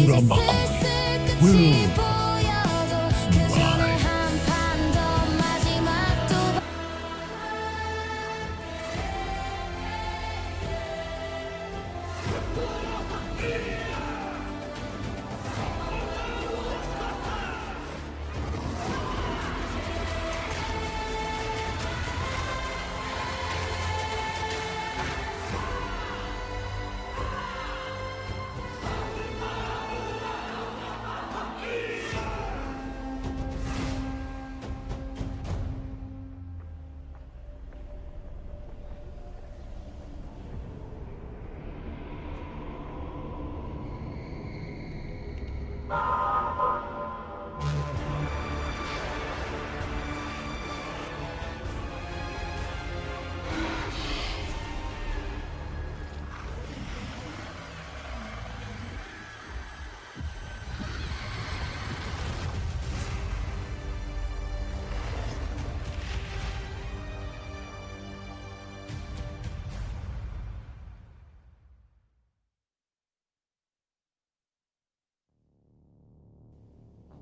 그걸 안 바꿔. 왜?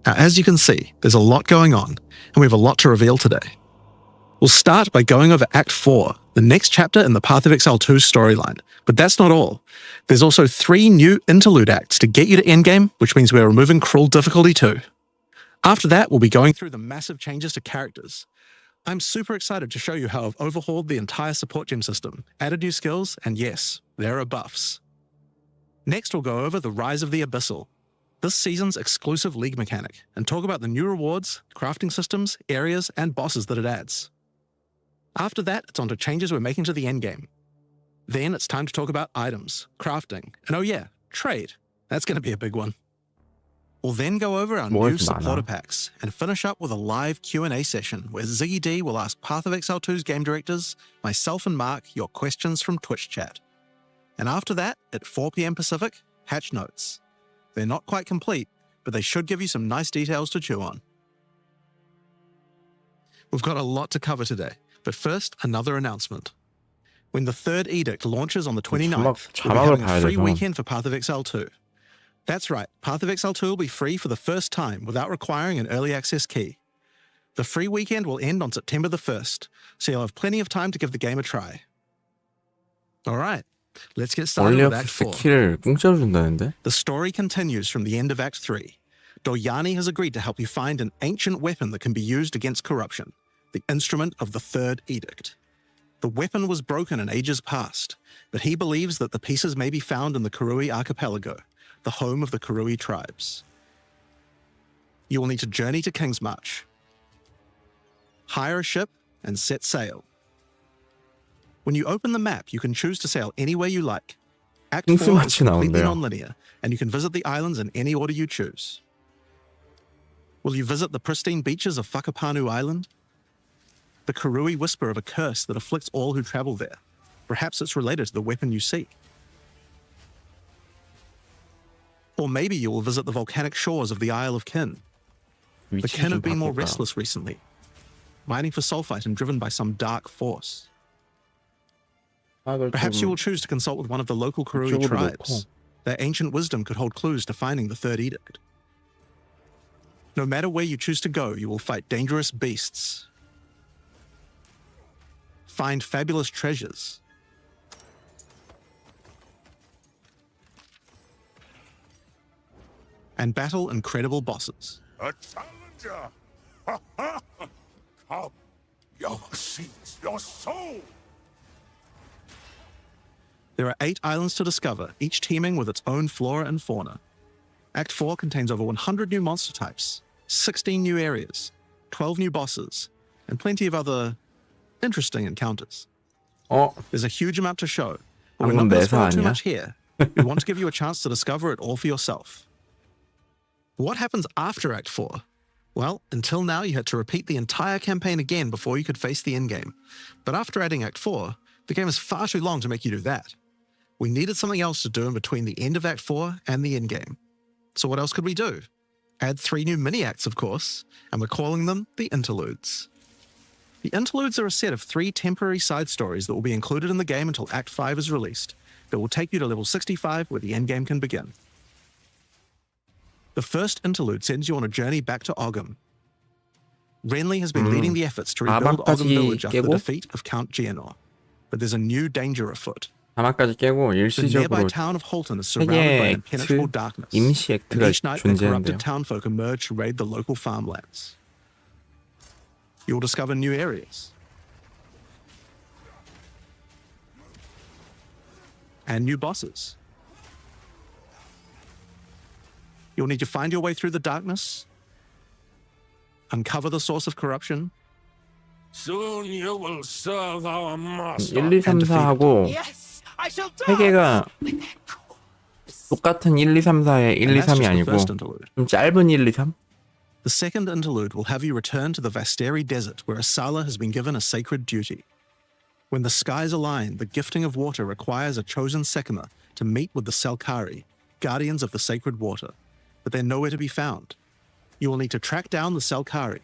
Now, as you can see, there's a lot going on, and we have a lot to reveal today. We'll start by going over Act 4, the next chapter in the Path of Exile 2 storyline. But that's not all. There's also 3 new interlude acts to get you to Endgame, which means we're removing Cruel Difficulty too. After that, we'll be going through the massive changes to characters. I'm super excited to show you how I've overhauled the entire support gem system, added new skills, and yes, there are buffs. Next, we'll go over the Rise of the Abyssal, this season's exclusive league mechanic, and talk about the new rewards, crafting systems, areas, and bosses that it adds. After that, it's on to changes we're making to the endgame. Then it's time to talk about items, crafting, and oh yeah, trade. That's going to be a big one. We'll then go over our new supporter packs and finish up with a live Q&A session where Ziggy D will ask Path of Exile 2's game directors, myself and Mark, your questions from Twitch chat. And after that, at 4 p.m. Pacific, hatch notes. They're not quite complete, but they should give you some nice details to chew on. We've got a lot to cover today, but first, another announcement. When the third edict launches on the 29th, we'll be having a free weekend for Path of Exile 2. That's right, Path of Exile 2 will be free for the first time without requiring an early access key. The free weekend will end on September the 1st, so you'll have plenty of time to give the game a try. Alright, let's get started with Act 4. 공짜로 준다는데? The story continues from the end of Act 3. Doryani has agreed to help you find an ancient weapon that can be used against corruption, the instrument of the Third Edict. The weapon was broken in ages past, but he believes that the pieces may be found in the Karui archipelago, the home of the Karui tribes. You will need to journey to Kingsmarch, hire a ship, and set sail. When you open the map, you can choose to sail anywhere you like. Act 4 is completely non-linear, and you can visit the islands in any order you choose. Will you visit the pristine beaches of Whakapanu Island? The Karui whisper of a curse that afflicts all who travel there. Perhaps it's related to the weapon you seek. Or maybe you will visit the volcanic shores of the Isle of Kin. The Kin have been more restless recently, mining for sulfite and driven by some dark force. Perhaps you will choose to consult with one of the local Karui tribes. Their ancient wisdom could hold clues to finding the Third Edict. No matter where you choose to go, you will fight dangerous beasts, find fabulous treasures, and battle incredible bosses. A challenger! Ha ha! Come, young seize your soul! There are 8 islands to discover, each teeming with its own flora and fauna. Act 4 contains over 100 new monster types, 16 new areas, 12 new bosses, and plenty of other interesting encounters. There's a huge amount to show, but we're not going to spoil too much here. We want to give you a chance to discover it all for yourself. What happens after Act 4? Well, until now you had to repeat the entire campaign again before you could face the endgame. But after adding Act 4, the game is far too long to make you do that. We needed something else to do in between the end of Act 4 and the endgame. So what else could we do? Add 3 new mini-acts, of course, and we're calling them the Interludes. The Interludes are a set of 3 temporary side stories that will be included in the game until Act 5 is released, that will take you to level 65 where the endgame can begin. The first interlude sends you on a journey back to Ogham. Renly has been leading the efforts to rebuild Ogham village after the 깨고? defeat of Count Geonor, but there's a new danger afoot. 사막까지 깨고 The nearby 일시적으로 town of Holton is surrounded by 세계의 impenetrable 액트, darkness, 임시 and 액트가 each night the corrupted 존재한대요. townfolk emerge to raid the local farmlands. You'll discover new areas and new bosses. You'll need to find your way through the darkness, uncover the source of corruption, Soon you will serve our master. 1, 2, 3, 4하고 Yes, I shall 세 개가 똑같은 1, 2, 3, 4의 1, 2, and that's 3이 just the 아니고 first interlude. 좀 짧은 1, 2, 3? The second interlude will have you return to the Vasteri desert where Asala has been given a sacred duty. When the skies align, the gifting of water requires a chosen Sekima to meet with the Selkari, guardians of the sacred water, but they're nowhere to be found. You will need to track down the Selkari,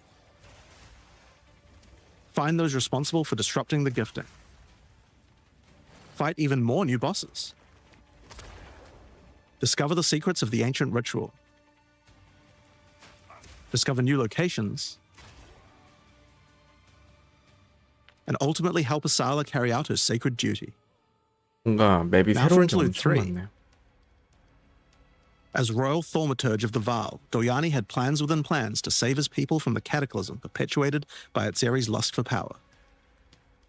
find those responsible for disrupting the gifting, fight even more new bosses, discover the secrets of the ancient ritual, discover new locations, and ultimately help Asala carry out her sacred duty. 뭔가 맵이 Now for 새로운 게 interlude 엄청 3. 많네요. As royal thaumaturge of the Vaal, Doyani had plans within plans to save his people from the cataclysm perpetuated by Atzeri's lust for power.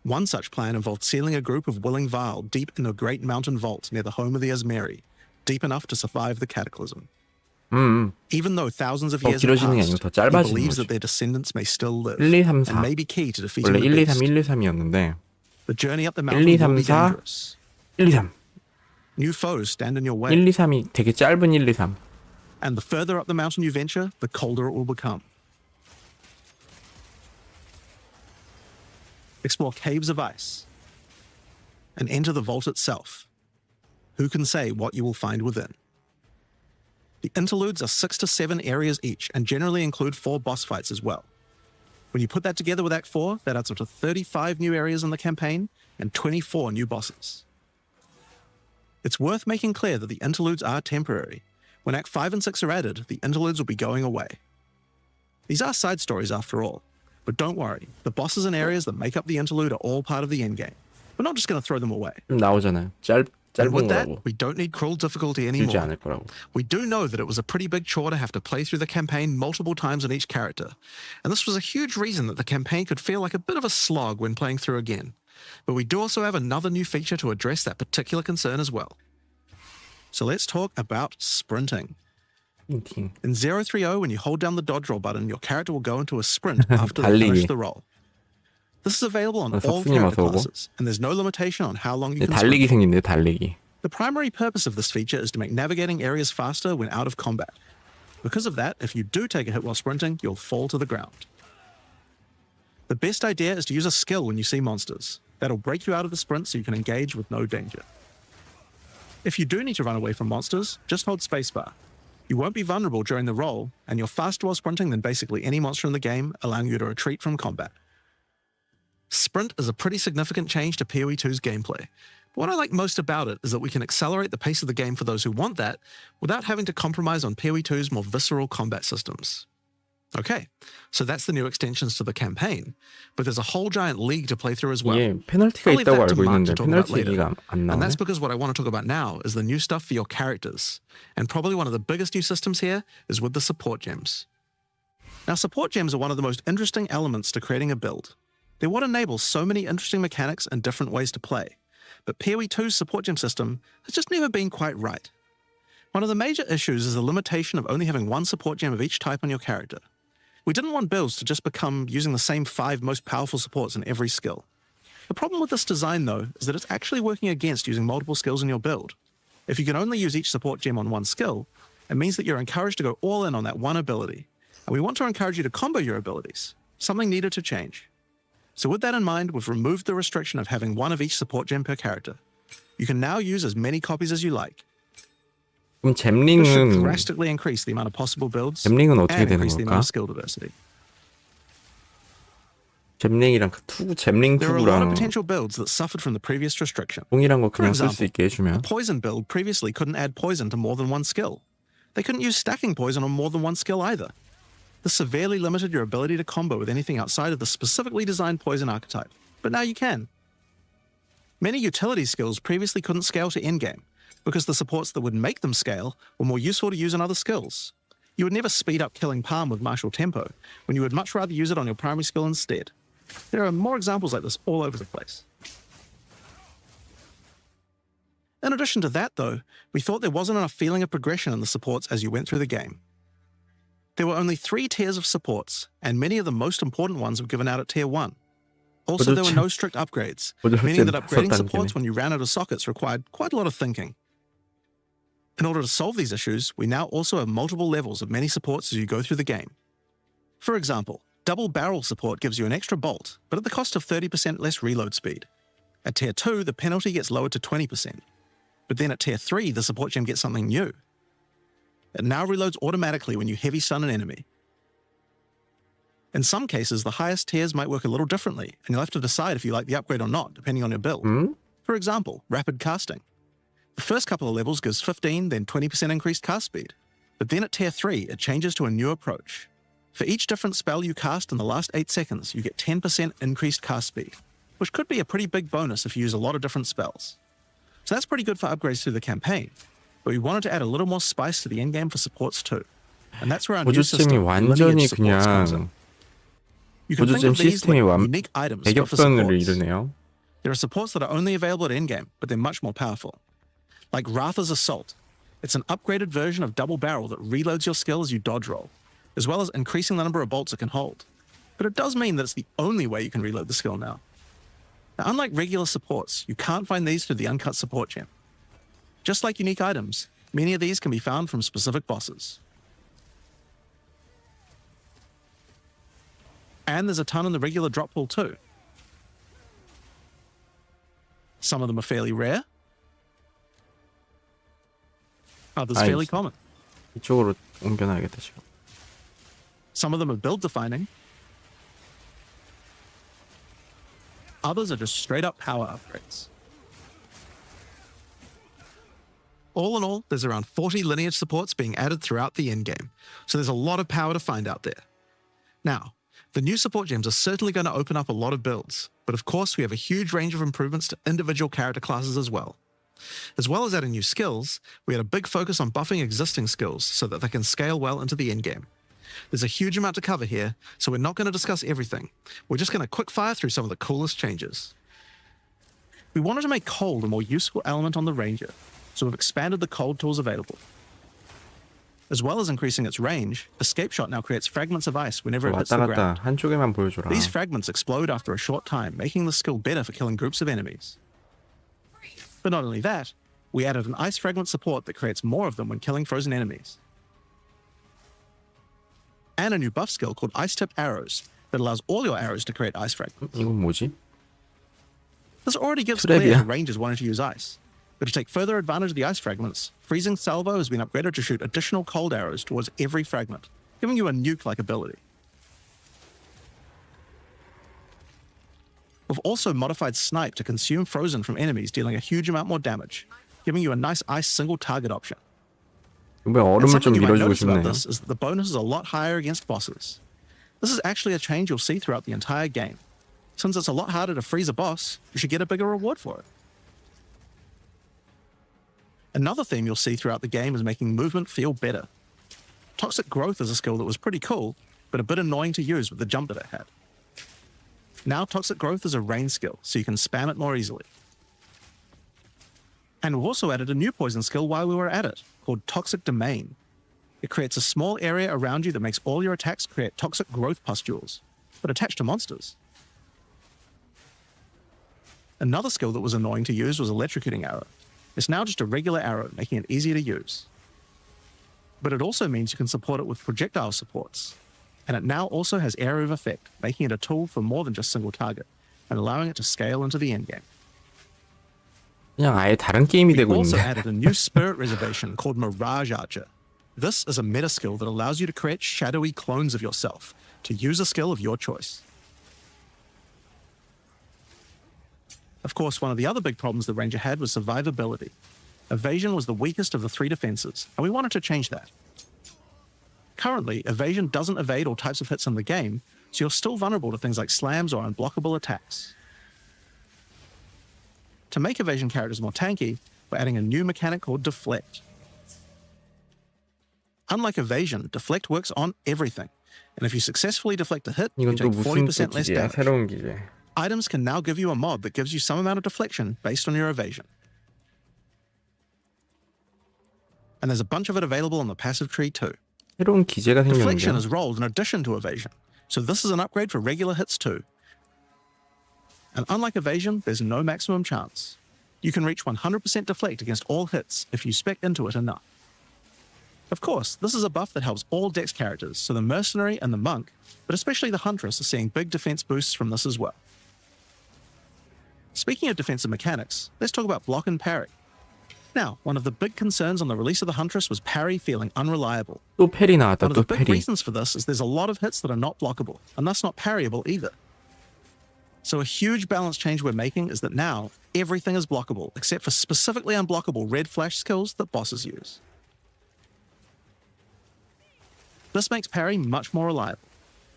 One such plan involved sealing a group of willing Vaal deep in a great mountain vault near the home of the Asmeri, deep enough to survive the cataclysm. Even though thousands of years have 길어지는 게 passed, 아니고 더 he 짧아지는 believes 거지. that their descendants may still live 1, 2, 3, and 4. may be key to defeating 원래 the 1, 2, beast. 3, 1, 2, 3이었는데 The journey up the 1, mountain 2, will 3, be 4. dangerous. 1, 2, 3. New foes stand in your way, 1, 2, 3이 되게 짧은 1, 2, 3. and the further up the mountain you venture, the colder it will become. Explore caves of ice and enter the vault itself. Who can say what you will find within? The interludes are 6 to 7 areas each and generally include 4 boss fights as well. When you put that together with Act 4, that adds up to 35 new areas in the campaign and 24 new bosses. It's worth making clear that the interludes are temporary. When Act 5 and 6 are added, the interludes will be going away. These are side stories after all, but don't worry, the bosses and areas that make up the interlude are all part of the endgame. We're not just going to throw them away. 좀 나오잖아요. And 짧은 with that, 거라고. we don't need cruel difficulty 길지 anymore. 않을 거라고. We do know that it was a pretty big chore to have to play through the campaign multiple times on each character, and this was a huge reason that the campaign could feel like a bit of a slog when playing through again. But we do also have another new feature to address that particular concern as well. So let's talk about sprinting. 팅. In 030, when you hold down the dodge roll button, your character will go into a sprint after they finish 달리기. the roll. This is available on all 석순이 character 어서 오고. classes, and there's no limitation on how long you can 달리기 sprint. 생긴대, 달리기. The primary purpose of this feature is to make navigating areas faster when out of combat. Because of that, if you do take a hit while sprinting, you'll fall to the ground. The best idea is to use a skill when you see monsters. That'll break you out of the sprint so you can engage with no danger. If you do need to run away from monsters, just hold spacebar. You won't be vulnerable during the roll, and you're faster while sprinting than basically any monster in the game, allowing you to retreat from combat. Sprint is a pretty significant change to PoE 2's gameplay. But what I like most about it is that we can accelerate the pace of the game for those who want that, without having to compromise on PoE 2's more visceral combat systems. Okay, so that's the new extensions to the campaign, but there's a whole giant league to play through as well. 이게 페널티가 I'll leave 있다고 that to 알고 Mark 있는데 to talk about 페널티 later. 얘기가 안 And 나오네. that's because what I want to talk about now is the new stuff for your characters. And probably one of the biggest new systems here is with the support gems. Now, support gems are one of the most interesting elements to creating a build. They're what enables so many interesting mechanics and different ways to play. But PoE 2's support gem system has just never been quite right. One of the major issues is the limitation of only having one support gem of each type on your character. We didn't want builds to just become using the same 5 most powerful supports in every skill. The problem with this design, though, is that it's actually working against using multiple skills in your build. If you can only use each support gem on one skill, it means that you're encouraged to go all in on that one ability. And we want to encourage you to combo your abilities, something needed to change. So with that in mind, we've removed the restriction of having one of each support gem per character. You can now use as many copies as you like. 그럼 This should 잼링은 drastically increase the amount of possible builds 잼링은 어떻게 and 되는 increase the 걸까? amount of skill diversity. 잼링이랑 그 투구, 잼링 There are a lot of 투구랑 potential builds that suffered from the previous restriction. 동일한 거 For 그냥 쓸 수 example, 있게 a 해주면 poison build previously couldn't add poison to more than one skill. They couldn't use stacking poison on more than one skill either. This severely limited your ability to combo with anything outside of the specifically designed poison archetype, but now you can. Many utility skills previously couldn't scale to endgame, because the supports that would make them scale were more useful to use in other skills. You would never speed up killing Palm with martial tempo, when you would much rather use it on your primary skill instead. There are more examples like this all over the place. In addition to that, though, we thought there wasn't enough feeling of progression in the supports as you went through the game. There were only 3 tiers of supports, and many of the most important ones were given out at Tier 1. Also, there were no strict upgrades, meaning that upgrading supports when you ran out of sockets required quite a lot of thinking. In order to solve these issues, we now also have multiple levels of many supports as you go through the game. For example, double barrel support gives you an extra bolt, but at the cost of 30% less reload speed. At Tier 2, the penalty gets lowered to 20%. But then at Tier 3, the support gem gets something new. It now reloads automatically when you heavy stun an enemy. In some cases, the highest tiers might work a little differently, and you'll have to decide if you like the upgrade or not, depending on your build. For example, rapid casting. The first couple of levels gives 15, then 20% increased cast speed. But then at Tier 3, it changes to a new approach. For each different spell you cast in the last 8 seconds, you get 10% increased cast speed, which could be a pretty big bonus if you use a lot of different spells. So that's pretty good for upgrades through the campaign, but we wanted to add a little more spice to the endgame for supports too. And that's where our new system 보조잼이 of 완전히 lineage supports comes in. 그냥 You can think 보조잼 of these like 시스템이 unique items but for 대격변을 supports. 이루네요. There are supports that are only available at endgame, but they're much more powerful. Like Ratha's Assault. It's an upgraded version of Double Barrel that reloads your skill as you dodge roll, as well as increasing the number of bolts it can hold. But it does mean that it's the only way you can reload the skill now. Now, unlike regular supports, you can't find these through the uncut support gem. Just like unique items, many of these can be found from specific bosses. And there's a ton in the regular drop pool too. Some of them are fairly rare, others fairly common. 이쪽으로 옮겨놔야겠다 지금. Some of them are build defining. Others are just straight up power upgrades. All in all, there's around 40 lineage supports being added throughout the endgame, so there's a lot of power to find out there. Now, the new support gems are certainly going to open up a lot of builds, but of course we have a huge range of improvements to individual character classes as well. As well as adding new skills, we had a big focus on buffing existing skills so that they can scale well into the endgame. There's a huge amount to cover here, so we're not going to discuss everything. We're just going to quick fire through some of the coolest changes. We wanted to make cold a more useful element on the Ranger, so we've expanded the cold tools available. As well as increasing its range, Escape Shot now creates fragments of ice whenever it hits 왔다 the 갔다 ground. 한쪽에만 보여줘라. These fragments explode after a short time, making the skill better for killing groups of enemies. But not only that, we added an ice fragment support that creates more of them when killing frozen enemies. And a new buff skill called Ice-Tipped Arrows that allows all your arrows to create ice fragments. 이건 뭐지? This already gives 트랩이야. clear to rangers wanting to use ice. But to take further advantage of the ice fragments, Freezing Salvo has been upgraded to shoot additional cold arrows towards every fragment, giving you a nuke-like ability. We've also modified Snipe to consume frozen from enemies, dealing a huge amount more damage, giving you a nice ice single target option. 왜 And 얼음을 좀 something you might 밀어주고 notice about 싶네요. this is that the bonus is a lot higher against bosses. This is actually a change you'll see throughout the entire game. Since it's a lot harder to freeze a boss, you should get a bigger reward for it. Another theme you'll see throughout the game is making movement feel better. Toxic Growth is a skill that was pretty cool, but a bit annoying to use with the jump that it had. Now Toxic Growth is a range skill, so you can spam it more easily. And we've also added a new poison skill while we were at it, called Toxic Domain. It creates a small area around you that makes all your attacks create toxic growth pustules, but attached to monsters. Another skill that was annoying to use was Electrocuting Arrow. It's now just a regular arrow, making it easier to use. But it also means you can support it with projectile supports. And it now also has Area of Effect, making it a tool for more than just single target, and allowing it to scale into the endgame. 그냥 아예 다른 게임이 We 되고 also 있네. added a new spirit reservation called Mirage Archer. This is a meta skill that allows you to create shadowy clones of yourself to use a skill of your choice. Of course, one of the other big problems the Ranger had was survivability. Evasion was the weakest of the 3 defenses, and we wanted to change that. currently, evasion doesn't evade all types of hits in the game, so you're still vulnerable to things like slams or unblockable attacks. To make evasion characters more tanky, we're adding a new mechanic called deflect. Unlike evasion, deflect works on everything, and if you successfully deflect a hit, you 이건 또 take 무슨 40% 또 less 기계야? damage. 새로운 기계. Items can now give you a mod that gives you some amount of deflection based on your evasion. And there's a bunch of it available on the passive tree too. 새로운 기제가 Deflection 생겼는데요. is rolled in addition to evasion, so this is an upgrade for regular hits too. And unlike evasion, there's no maximum chance. You can reach 100% deflect against all hits if you spec into it enough. Of course, this is a buff that helps all Dex characters, so the Mercenary and the Monk, but especially the Huntress, are seeing big defense boosts from this as well. Speaking of defensive mechanics, let's talk about block and parry. Now, one of the big concerns on the release of the Huntress was parry feeling unreliable. 또 페리 나왔다. One of the 또 big 페리. reasons for this is there's a lot of hits that are not blockable, and thus not parryable either. So a huge balance change we're making is that now everything is blockable, except for specifically unblockable red flash skills that bosses use. This makes parry much more reliable.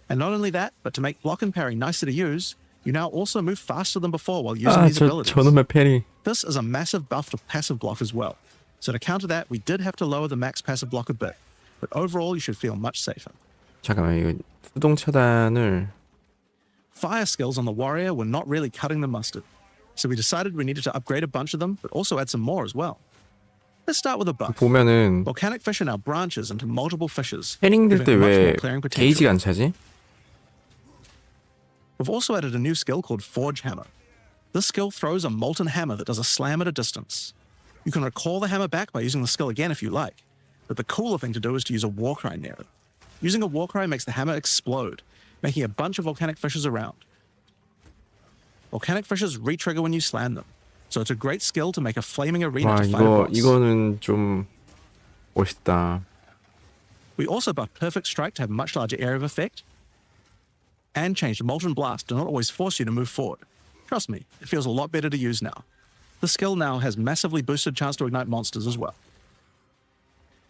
And not only that, but to make block and parry nicer to use, you now also move faster than before while using these abilities. 저놈의 페리. This is a massive buff to passive block as well. So to counter that, we did have to lower the max passive block a bit, but overall you should feel much safer. 잠깐만 이거 수동 차단을 Fire skills on the warrior were not really cutting the mustard, so we decided we needed to upgrade a bunch of them, but also add some more as well. Let's start with a buff. 보면은 Volcanic Fissure now branches into multiple fissures, 패링 될 때 giving much 왜 more clearing potential. 게이지가 안 차지? We've also added a new skill called Forge Hammer. This skill throws a molten hammer that does a slam at a distance. You can recall the hammer back by using the skill again if you like, but the cooler thing to do is to use a Warcry near it. Using a Warcry makes the hammer explode, making a bunch of volcanic fissures around. Volcanic fissures re-trigger when you slam them, so it's a great skill to make a flaming arena 와 to fight a boss. 이거는 좀 멋있다. We also buffed Perfect Strike to have a much larger area of effect, and changed Molten Blast to not always force you to move forward. Trust me, it feels a lot better to use now. The skill now has massively boosted chance to ignite monsters as well.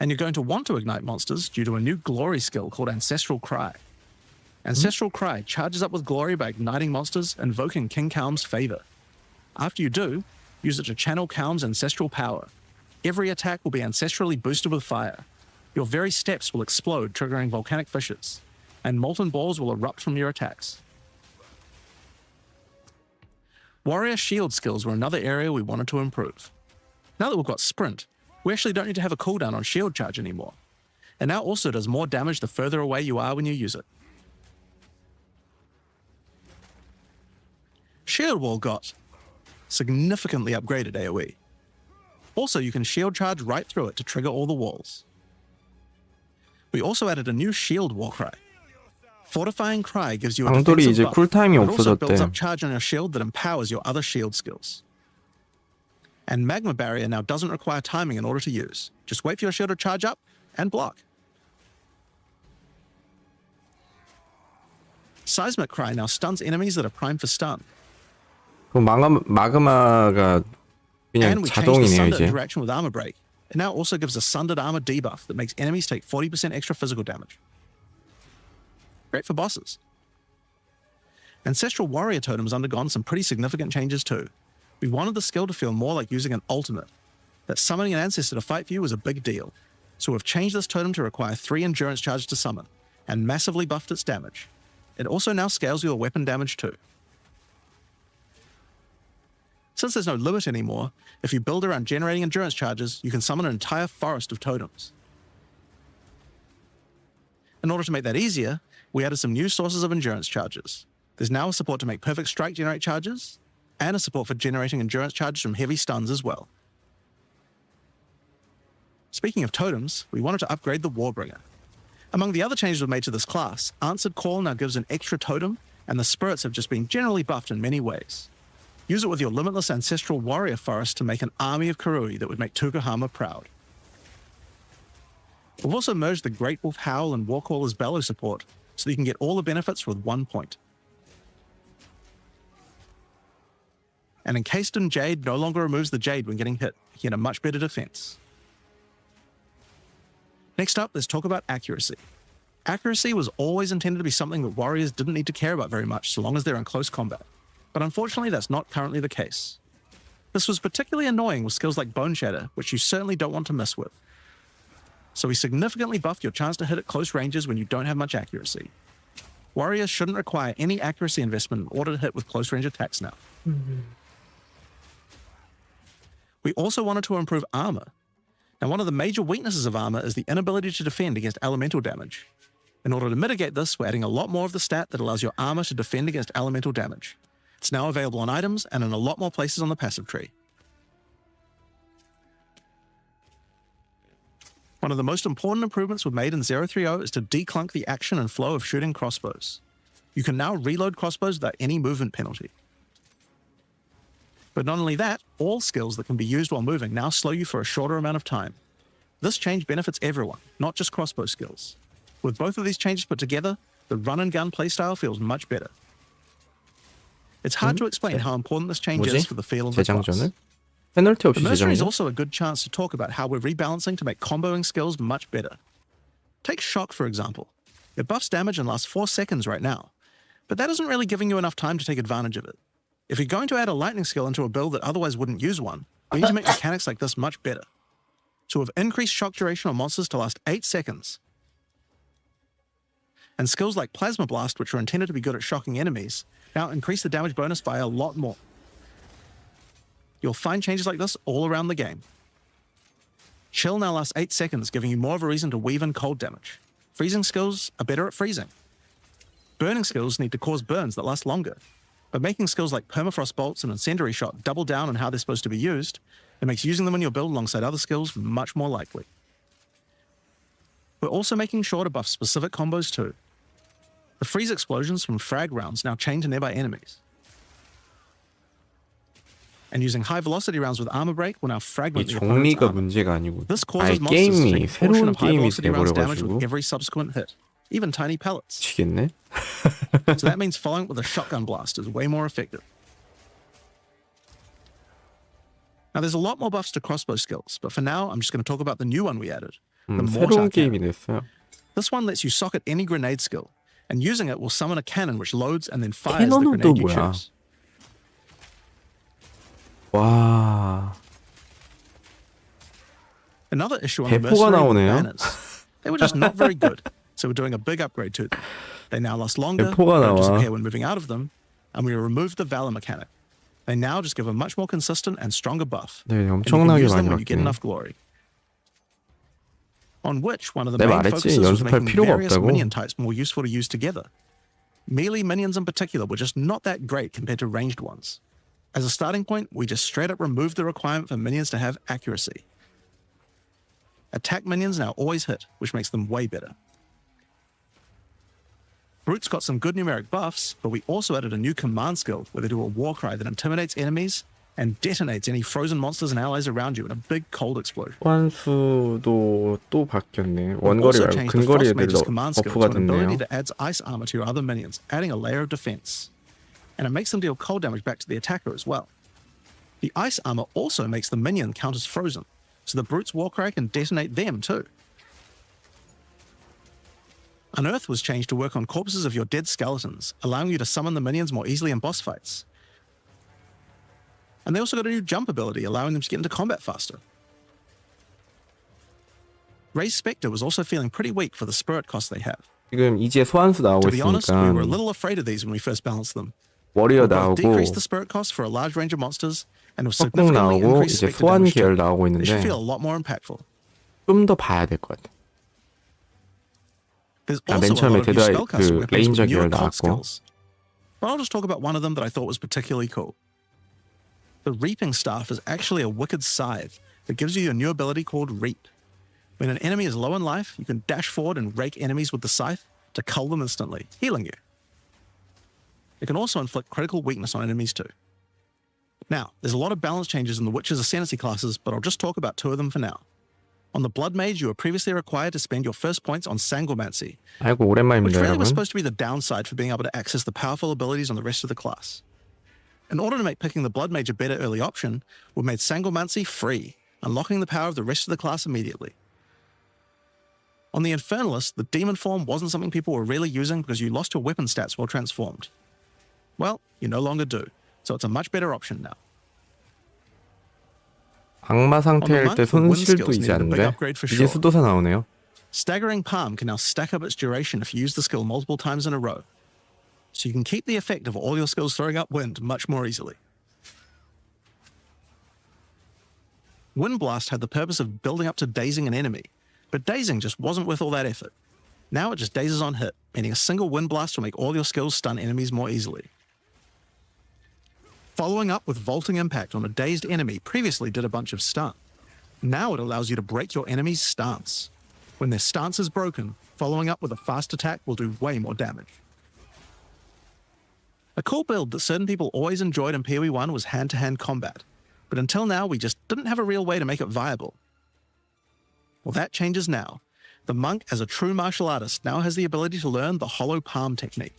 And you're going to want to ignite monsters due to a new glory skill called Ancestral Cry. Ancestral Cry charges up with glory by igniting monsters, invoking King Kaum's favor. After you do, use it to channel Kaum's ancestral power. Every attack will be ancestrally boosted with fire. Your very steps will explode, triggering volcanic fissures, and molten balls will erupt from your attacks. Warrior shield skills were another area we wanted to improve. Now that we've got Sprint, we actually don't need to have a cooldown on shield charge anymore. It now also does more damage the further away you are when you use it. Shield Wall got significantly upgraded AoE. Also, you can shield charge right through it to trigger all the walls. We also added a new shield war cry. Fortifying Cry gives you a 방돌이 defensive 이제 buff, 쿨타임이 but also builds 없어졌대. up charge on your shield that empowers your other shield skills. And Magma Barrier now doesn't require timing in order to use. Just wait for your shield to charge up and block. Seismic Cry now stuns enemies that are primed for stun. 그 마그마가 그냥 And we changed the 자동이네요 Sunder 이제. interaction with Armor Break. It now also gives a Sundered Armor debuff that makes enemies take 40% extra physical damage. Great for bosses. Ancestral Warrior Totem has undergone some pretty significant changes too. We wanted the skill to feel more like using an ultimate. That summoning an ancestor to fight for you was a big deal. So we've changed this totem to require 3 endurance charges to summon, and massively buffed its damage. It also now scales your weapon damage too. Since there's no limit anymore, if you build around generating endurance charges, you can summon an entire forest of totems. In order to make that easier, we added some new sources of endurance charges. There's now a support to make Perfect Strike generate charges, and a support for generating endurance charges from heavy stuns as well. Speaking of totems, we wanted to upgrade the Warbringer. Among the other changes we've made to this class, Answered Call now gives an extra totem, and the spirits have just been generally buffed in many ways. Use it with your limitless ancestral warrior forest to make an army of Karui that would make Tukahama proud. We've also merged the Great Wolf Howl and Warcaller's Bellow support, so that you can get all the benefits with 1 point. And Encased in Jade no longer removes the Jade when getting hit, making it a much better defense. Next up, let's talk about accuracy. Accuracy was always intended to be something that warriors didn't need to care about very much so long as they're in close combat. But unfortunately, that's not currently the case. This was particularly annoying with skills like Bone Shatter, which you certainly don't want to mess with. So we significantly buffed your chance to hit at close ranges when you don't have much accuracy. Warriors shouldn't require any accuracy investment in order to hit with close range attacks now. We also wanted to improve armor. Now, one of the major weaknesses of armor is the inability to defend against elemental damage. In order to mitigate this, we're adding a lot more of the stat that allows your armor to defend against elemental damage. It's now available on items and in a lot more places on the passive tree. One of the most important improvements we've made in 030 is to declunk the action and flow of shooting crossbows. You can now reload crossbows without any movement penalty. But not only that, all skills that can be used while moving now slow you for a shorter amount of time. This change benefits everyone, not just crossbow skills. With both of these changes put together, the run and gun playstyle feels much better. It's hard to explain how important this change is for the feel of the class. 재장전을? 페널티 The 없이 Mercenary is 재장전? also a good chance to talk about how we're rebalancing to make comboing skills much better. Take Shock, for example. It buffs damage and lasts 4 seconds right now, but that isn't really giving you enough time to take advantage of it. If you're going to add a lightning skill into a build that otherwise wouldn't use one, you need to make mechanics like this much better. So we've increased shock duration on monsters to last 8 seconds. And skills like Plasma Blast, which are intended to be good at shocking enemies, now increase the damage bonus by a lot more. You'll find changes like this all around the game. Chill now lasts 8 seconds, giving you more of a reason to weave in cold damage. Freezing skills are better at freezing. Burning skills need to cause burns that last longer. But making skills like Permafrost Bolts and Incendiary Shot double down on how they're supposed to be used, it makes using them in your build alongside other skills much more likely. We're also making sure to buff specific combos too. The freeze explosions from frag rounds now chain to nearby enemies. And using high velocity rounds with armor break will now fragment 이 the opponent's 정리가 armor. 문제가 아니고 This 아예 causes monsters to 게임이 take a portion 새로운 of high 게임이 velocity rounds damage 돼버려가지고 with every subsequent hit, even tiny pellets. 미치겠네. So that means following it with a shotgun blast is way more effective. Now there's a lot more buffs to crossbow skills, but for now I'm just going to talk about the new one we added, the 새로운 Mortar 게임이 Cannon. 됐어요. This one lets you socket any grenade skill, and using it will summon a cannon which loads and then fires the 캐논은 또 grenade you 뭐야? choose. 와, Another issue on the 대포가 Mercenary were 나오네요. banners. They were just not very good, so we're doing a big upgrade to them. They now last longer, 대포가 don't 나와. disappear when moving out of them, and we removed the Valor mechanic. They now just give a much more consistent and stronger buff. 네, and you can 엄청나게 use them 많이 when you get 바뀌네. enough glory. On which, one of the 내가 main 말했지, focuses was 연습할 making 필요가 various 없다고. minion types more useful to use together. Melee minions in particular were just not that great compared to ranged ones. As a starting point, we just straight up removed the requirement for minions to have accuracy. Attack minions now always hit, which makes them way better. Brutes got some good numeric buffs, but we also added a new command skill where they do a war cry that intimidates enemies and detonates any frozen monsters and allies around you in a big cold explosion. 소환수도 또 바뀌었네. We've 원거리 also 말고 changed the 근거리 Frost 애들 Mage's command skill 버프가 to an ability 됐네요. that adds ice armor to your other minions, adding a layer of defense. And it makes them deal cold damage back to the attacker as well. The ice armor also makes the minion count as frozen, so the Brute's Warcry can detonate them too. Unearth was changed to work on corpses of your dead skeletons, allowing you to summon the minions more easily in boss fights. And they also got a new jump ability, allowing them to get into combat faster. Ray's Spectre was also feeling pretty weak for the spirit cost they have. 지금 이제 소환수 나오고 To be honest, we were a 있으니까 little afraid of these when we first balanced them. 워리어 We've both 나오고 decreased the spirit cost for a large range of monsters, and have 석궁 significantly 나오고 increased 이제 Spectre 소환 damage 계열 too. 나오고 They should 있는데 feel a lot more impactful. 좀 더 봐야 될 것 같아. There's 아, 맨 also a 처음에 lot of new 데드아이 spellcasting 그 weapons 레인저 with 계열 newer 나왔고 cult skills. But I'll just talk about one of them that I thought was particularly cool. The Reaping Staff is actually a wicked scythe that gives you a new ability called Reap. When an enemy is low in life, you can dash forward and rake enemies with the scythe to cull them instantly, healing you. It can also inflict critical weakness on enemies too. Now, there's a lot of balance changes in the Witch's Ascendancy classes, but I'll just talk about 2 of them for now. On the Blood Mage, you were previously required to spend your first points on Sangomancy, 아이고 which 오랜만입니다 really was 여러분. supposed to be the downside for being able to access the powerful abilities on the rest of the class. In order to make picking the Blood Mage a better early option, we've made Sangomancy free, unlocking the power of the rest of the class immediately. On the Infernalist, the demon form wasn't something people were really using because you lost your weapon stats while transformed. Well, you no longer do, so it's a much better option now. 악마 상태일 때 손실도 이제 안 돼. 이제 수도사 나오네요. Staggering Palm can now stack up its duration if you use the skill multiple times in a row. So you can keep the effect of all your skills throwing up wind much more easily. Wind Blast had the purpose of building up to dazing an enemy, but dazing just wasn't worth all that effort. Now it just dazes on hit, meaning a single Wind Blast will make all your skills stun enemies more easily. Following up with Vaulting Impact on a dazed enemy previously did a bunch of stun. Now it allows you to break your enemy's stance. When their stance is broken, following up with a fast attack will do way more damage. A cool build that certain people always enjoyed in PoE 1 was hand-to-hand combat, but until now we just didn't have a real way to make it viable. Well, that changes now. The monk, as a true martial artist, now has the ability to learn the Hollow Palm technique,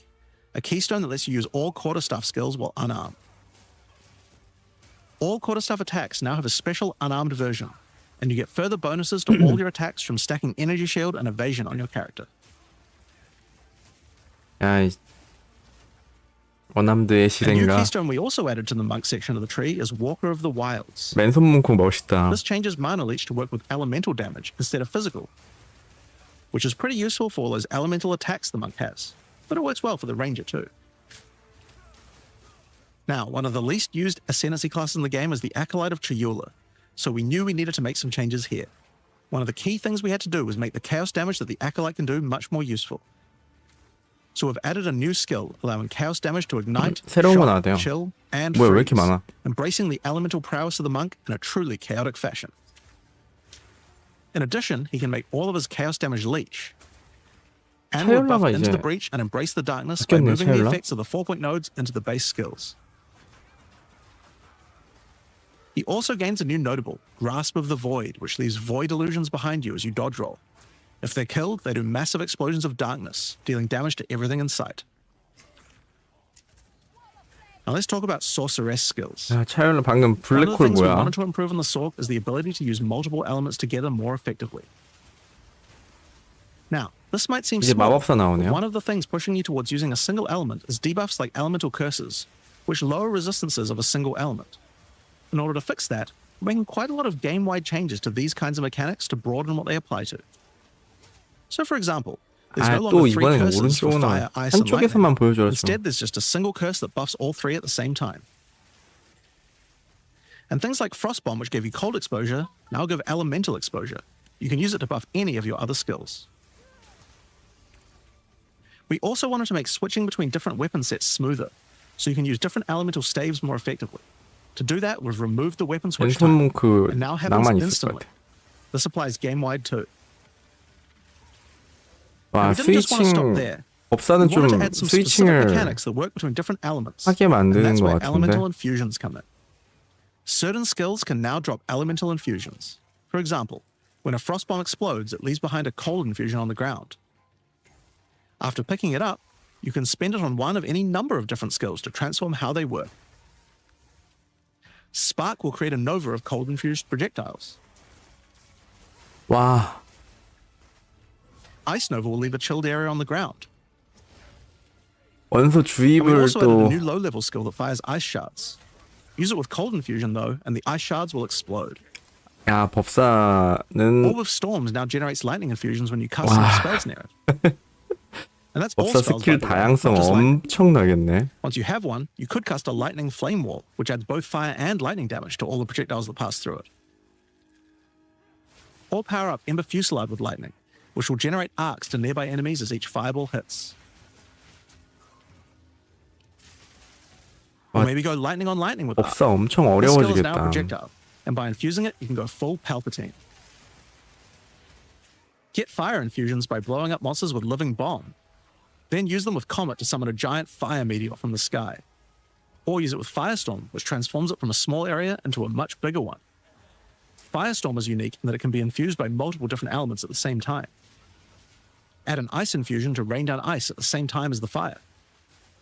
a keystone that lets you use all quarterstaff skills while unarmed. All quarterstaff attacks now have a special unarmed version, and you get further bonuses to all your attacks from stacking energy shield and evasion on your character. 야, 원함드의 A new 실행가. keystone we also added to the monk section of the tree is Walker of the Wilds. 맨손 문구 멋있다. This changes Mana Leech to work with elemental damage instead of physical, which is pretty useful for all those elemental attacks the monk has, but it works well for the ranger too. Now, one of the least used ascendancy classes in the game is the Acolyte of Chayula, so we knew we needed to make some changes here. One of the key things we had to do was make the chaos damage that the Acolyte can do much more useful. So we've added a new skill allowing chaos damage to ignite, 새로운 거 shock, 나왔대요. chill, and 뭐야, 왜 freeze, 이렇게 많아? embracing the elemental prowess of the monk in a truly chaotic fashion. In addition, he can make all of his chaos damage leech. And we've buffed 차율라가 into 이제 the breach and embrace the darkness by 바뀌었네, moving the 차율라? effects of the 4-point nodes into the base skills. He also gains a new notable, Grasp of the Void, which leaves void illusions behind you as you dodge roll. If they're killed, they do massive explosions of darkness, dealing damage to everything in sight. Now let's talk about Sorceress skills. 야, 차율라 방금 One of the 블랙홀 things we 뭐야? wanted to improve on the Sorc is the ability to use multiple elements together more effectively. Now, this might seem 이제 small, 마법사 but 나오네요. one of the things pushing you towards using a single element is debuffs like elemental curses, which lower resistances of a single element. In order to fix that, we're making quite a lot of game-wide changes to these kinds of mechanics to broaden what they apply to. So for example, there's 아, no 또 longer three 이번에는 curses for 오른쪽으로 fire, ice, and lightning. 한쪽에서만 보여줘야죠. Instead, there's just a single curse that buffs all three at the same time. And things like Frostbomb, which gave you cold exposure, now give elemental exposure. You can use it to buff any of your other skills. We also wanted to make switching between different weapon sets smoother, so you can use different elemental staves more effectively. To do that, we've removed the weapon switch 왼손 time, 문구 and now happens 낭만 있을 것 instantly. 같아. This applies game-wide too. 와, And we didn't just want to stop 스위칭 there. 법사는 We 좀 wanted to add some specific 스위칭을 mechanics that work between different elements. 하게 And 만드는 that's 것 where 같은데. elemental infusions come in. Certain skills can now drop elemental infusions. For example, when a frostbomb explodes, it leaves behind a cold infusion on the ground. After picking it up, you can spend it on one of any number of different skills to transform how they work. Spark will create a nova of cold-infused projectiles. 와, Ice Nova will leave a chilled area on the ground. 원소 And we 주입을 also added 또 a new low-level skill that fires ice shards. Use it with cold infusion, though, and the ice shards will explode. 야, 법사는 Orb of Storms now generates lightning infusions when you cast Wow. some spells near it. And that's all 법사 spells, by 스킬 the way, 다양성 not just lightning. 엄청나겠네. Once you have one, you could cast a lightning flame wall, which adds both fire and lightning damage to all the projectiles that pass through it. Or power up Ember Fusillade with lightning, which will generate arcs to nearby enemies as each fireball hits. Or What? maybe go lightning on lightning with arc. 법사 엄청 This skill is now a 어려워지겠다. projectile, and by infusing it, you can go full Palpatine. Get fire infusions by blowing up monsters with living bomb. Then use them with Comet to summon a giant fire meteor from the sky. Or use it with Firestorm, which transforms it from a small area into a much bigger one. Firestorm is unique in that it can be infused by multiple different elements at the same time. Add an ice infusion to rain down ice at the same time as the fire.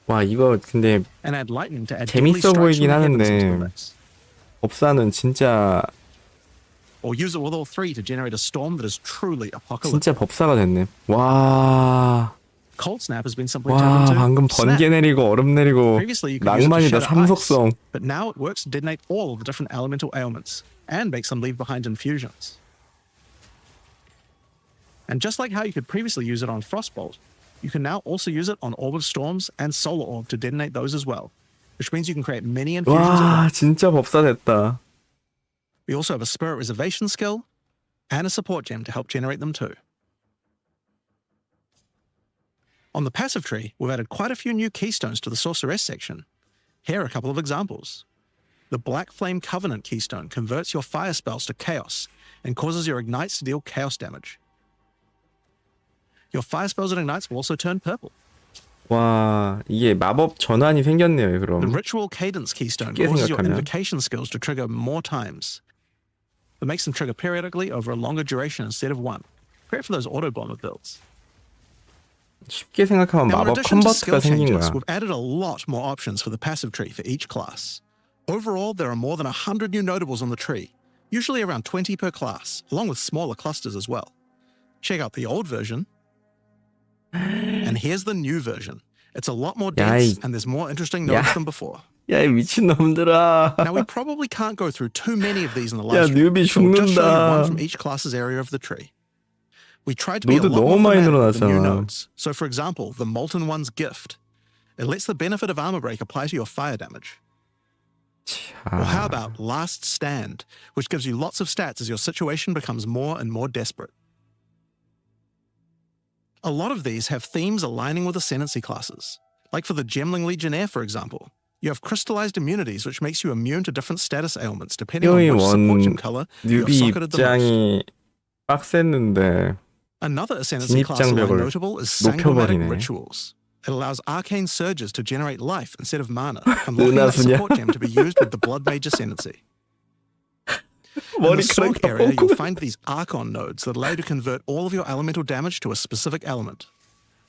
와, 이거 근데 And add lightning to add 재밌어 deadly strikes 보이긴 from the heavens into the 하는데 mix. 법사는 진짜 or use it with all three to generate a storm that is truly apocalyptic. 진짜 법사가 됐네. 와. Cold snap has been simply 와, turned into 방금 snap. 번개 내리고 얼음 내리고 Previously, you could use it to 낭만이다. shatter 삼속성. ice, but now it works to detonate all of the different elemental ailments and makes them leave behind infusions. And just like how you could previously use it on Frostbolt, you can now also use it on Orb of Storms and Solar Orb to detonate those as well, which means you can create many infusions at 와, once. 진짜 법사 됐다. We also have a Spirit Reservation skill and a support gem to help generate them too. On the passive tree, we've added quite a few new keystones to the Sorceress section. Here are a couple of examples. The Black Flame Covenant keystone converts your fire spells to chaos and causes your ignites to deal chaos damage. Your fire spells and ignites will also turn purple. 와, 이게 마법 전환이 생겼네요, The 그럼. Ritual Cadence keystone 쉽게 causes your 생각하면. invocation skills to trigger more times. It makes them trigger periodically over a longer duration instead of one. Great for those auto bomber builds. 쉽게 생각하면 Now, in 마법 addition to 컨버트가 skill 생긴 changes, 거야. we've added a lot more options for the passive tree for each class. Overall, there are more than 100 new notables on the tree, usually around 20 per class, along with smaller clusters as well. Check out the old version, and here's the new version. It's a lot more dense, and there's more interesting nodes than before. 야, 이 미친놈들아. Now, we probably can't go through too many of these in the 야, live stream, 뉴비 so we'll just show you one 죽는다. from each class's area of the tree. We tried to be a 노드 lot 너무 more 많이 thematic with the new 늘어났잖아. nodes. So, for example, the Molten One's Gift. It lets the benefit of Armor Break apply to your fire damage. Or how about Last Stand, which gives you lots of stats as your situation becomes more and more desperate. A lot of these have themes aligning with ascendancy classes. Like for the Gemling Legionnaire, for example. You have crystallized immunities, which makes you immune to different status ailments depending on POE which support gem 원 color you have 뉴비 socketed the most. 입장이 빡셌는데 Another ascendancy class line 진입장벽을 notable is Sanguinatic 높여버리네. Rituals. It allows arcane surges to generate life instead of mana, unlocking that 은하수냐? support gem to be used with the Blood Mage Ascendancy. In the Sork 머리카락 area, you'll find these Archon nodes that allow you to convert all of your elemental damage to a specific element.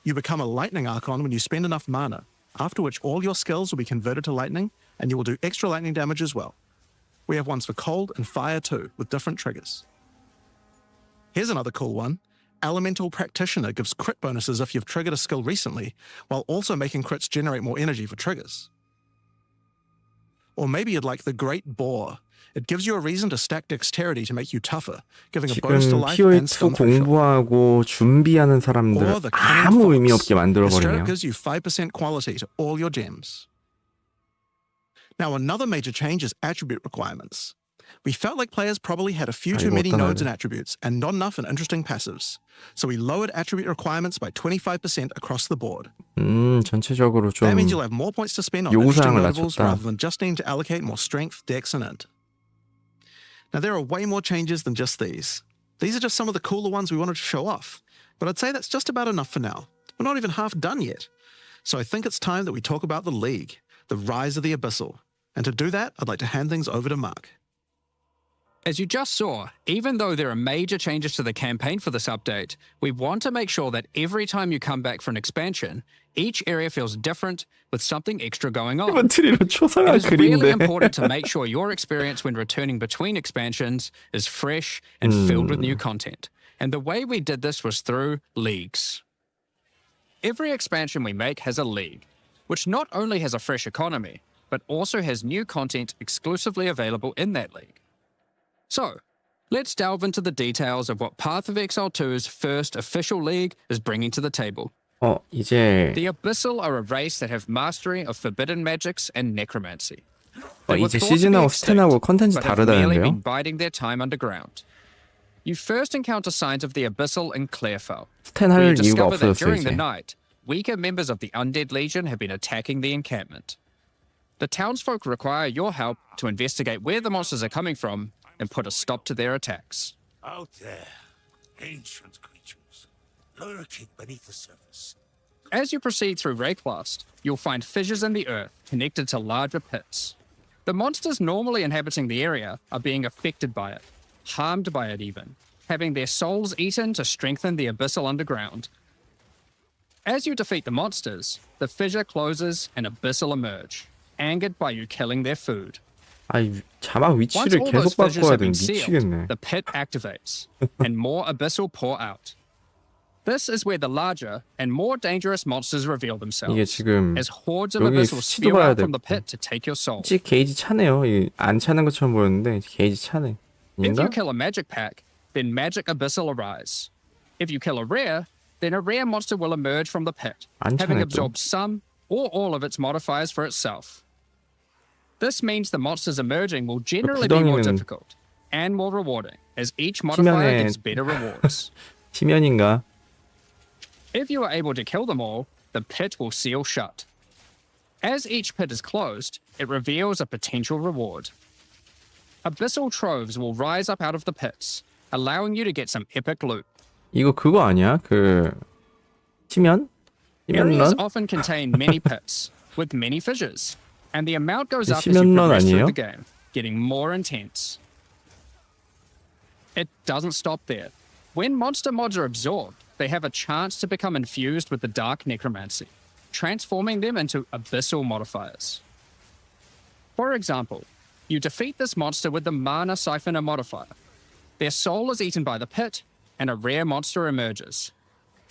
You become a Lightning Archon when you spend enough mana, after which all your skills will be converted to lightning, and you will do extra lightning damage as well. We have ones for cold and fire too, with different triggers. Here's another cool one. Elemental Practitioner gives crit bonuses if you've triggered a skill recently, while also making crits generate more energy for triggers. Or maybe you'd like the Great Boar. It gives you a reason to stack dexterity to make you tougher, giving a bonus to 지금 life POE2 and skill threshold. 공부하고 준비하는 Or 사람들 the Cunning 아무 의미 Fox. 없게 This straight 만들어버리네요. up gives you 5% quality to all your gems. Now, another major change is attribute requirements. We felt like players probably had a few too 이거 many 어떤 nodes 아이디? and attributes, and not enough in interesting passives. So we lowered attribute requirements by 25% across the board. 전체적으로 좀 That means you'll have more points to spend on 요구사항을 interesting notables 낮췄다. rather than just needing to allocate more strength, dex, and int. Now, there are way more changes than just these. These are just some of the cooler ones we wanted to show off. But I'd say that's just about enough for now. We're not even half done yet. So I think it's time that we talk about the League, the rise of the Abyssal. And to do that, I'd like to hand things over to Mark. As you just saw, even though there are major changes to the campaign for this update, we want to make sure that every time you come back for an expansion, each area feels different with something extra going on. 이번 트리로 It 초상화 is really 그린데 important to make sure your experience when returning between expansions is fresh and filled with new content. And the way we did this was through leagues. Every expansion we make has a league, which not only has a fresh economy, but also has new content exclusively available in that league. So, let's delve into the details of what Path of Exile 2's first official league is bringing to the table. 이제 The Abyssal are a race that have mastery of forbidden magics and necromancy. They were 이제 thought to be 시즌하고 extinct, 스탠하고 컨텐츠 but have merely 다르다는데요? been biding their time underground. You first encounter signs of the Abyssal in Clairfell, 스탠 where 할 you 이유가 discover that 없어졌어요 during the 이제. night, weaker members of the Undead Legion have been attacking the encampment. The townsfolk require your help to investigate where the monsters are coming from and put a stop to their attacks. Out there, ancient creatures, lurking beneath the surface. As you proceed through Rayquest, you'll find fissures in the earth connected to larger pits. The monsters normally inhabiting the area are being affected by it, harmed by it even, having their souls eaten to strengthen the Abyssal underground. As you defeat the monsters, the fissure closes and Abyssal emerge, angered by you killing their food. 아이 자막 Once 위치를 all 계속 those fissures 바꿔야 have 돼. been sealed, 미치겠네. the pit activates, and more abyssal pour out. This is where the larger and more dangerous monsters reveal 이게 themselves, 지금 as hordes of 여기 abyssal 수치도 spew 봐야 out from the 되고. pit to take your soul. 솔직히 게이지 차네요. 안 차는 것처럼 보였는데 게이지 차네. If 인가? you kill a magic pack, then magic abyssal arise. If you kill a rare, then a rare monster will emerge from the pit, 안 having 차네 또. absorbed some or all of its modifiers for itself. This means the monsters emerging will generally be more 구덩이는 difficult and more rewarding, as each modifier 치면에 gives better rewards. 치면인가? If you are able to kill them all, the pit will seal shut. As each pit is closed, it reveals a potential reward. Abyssal troves will rise up out of the pits, allowing you to get some epic loot. 이거 그거 아니야? 그 치면? Areas 치면런? often contain many pits, with many fissures, and the amount goes up as you 시면런 progress through 아니에요? the game, getting more intense. It doesn't stop there. When monster mods are absorbed, they have a chance to become infused with the dark necromancy, transforming them into abyssal modifiers. For example, you defeat this monster with the Mana Siphoner modifier. Their soul is eaten by the pit, and a rare monster emerges.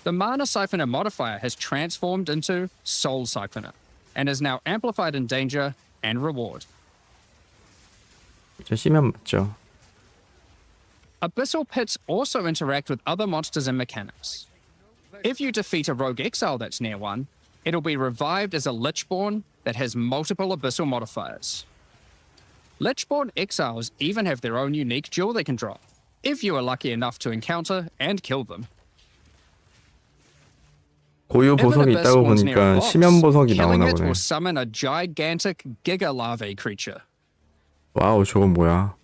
The Mana Siphoner modifier has transformed into Soul Siphoner, and is now amplified in danger and reward. 저 시면 맞죠? Abyssal pits also interact with other monsters and mechanics. If you defeat a rogue exile that's near one, it'll be revived as a Lichborn that has multiple abyssal modifiers. Lichborn exiles even have their own unique jewel they can drop, if you are lucky enough to encounter and kill them. 고유 If an 보석이 abyss 있다고 spawns near a 보니까 boss, 시면 보석이 killing 나오나 it 보네. will summon a gigantic Giga Larvae creature. 와우 저건 뭐야?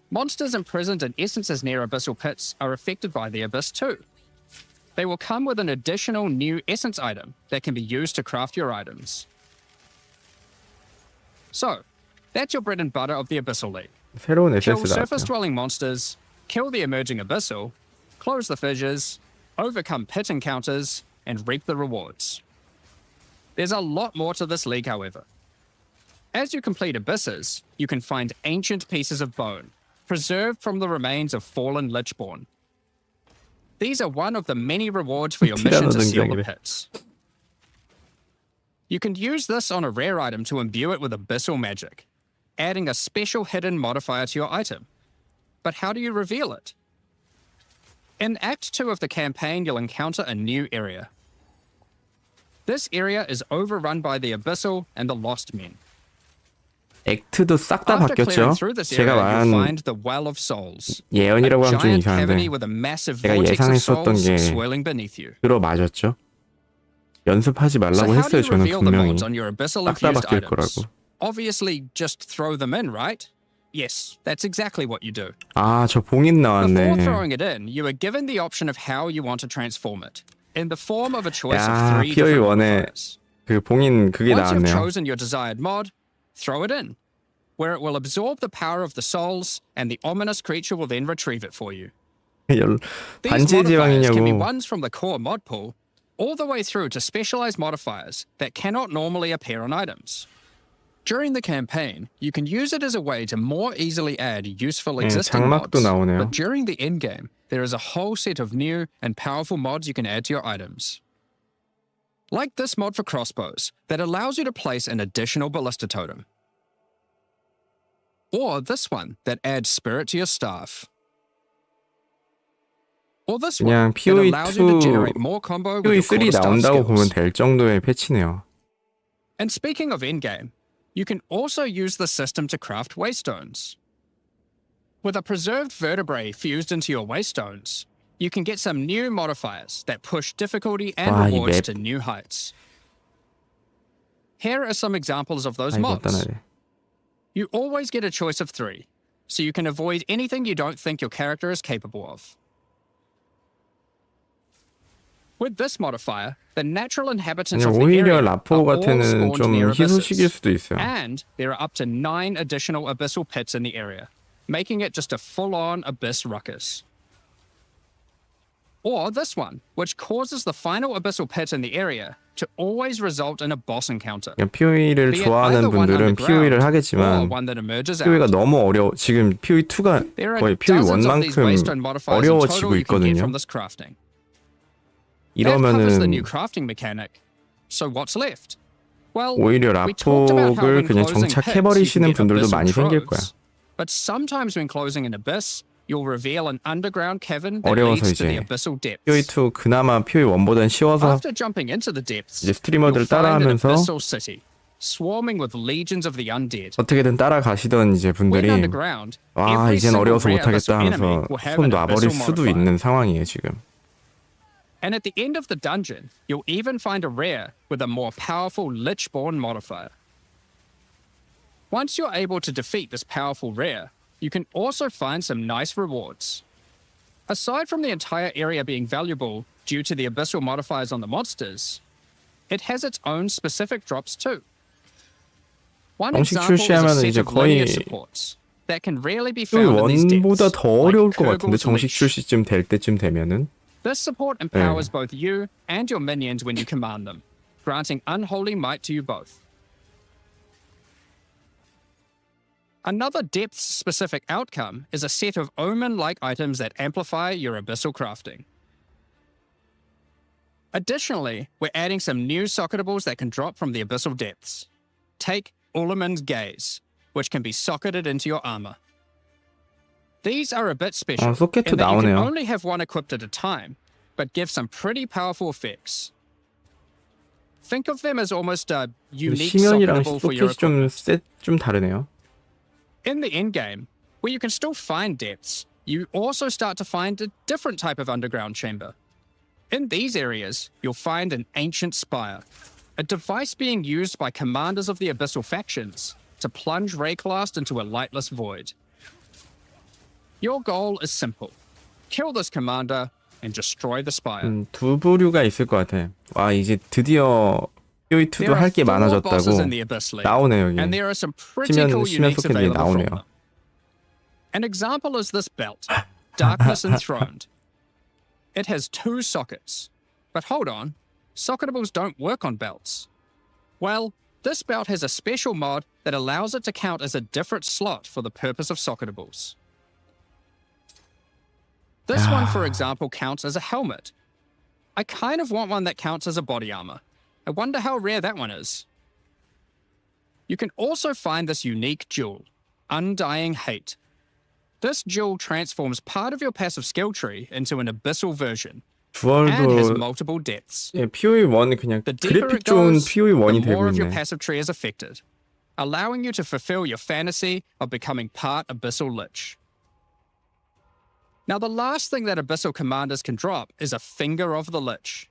Monsters imprisoned in essences near abyssal pits are affected by the abyss too. They will come with an additional new essence item that can be used to craft your items. So, that's your bread and butter of the Abyssal League. 새로운 Kill SS 나왔죠. surface-dwelling monsters, kill the emerging abyssal, close the fissures, overcome pit encounters, and reap the rewards. There's a lot more to this league, however. As you complete abysses, you can find ancient pieces of bone, preserved from the remains of fallen Lichborn. These are one of the many rewards for your mission to seal the pits. You can use this on a rare item to imbue it with abyssal magic, adding a special hidden modifier to your item. But how do you reveal it? In Act 2 of the campaign, you'll encounter a new area. This area is overrun by the Abyssal and the Lost Men. 액트도 싹 다 After clearing 바뀌었죠? through this 제가 area, you'll 말한 find the Well of Souls, a 예언이라고 하면 좀 giant cavity 이상한데 with a massive 제가 vortex of 예상했었던 souls 게 swirling beneath you. 들어맞았죠? 연습하지 So 말라고 how do 했어요. you 저는 reveal the 분명히 mods on your abyssal 싹 다 infused 바뀔 items? 거라고. Obviously, just throw them in, right? Yes, that's exactly what you do. 아, 저 봉인 Before 나왔네. throwing it in, you are given the option of how you want to transform it, in the form of a choice of 야, 3 POE different 1에 modifiers. 그 봉인 그게 Once you've 나왔네요. chosen your desired mod, throw it in, where it will absorb the power of the souls, and the ominous creature will then retrieve it for you. These 반지의 modifiers can be 제왕이냐고. ones from the core mod pool, all the way through to specialized modifiers that cannot normally appear on items. During the campaign, you can use it as a way to more easily add useful existing 장막도 mods. 나오네요. But during the endgame, there is a whole set of new and powerful mods you can add to your items. Like this mod for crossbows that allows you to place an additional ballista totem. Or this one that adds spirit to your staff. Or this 그냥 one that allows you to POE2, generate more combo with your POE3 quarterstaff 나온다고 보면 skills. 될 정도의 패치네요. And speaking of endgame, you can also use the system to craft waystones. With a preserved vertebrae fused into your waystones, you can get some new modifiers that push difficulty and 와, 이 rewards 맵. to new heights. Here are some examples of those 아이고 mods. 단단하네. You always get a choice of 3, so you can avoid anything you don't think your character is capable of. With this modifier, the natural inhabitants 그냥 of the 오히려 area 라포 are all 같아는 spawned 좀 near 희소식일 abysses. 수도 있어요. And there are up to 9 additional abyssal pits in the area, making it just a full-on abyss ruckus. Or this one, which causes the final abyssal pit in the area to always result in a boss encounter. PoE를 Be it 좋아하는 either one 분들은 PoE를 underground or 하겠지만 one that emerges PoE가 out. 너무 어려워. 지금 PoE2가 There are 거의 dozens of these PoE1만큼 waystone modifiers in 어려워지고 total you can get 있거든요. from this crafting. That covers the new 이러면은 crafting mechanic. So what's left? Well, 오히려 we talked about how 락폭을 when 그냥 closing 정착해버리시는 pits, you can get 분들도 abyssal 많이 생길 거야. troves. But sometimes when closing an abyss, you'll reveal an underground cavern that 어려워서 leads to the 이제 abyssal depths. PoE2 그나마 PoE1보단 쉬워서 After jumping into the depths, 이제 you'll 스트리머들 find an 따라하면서 abyssal city, swarming with legions of the undead. 어떻게든 따라가시던 이제 When 분들이 underground, 와 every 이젠 single 어려워서 rare 못하겠다 abyssal enemy 하면서 will have 손 an 놔버릴 abyssal 수도 modifier. 있는 상황이에요 지금. And at the end of the dungeon, you'll even find a rare with a more powerful Lichborn modifier. Once you're able to defeat this powerful rare, you can also find some nice rewards. Aside from the entire area being valuable due to the abyssal modifiers on the monsters, it has its own specific drops too. One 정식 example is a 출시하면 set 이제 of linear 거의 supports that can rarely be found in these PoE1보다 depths, 더 어려울 like 것 같은데 Kurgle's 정식 Leash. 출시쯤 될 때쯤 되면은 This support empowers both you and your minions when you command them, granting unholy might to you both. Another depth-specific outcome is a set of omen-like items that amplify your abyssal crafting. Additionally, we're adding some new socketables that can drop from the abyssal depths. Take Ulaman's Gaze, which can be socketed into your armor. These are a bit special, 소켓도 in that you can 나오네요. only have one equipped at a time, but give some pretty powerful effects. Think of them as almost a unique 심연이랑 socketable for your 소켓이 equipment. 좀 da르네요. In the endgame, where you can still find depths, you also start to find a different type of underground chamber. In these areas, you'll find an ancient spire, a device being used by commanders of the abyssal factions to plunge Rayclast into a lightless void. Your goal is simple. Kill this commander and destroy the spire. 두 부류가 있을 것 같아. 와 이제 드디어 PoE2도 There are 할 게 4 bosses 많아졌다고 in the Abyss League, 나오네요 여기. and there are some pretty 심연 cool uniques 소켓들이 available from 나오네요. them. An example is this belt, Darkness Enthroned. It has 2 sockets. But hold on, socketables don't work on belts. Well, this belt has a special mod that allows it to count as a different slot for the purpose of socketables. This one, for example, counts as a helmet. I kind of want one that counts as a body armor. I wonder how rare that one is. You can also find this unique jewel, Undying Hate. This jewel transforms part of your passive skill tree into an abyssal version and has 듀얼도 multiple depths. 예, PoE1은 그냥 The deeper 그래픽 it 좋은 goes, PoE1이 the 되고 more of your 있네. passive tree is affected, allowing you to fulfill your fantasy of becoming part Abyssal Lich. Now, the last thing that Abyssal commanders can drop is a Finger of the Lich.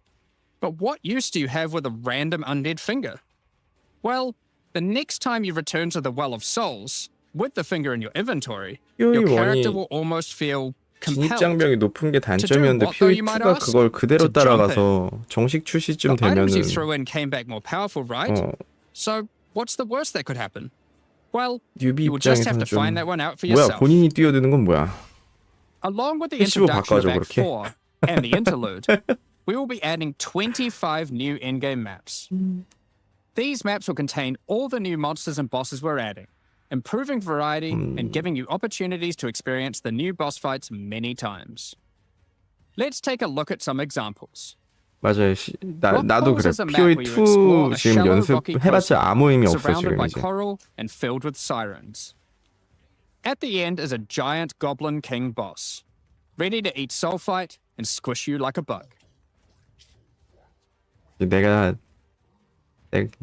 But what use do you have with a random undead finger? Well, the next time you return to the Well of Souls, with the finger in your inventory, your character will almost feel compelled. 진입장벽이 높은 게 단점이었는데 what though, you might PoE2가 ask? 그걸 그대로 To jump 따라가서 정식 출시쯤 The items you 되면은 threw in came back more powerful, right? So, what's the worst that could happen? Well, 뉴비 you will just have 입장에서는 to 좀 find that one out for 뭐야 yourself. 본인이 뛰어드는 건 뭐야? Along with the 패시브 introduction of 바꿔줘, Act 그렇게? 4 and the Interlude, we will be adding 25 new endgame maps. These maps will contain all the new monsters and bosses we're adding, improving variety and giving you opportunities to experience the new boss fights many times. Let's take a look at some examples. 맞아요. 나도 그래. Rockpools is a map where you explore PoE2 a 지금 shallow rocky 연습해봤자 아무 의미 없어 surrounded 지금 by 이제. coral and filled with sirens. At the end is a giant goblin king boss, ready to eat sulfite and squish you like a bug.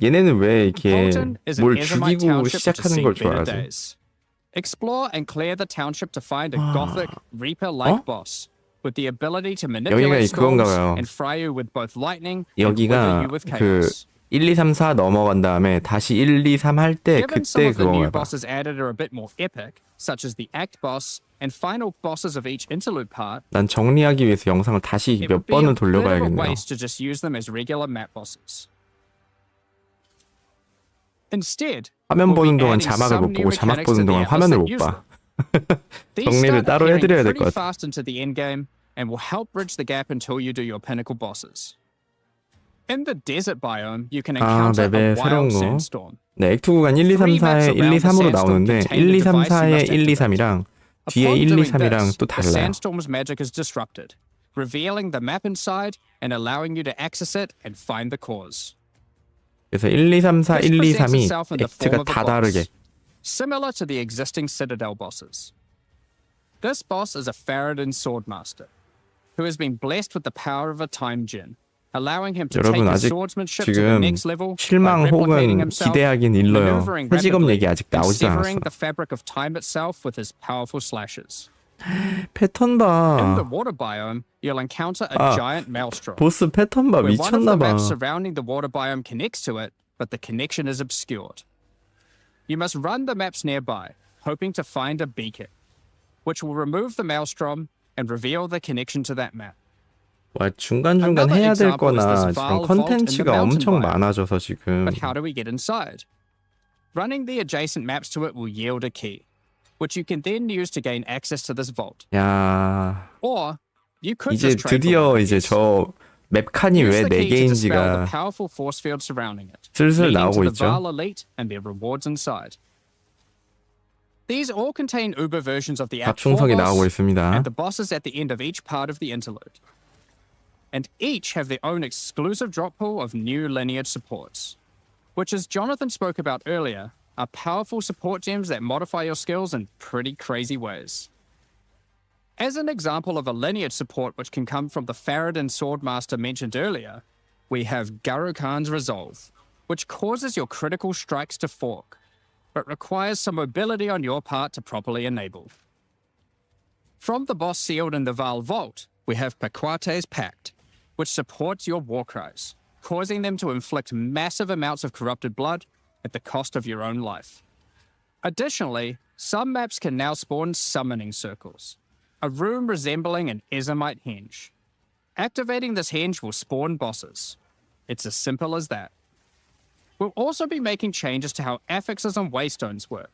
얘네는 왜 이렇게 Bolton is an 뭘 Ezomite 죽이고 township to 시작하는 see 걸 better 좋아하지? days. Explore and clear the township to find a gothic reaper-like boss with the ability to manipulate 그건가 storms 봐요. and fry you with both lightning and wither 여기가 you with 그 chaos. 1, 2, 3, 4 넘어간 다음에 다시 1, 2, 3 할 때 Given some 그때 of the new 그건가 봐. bosses added are a bit more epic, such as the act boss and final bosses of each interlude part, 난 정리하기 위해서 영상을 다시 it 몇 would be a 번을 bit of a 돌려봐야겠네요. waste to just use them as regular map bosses. Instead, 화면 we'll be 보는 동안 adding 자막을 some 못 new 보고 자막 mechanics to 보는 the 동안 Abyss 화면을 that 못 use 봐. them. These 정리를 start 따로 appearing 해드려야 될 pretty 것 같아. fast into the endgame and will help bridge the gap until you do your pinnacle bosses. In the desert biome, you can encounter a 맵의 새로운 wild 거. sandstorm. 네, 액트 구간 1, 2, 3, 4에 1, 2, 3으로 나오는데 1, 2, 3, 4에 1, 2, 3이랑 뒤에 Upon 1, 2, doing 3이랑 this, 또 the 달라요. sandstorm's magic is disrupted, revealing the map inside and allowing you to access it and find the cause. 그래서 1, 2, 3, 4, This 1, 2, presents 3이 itself in the form 액트가 of a 다 boss, 다르게. similar to the existing Citadel bosses. This boss is a Faradin Swordmaster, who has been blessed with the power of a time gem, allowing him to take 여러분 his 아직 swordsmanship to the 지금 next level by 실망 replicating 혹은 himself, 기대하긴 일러요. maneuvering 회직업 rapidly, 얘기 아직 and 나오지 severing 않았어. the fabric of time itself with his powerful slashes. 패턴 In the 봐. water biome, you'll encounter a 아, giant maelstrom, 보스 패턴 봐. where one of the 미쳤나 봐. maps surrounding the water biome connects to it, but the connection is obscured. You must run the maps nearby, hoping to find a beacon, which will remove the maelstrom and reveal the connection to that map. 와, 중간중간 Another 해야 될 example is 거나 this 지금 Vaal vault in the 컨텐츠가 mountain 엄청 biome. 많아져서 지금 But how do we get inside? Running the adjacent maps to it will yield a key, which you can then use to gain access to this vault. 야, Or you could 이제 just trade 드디어 for 이제 it. 저 맵칸이 Use 왜 the key to dispel the 4개인지가 powerful force field surrounding it, 슬슬 leading 나오고 to the 있죠. Vaal Elite and their rewards inside. These all contain Uber versions of the Act 4 갑충석이 나오고 boss 있습니다. and the bosses at the end of each part of the interlude. And each have their own exclusive drop pool of new lineage supports, which, as Jonathan spoke about earlier, are powerful support gems that modify your skills in pretty crazy ways. As an example of a lineage support which can come from the Faradin Swordmaster mentioned earlier, we have Garo Khan's Resolve, which causes your critical strikes to fork, but requires some mobility on your part to properly enable. From the boss sealed in the Vaal Vault, we have Paquate's Pact, which supports your war cries, causing them to inflict massive amounts of corrupted blood at the cost of your own life. Additionally, some maps can now spawn summoning circles, a room resembling an Ezomite henge. Activating this henge will spawn bosses. It's as simple as that. We'll also be making changes to how affixes and waystones work,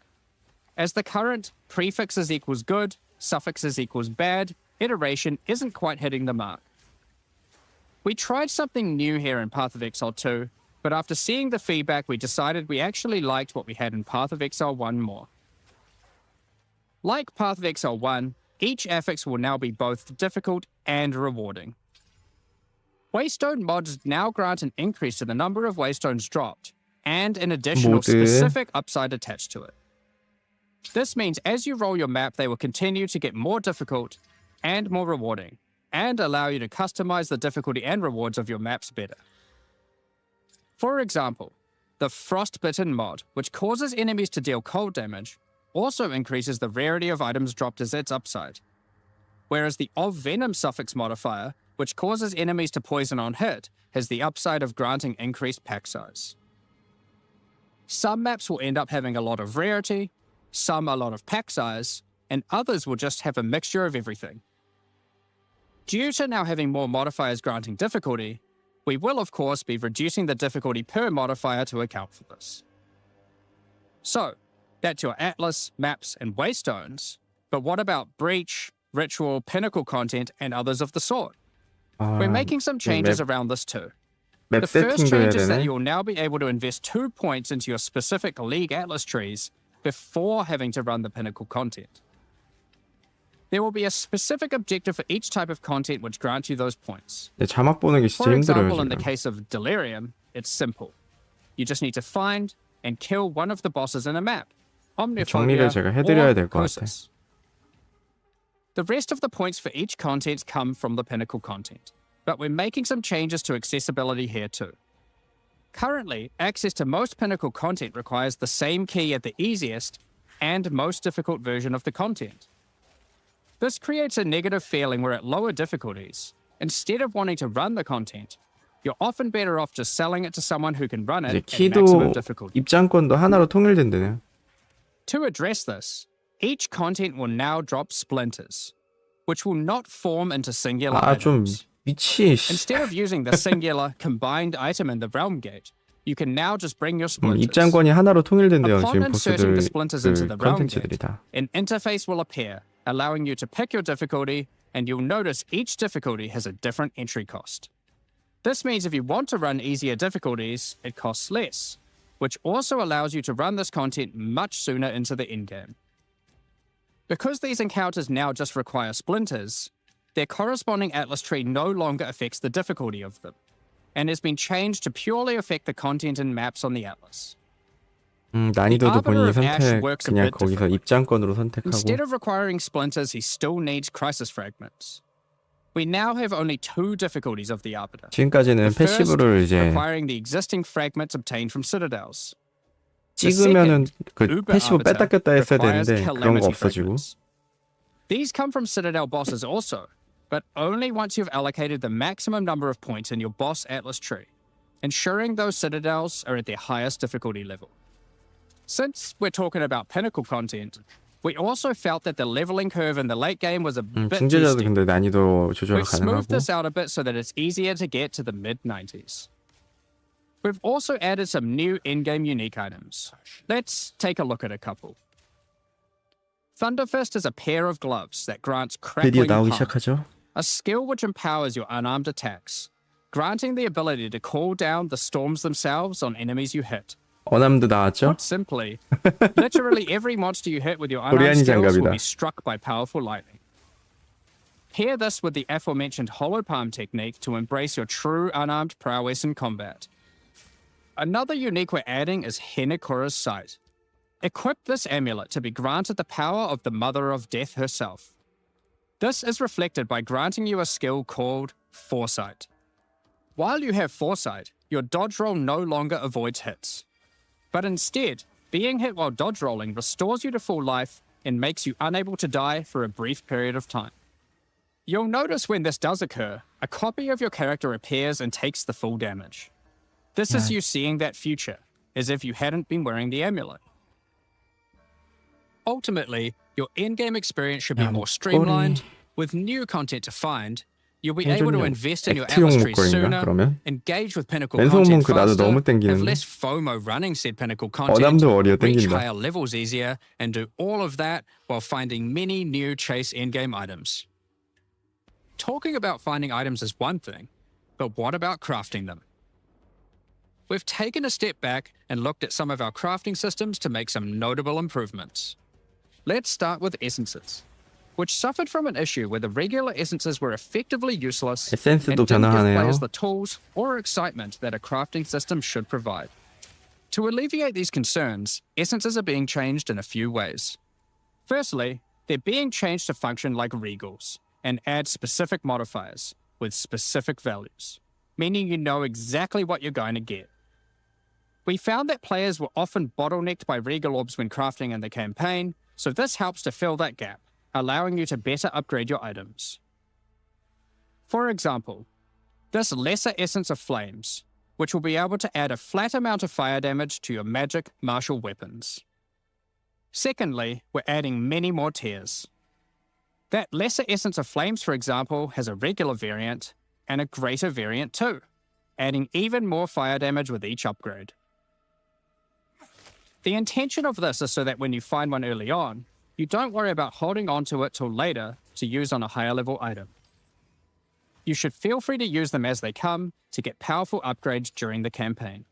as the current prefixes equals good, suffixes equals bad iteration isn't quite hitting the mark. We tried something new here in Path of Exile 2, but after seeing the feedback, we decided we actually liked what we had in Path of Exile 1 more. Like Path of Exile 1, each affix will now be both difficult and rewarding. Waystone mods now grant an increase to the number of waystones dropped, and an additional specific upside attached to it. This means as you roll your map, they will continue to get more difficult and more rewarding, and allow you to customize the difficulty and rewards of your maps better. For example, the Frostbitten mod, which causes enemies to deal cold damage, also increases the rarity of items dropped as its upside, whereas the Of Venom suffix modifier, which causes enemies to poison on hit, has the upside of granting increased pack size. Some maps will end up having a lot of rarity, some a lot of pack size, and others will just have a mixture of everything. Due to now having more modifiers granting difficulty, we will of course be reducing the difficulty per modifier to account for this. So, that's your Atlas, maps, and waystones, but what about Breach, Ritual, Pinnacle content, and others of the sort? We're making some changes around this too. 맵 The first 세팅도 해야 change is that 되네. you'll now be able to invest 2 points into your specific League Atlas trees before having to run the Pinnacle content. There will be a specific objective for each type of content which grants you those points. 네, 자막 보는 게 진짜 For 힘들어요 example, in the 지금. case of Delirium, it's simple. You just need to find and kill one of the bosses in a map. 정리를 제가 해드려야 될 것 같아. Croesus. The rest of the points for each content come from the Pinnacle content, but we're making some changes to accessibility here too. Currently, access to most Pinnacle content requires the same key at the easiest and most difficult version of the content. This creates a negative feeling where at lower difficulties, instead of wanting to run the content, you're often better off just selling it to someone who can run it 이제 at maximum 키도 difficulty. 입장권도 하나로 통일된대네요. To address this, each content will now drop splinters, which will not form into singular 좀 items. 미치. 씨. Instead of using the singular combined item in the realm gate, you can now just bring your splinters. 입장권이 하나로 통일된대요. Upon 지금 inserting 보스들 the splinters into the realm 컨텐츠들이 gate, 다. an interface will appear, allowing you to pick your difficulty, and you'll notice each difficulty has a different entry cost. This means if you want to run easier difficulties, it costs less, which also allows you to run this content much sooner into the endgame. Because these encounters now just require splinters, their corresponding atlas tree no longer affects the difficulty of them, and has been changed to purely affect the content and maps on the atlas. 난이도도 본인이 선택 works a 그냥 bit 거기서 differently. 입장권으로 선택하고. Instead of requiring splinters, he still needs crisis fragments. We now have only 2 difficulties of the Arbiter. 지금까지는 The first, 패시브를 이제 requiring the existing fragments obtained from citadels. 찍으면은 그 Uber 패시브 뺐다 Arbiter 꼈다 했어야 requires 되는데 그런 거 calamity 없어지고. fragments. These come from Citadel bosses also, but only once you've allocated the maximum number of points in your boss atlas tree, ensuring those citadels are at their highest difficulty level. Since we're talking about pinnacle content, we also felt that the leveling curve in the late game was a bit too 중재자도 steep. 근데 난이도 조절 We've smoothed 가능하고. this out a bit so that it's easier to get to the mid-90s. We've also added some new in-game unique items. Let's take a look at a couple. Thunderfist is a pair of gloves that grants 드디어 crackling 나오기 palm, 시작하죠. a skill which empowers your unarmed attacks, granting the ability to call down the storms themselves on enemies you hit. 어남도 나왔죠. Put simply, literally every monster you hit with your unarmed 코리안이 skills will 장갑이다. be struck by powerful lightning. Pair this with the aforementioned hollow palm technique to embrace your true unarmed prowess in combat. Another unique we're adding is Henekura's Sight. Equip this amulet to be granted the power of the Mother of Death herself. This is reflected by granting you a skill called Foresight. While you have Foresight, your dodge roll no longer avoids hits. But instead, being hit while dodge rolling restores you to full life and makes you unable to die for a brief period of time. You'll notice when this does occur, a copy of your character appears and takes the full damage. This is you seeing that future, as if you hadn't been wearing the amulet. Ultimately, your endgame experience should be more streamlined. With new content to find, you'll be able to invest in your 액트용 atlas tree 목걸이인가 sooner, 그러면? engage with pinnacle 랜선 content 몽크 나도 faster, 너무 have 땡기는데. less FOMO running said pinnacle content, 어남도 어리어 reach 땡긴다. higher levels easier, and do all of that while finding many new chase endgame items. Talking about finding items is one thing, but what about crafting them? We've taken a step back and looked at some of our crafting systems to make some notable improvements. Let's start with essences, which suffered from an issue where the regular essences were effectively useless and 에센스도 didn't give 변화하네요. players the tools or excitement that a crafting system should provide. To alleviate these concerns, essences are being changed in a few ways. Firstly, they're being changed to function like regals and add specific modifiers with specific values, meaning you know exactly what you're going to get. We found that players were often bottlenecked by regal orbs when crafting in the campaign, so this helps to fill that gap, allowing you to better upgrade your items. For example, this lesser essence of flames, which will be able to add a flat amount of fire damage to your magic martial weapons. Secondly, we're adding many more tiers. That lesser essence of flames, for example, has a regular variant and a greater variant too, adding even more fire damage with each upgrade. The intention of this is so that when you find one early on, you don't worry about holding on to it till later to use on a higher level item. You should feel free to use them as they come to get powerful upgrades during the campaign.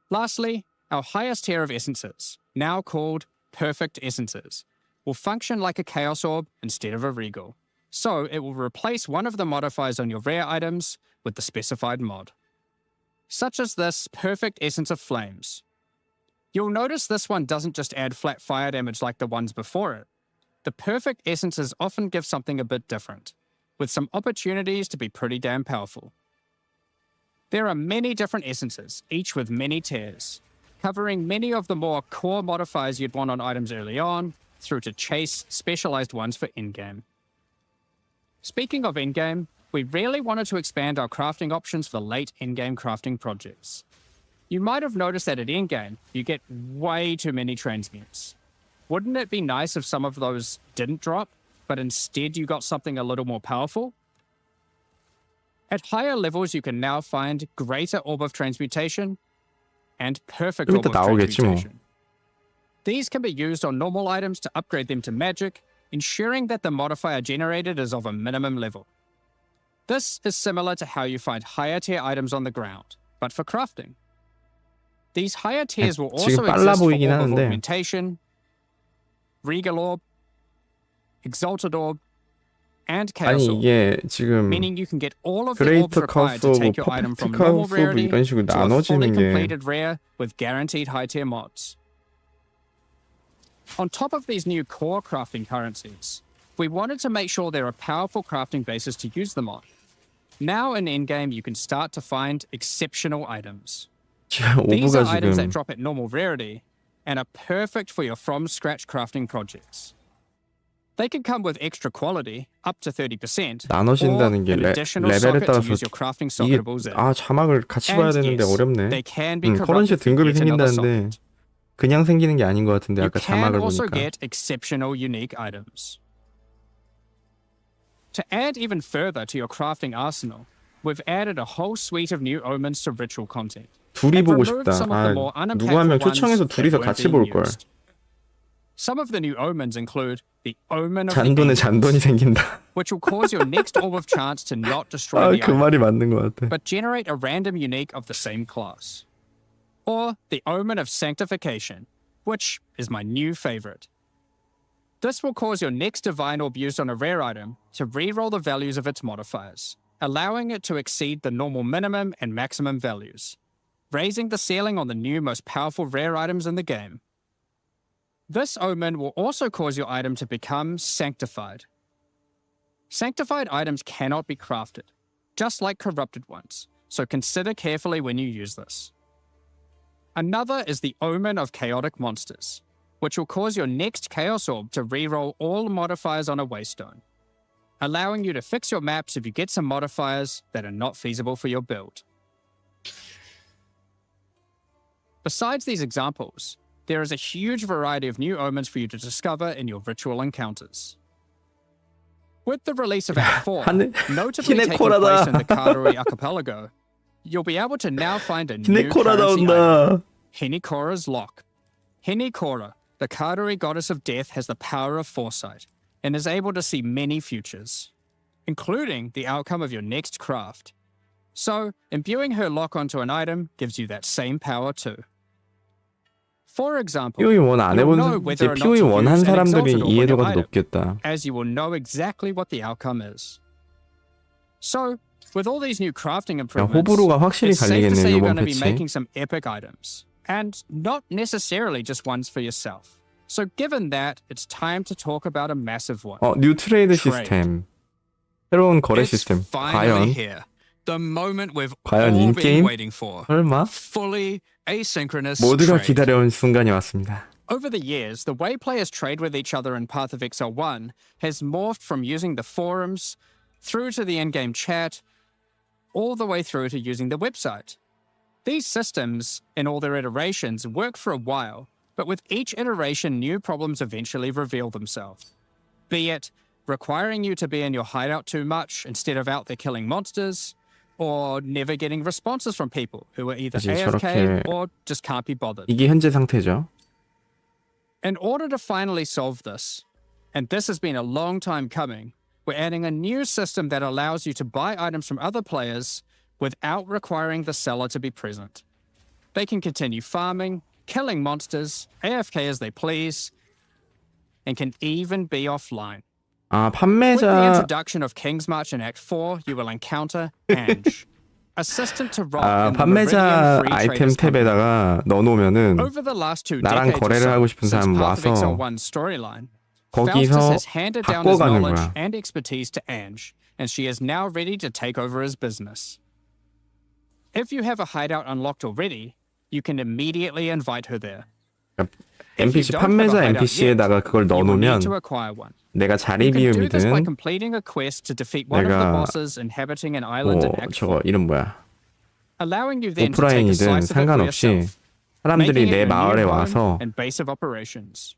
Lastly, our highest tier of essences, now called Perfect Essences, will function like a Chaos Orb instead of a Regal. So it will replace one of the modifiers on your rare items with the specified mod, such as this Perfect Essence of Flames. You'll notice this one doesn't just add flat fire damage like the ones before it. The Perfect Essences often give something a bit different, with some opportunities to be pretty damn powerful. There are many different essences, each with many tiers, covering many of the more core modifiers you'd want on items early on, through to chase specialized ones for in-game. Speaking of in-game, we really wanted to expand our crafting options for late in-game crafting projects. You might have noticed that at in-game, you get way too many transmutes. Wouldn't it be nice if some of those didn't drop, but instead you got something a little more powerful? At higher levels, you can now find Greater Orb of Transmutation and Perfect 좀 Orb 이따 of 나오겠지 뭐. Transmutation. These can be used on normal items to upgrade them to magic, ensuring that the modifier generated is of a minimum level. This is similar to how you find higher tier items on the ground, but for crafting. These higher tiers will also 지금 빨라 exist for 보이긴 Orb of 하는데. Augmentation, Regal Orb, Exalted Orb, and Chaos 아니 Orb, 이게 지금 meaning you can get all of the orbs 그레이트 required to 카우스, take your item from 퍼펙트 normal 카우스 rarity 이런 식으로 to a fully 나눠지는 게 completed rare with guaranteed high tier mods. On top of these new core crafting currencies, we wanted to make sure there are powerful crafting bases to use them on. Now in Endgame, you can start to find exceptional items. 지금 These 오브가 are items that 지금 drop at normal rarity and are perfect for your from-scratch crafting projects. They can come with extra quality, up to 30%, 나눠진다는 or 게 an additional 레벨에 socket to 따라서 use your crafting 이게 socketables in. 자막을 같이 봐야 And 되는데 yes, 어렵네. they can be 커런시 corrupted 등급이 with yet another 생긴다는데 socket. 그냥 생기는 게 아닌 것 같은데 You 아까 can 자막을 also 보니까 get exceptional unique items. To add even further to your crafting arsenal, we've added a whole suite of new omens to ritual content. 둘이 and 보고 removed 싶다. some of the more 누구 한 명 unimpactful 초청해서 ones 둘이서 that weren't 같이 being 볼 걸. used. Some of the new omens include the Omen of the 잔돈에 Angels, 잔돈이 생긴다. which will cause your next orb of chance to not destroy the 그 item, 말이 맞는 것 같아. but generate a random unique of the same class. Or the Omen of Sanctification, which is my new favorite. This will cause your next divine orb used on a rare item to re-roll the values of its modifiers, allowing it to exceed the normal minimum and maximum values, raising the ceiling on the new most powerful rare items in the game. This omen will also cause your item to become sanctified. Sanctified items cannot be crafted, just like corrupted ones, so consider carefully when you use this. Another is the Omen of Chaotic Monsters, which will cause your next Chaos Orb to reroll all modifiers on a Waystone, allowing you to fix your maps if you get some modifiers that are not feasible for your build. Besides these examples, there is a huge variety of new omens for you to discover in your ritual encounters. With the release of Act 4, notably taking place in the Karui Archipelago, you'll be able to now find a new currency item, Henikora's Lock. Henikora, the Karui goddess of death, has the power of foresight and is able to see many futures, including the outcome of your next craft. So, imbuing her lock onto an item gives you that same power too. For example, POE 1 안 you'll 해본 know whether or not POE to 1 한 use an 사람들이 exalted orb on 이해도가 your 더 item, 높겠다. as you will know exactly what the outcome is. So, with all these new crafting improvements, 호불호가 확실히 it's safe to 갈리겠네요, say you're 이번 going to be 패치. making some epic items, and not necessarily just ones for yourself. So given that, it's time to talk about a massive one. 뉴 트레이드 Trade. 시스템. 새로운 거래 It's 시스템. finally 과연 here. The moment we've 과연 all been 인게임? waiting for. 설마? Fully asynchronous 모두가 trade. 기다려온 순간이 왔습니다. Over the years, the way players trade with each other in Path of Exile 1 has morphed from using the forums, through to the in-game chat, all the way through to using the website. These systems, in all their iterations, work for a while, but with each iteration, new problems eventually reveal themselves. Be it requiring you to be in your hideout too much instead of out there killing monsters, or never getting responses from people who are either 그치, AFK 저렇게 or just can't be bothered. 이게 현재 상태죠. In order to finally solve this, and this has been a long time coming, we're adding a new system that allows you to buy items from other players without requiring the seller to be present. They can continue farming, killing monsters, AFK as they please, and can even be offline. With the 판매자 introduction of King's March in Act 4, you will encounter Ange, assistant to Rob in the 판매자 Meridian Free 아이템 Traders Company. 탭에다가 넣어놓으면은 Over the last 2 나랑 decades or 거래를 so, 하고 싶은 since 사람 Path of Exile 와서 1's storyline, 거기서 Faustus has handed down his 바꿔가는 knowledge 거야. and expertise to Ange, and she is now ready to take over his business. If you have a hideout unlocked already, you can immediately invite her there. NPC 판매자 NPC에다가 그걸 You will need 넣어놓으면 to acquire one. 내가 자리 You can do this by 비움이든 completing a quest to defeat one of the 내가 bosses inhabiting an island in Act 4, 저거 이름 뭐야? allowing you then to take a 오프라인이든 slice of it for 상관없이 yourself, 사람들이 making it 내 your new 마을에 home 와서 and base of operations.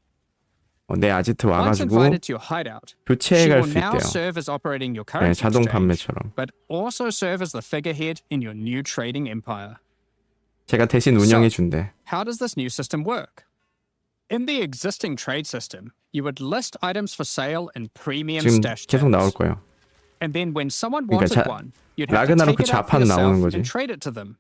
내 아지트 Once 와가지고 invited to your hideout, 교체해 she 갈 will 수 now 있대요. serve as operating your 네, currency 자동 exchange, 판매처럼. but also serve as the figurehead in your new trading empire. 제가 대신 운영해 준대. How does this new system work? In the existing trade system, you would list items for sale in premium 지금 stash 계속 tabs. 나올 거예요. And then when someone 그러니까 wanted one, you'd have to take 라그나로크 it out for 자판 나오는 yourself 거지. and trade it to them.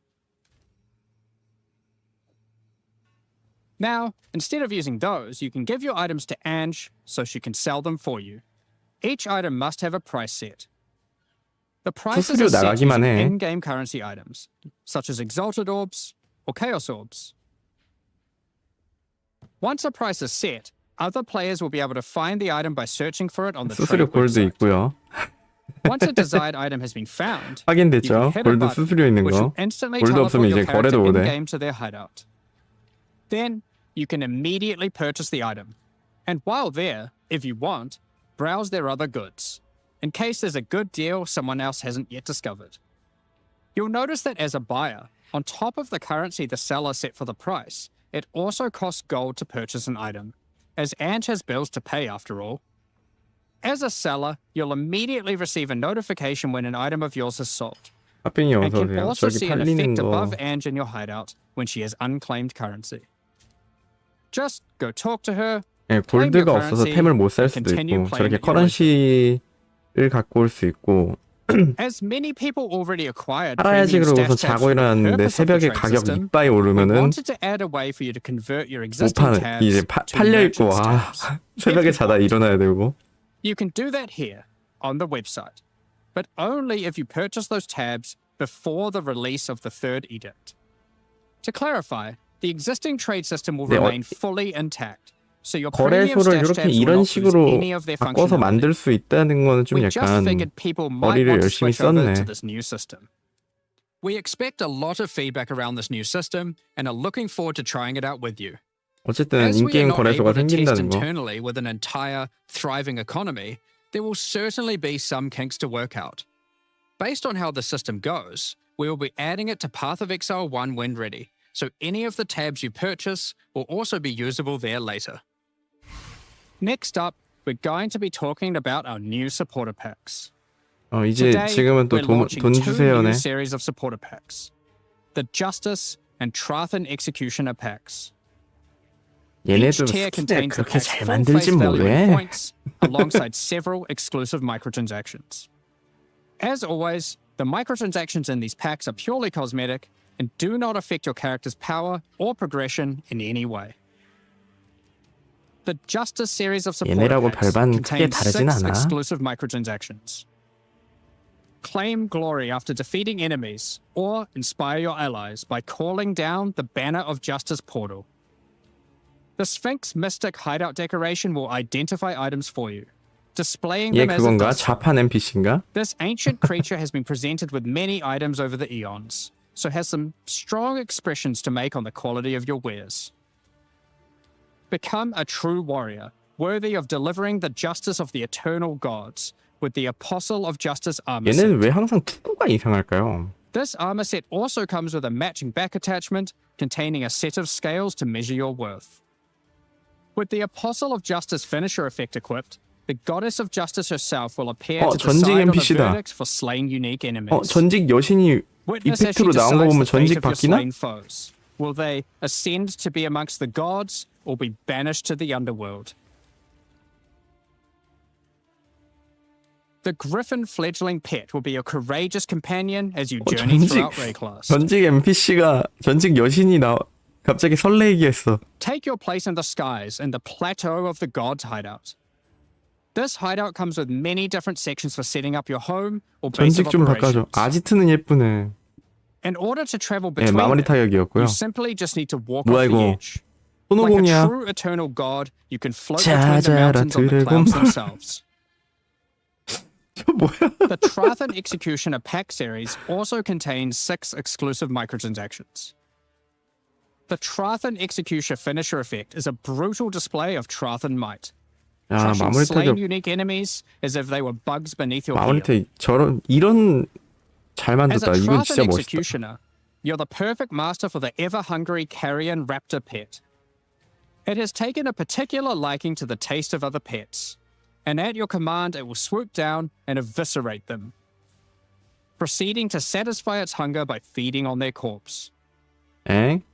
Now, instead of using those, you can give your items to Ange so she can sell them for you. Each item must have a price set. The prices 수수료 are set 나가기만 using 해. in-game currency items, such as Exalted Orbs or Chaos Orbs. Once a price is set, other players will be able to find the item by searching for it on the 수수료 trade 골드 website. 있고요. Once a desired item has been found, you 확인됐죠? can hit a 골드 button, 수수료 있는 which will 거. instantly 골드 teleport 없으면 your 이제 character 거래도 못해. in-game to their hideout. Then, you can immediately purchase the item. And while there, if you want, browse their other goods, in case there's a good deal someone else hasn't yet discovered. You'll notice that as a buyer, on top of the currency the seller set for the price, it also costs gold to purchase an item, as Ange has bills to pay after all. As a seller, you'll immediately receive a notification when an item of yours is sold, 하핑이 and 어서 can 오세요. also 저기 see an 팔리는 effect 거. above Ange in your hideout when she has unclaimed currency. Just go talk to her. 예, claim your 골드가 없어서 currency, 템을 못 살 and 수도 continue 있고 playing 저렇게 at your leisure. 커런시를 갖고 올 수 있고 As many people already acquired 팔아야지 premium 그러고서 stash tabs 자고 for the 일어났는데 purpose of the 새벽에 trade 가격 system, 이빠이 we 오르면은 wanted to add a way for you to convert your 못 existing 파는 tabs 이제 to 팔려 있고 merchants 아 tabs. 새벽에 자다 일어나야 되고 You can do that here on the website, but only if you purchase those tabs before the release of the third edict. To clarify, the existing trade system will 네, remain fully intact, so your premium 거래소를 stash 이렇게 tabs will 이런 not lose 식으로 any of their 바꿔서 functionality. 만들 수 있다는 거는 좀 We just 약간 figured people might 머리를 want to 열심히 switch over 썼네. to this new system. We expect a lot of feedback around this new system and are looking forward to trying it out with you. 어쨌든 As we are 인게임 not able 거래소가 to test 생긴다는 거. internally with an entire thriving economy, there will certainly be some kinks to work out. Based on how the system goes, we will be adding it to Path of Exile 1 when ready, so any of the tabs you purchase will also be usable there later. Next up, we're going to be talking about our new supporter packs. 이제 Today, 지금은 또 we're 돈 launching two 주세요네. new series of supporter packs, the Justice and Trathan Executioner packs. 얘네도 Each tier 스킨을 contains the 그렇게 pack's 잘 full 만들진 face value in 뭐해. points, alongside several exclusive microtransactions. As always, the microtransactions in these packs are purely cosmetic and do not affect your character's power or progression in any way. The Justice series of supporter 얘네라고 packs 별반 크게 contains 다르진 6 않아. exclusive microtransactions. Claim glory after defeating enemies, or inspire your allies by calling down the Banner of Justice portal. The Sphinx Mystic hideout decoration will identify items for you, displaying 얘 them as it 그건가? does so. 자판 NPC인가? This ancient creature has been presented with many items over the eons, so has some strong expressions to make on the quality of your wares. Become a true warrior, worthy of delivering the justice of the eternal gods, with the Apostle of Justice armor set. 얘네는 왜 항상 투구가 이상할까요? This armor set also comes with a matching back attachment containing a set of scales to measure your worth. With the Apostle of Justice finisher effect equipped, the Goddess of Justice herself will appear to 전직 decide on the NPC다. verdict for slain unique enemies. 전직 여신이 Witness as she 이펙트로 나온 거 decides 보면 the fate 전직 of your 바뀌나? slain foes. Will they ascend to be amongst the gods or be banished to the underworld? The Griffin fledgling pet will be your courageous companion as you journey throughout Rayclass. 전직 NPC가 전직 여신이 갑자기 설레게 했어. Take your place in the skies in the plateau of the gods hideout. This hideout comes with many different sections for setting up your home or base of 전직 좀 바꿔줘. operations. 아지트는 예쁘네. In order to travel 예, between 마무리 them, 타격이었고요. you simply just need to walk 뭐야, off the 이거. edge. Like a 손오공이야. true eternal god, you can float between the 찾아라, mountains on the 드래곤. clouds themselves. 저 뭐야? The Trathan Executioner pack series also contains 6 exclusive microtransactions. The Trathan Executioner finisher effect is a brutal display of Trathan might, 야, crushing 마무리 slain 타격. unique enemies as if they were bugs beneath your 마무리 heel. 타격. 이런 잘 As a 만들었다. 이건 진짜 Trathan 멋있다. Executioner, you're the perfect master for the ever-hungry carrion raptor pet. It has taken a particular liking to the taste of other pets, and at your command it will swoop down and eviscerate them, proceeding to satisfy its hunger by feeding on their corpse. 엥?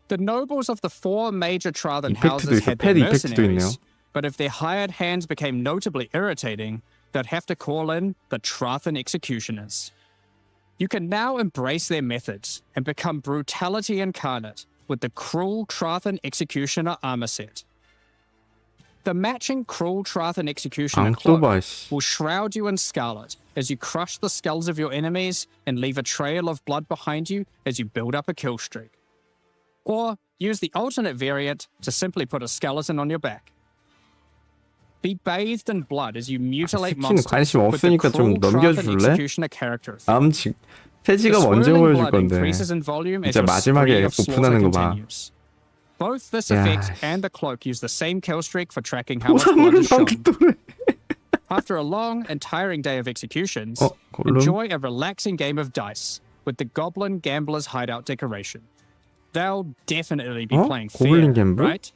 The nobles of the four major Trathan 이펙트도 houses 있어. had their 패드 이펙트도 있네요. mercenaries, but if their hired hands became notably irritating, they'd have to call in the Trathan executioners. You can now embrace their methods and become brutality incarnate with the Cruel Trathan Executioner armor set. The matching Cruel Trathan Executioner cloak 앙또봐 씨. will shroud you in scarlet as you crush the skulls of your enemies and leave a trail of blood behind you as you build up a kill streak. Or use the alternate variant to simply put a skeleton on your back. Be bathed in blood as you mutilate 스킨은 monsters 관심 with the 없으니까 좀 Cruel Trathan 넘겨줄래? Executioner character effect. 다음 새 The 직업 언제 swirling 보여줄 blood 건데? increases in volume as 진짜 your spree 마지막에 of slaughter 오픈하는 거 봐. continues. Both this 야, effect and the cloak use the same kill streak for tracking how much blood 보상으로 is shown. 방귀또래. After a long and tiring day of executions, 골룸? enjoy a relaxing game of dice with the Goblin Gambler's Hideout decoration. They'll definitely be playing 고블린 fair, 갬블? right?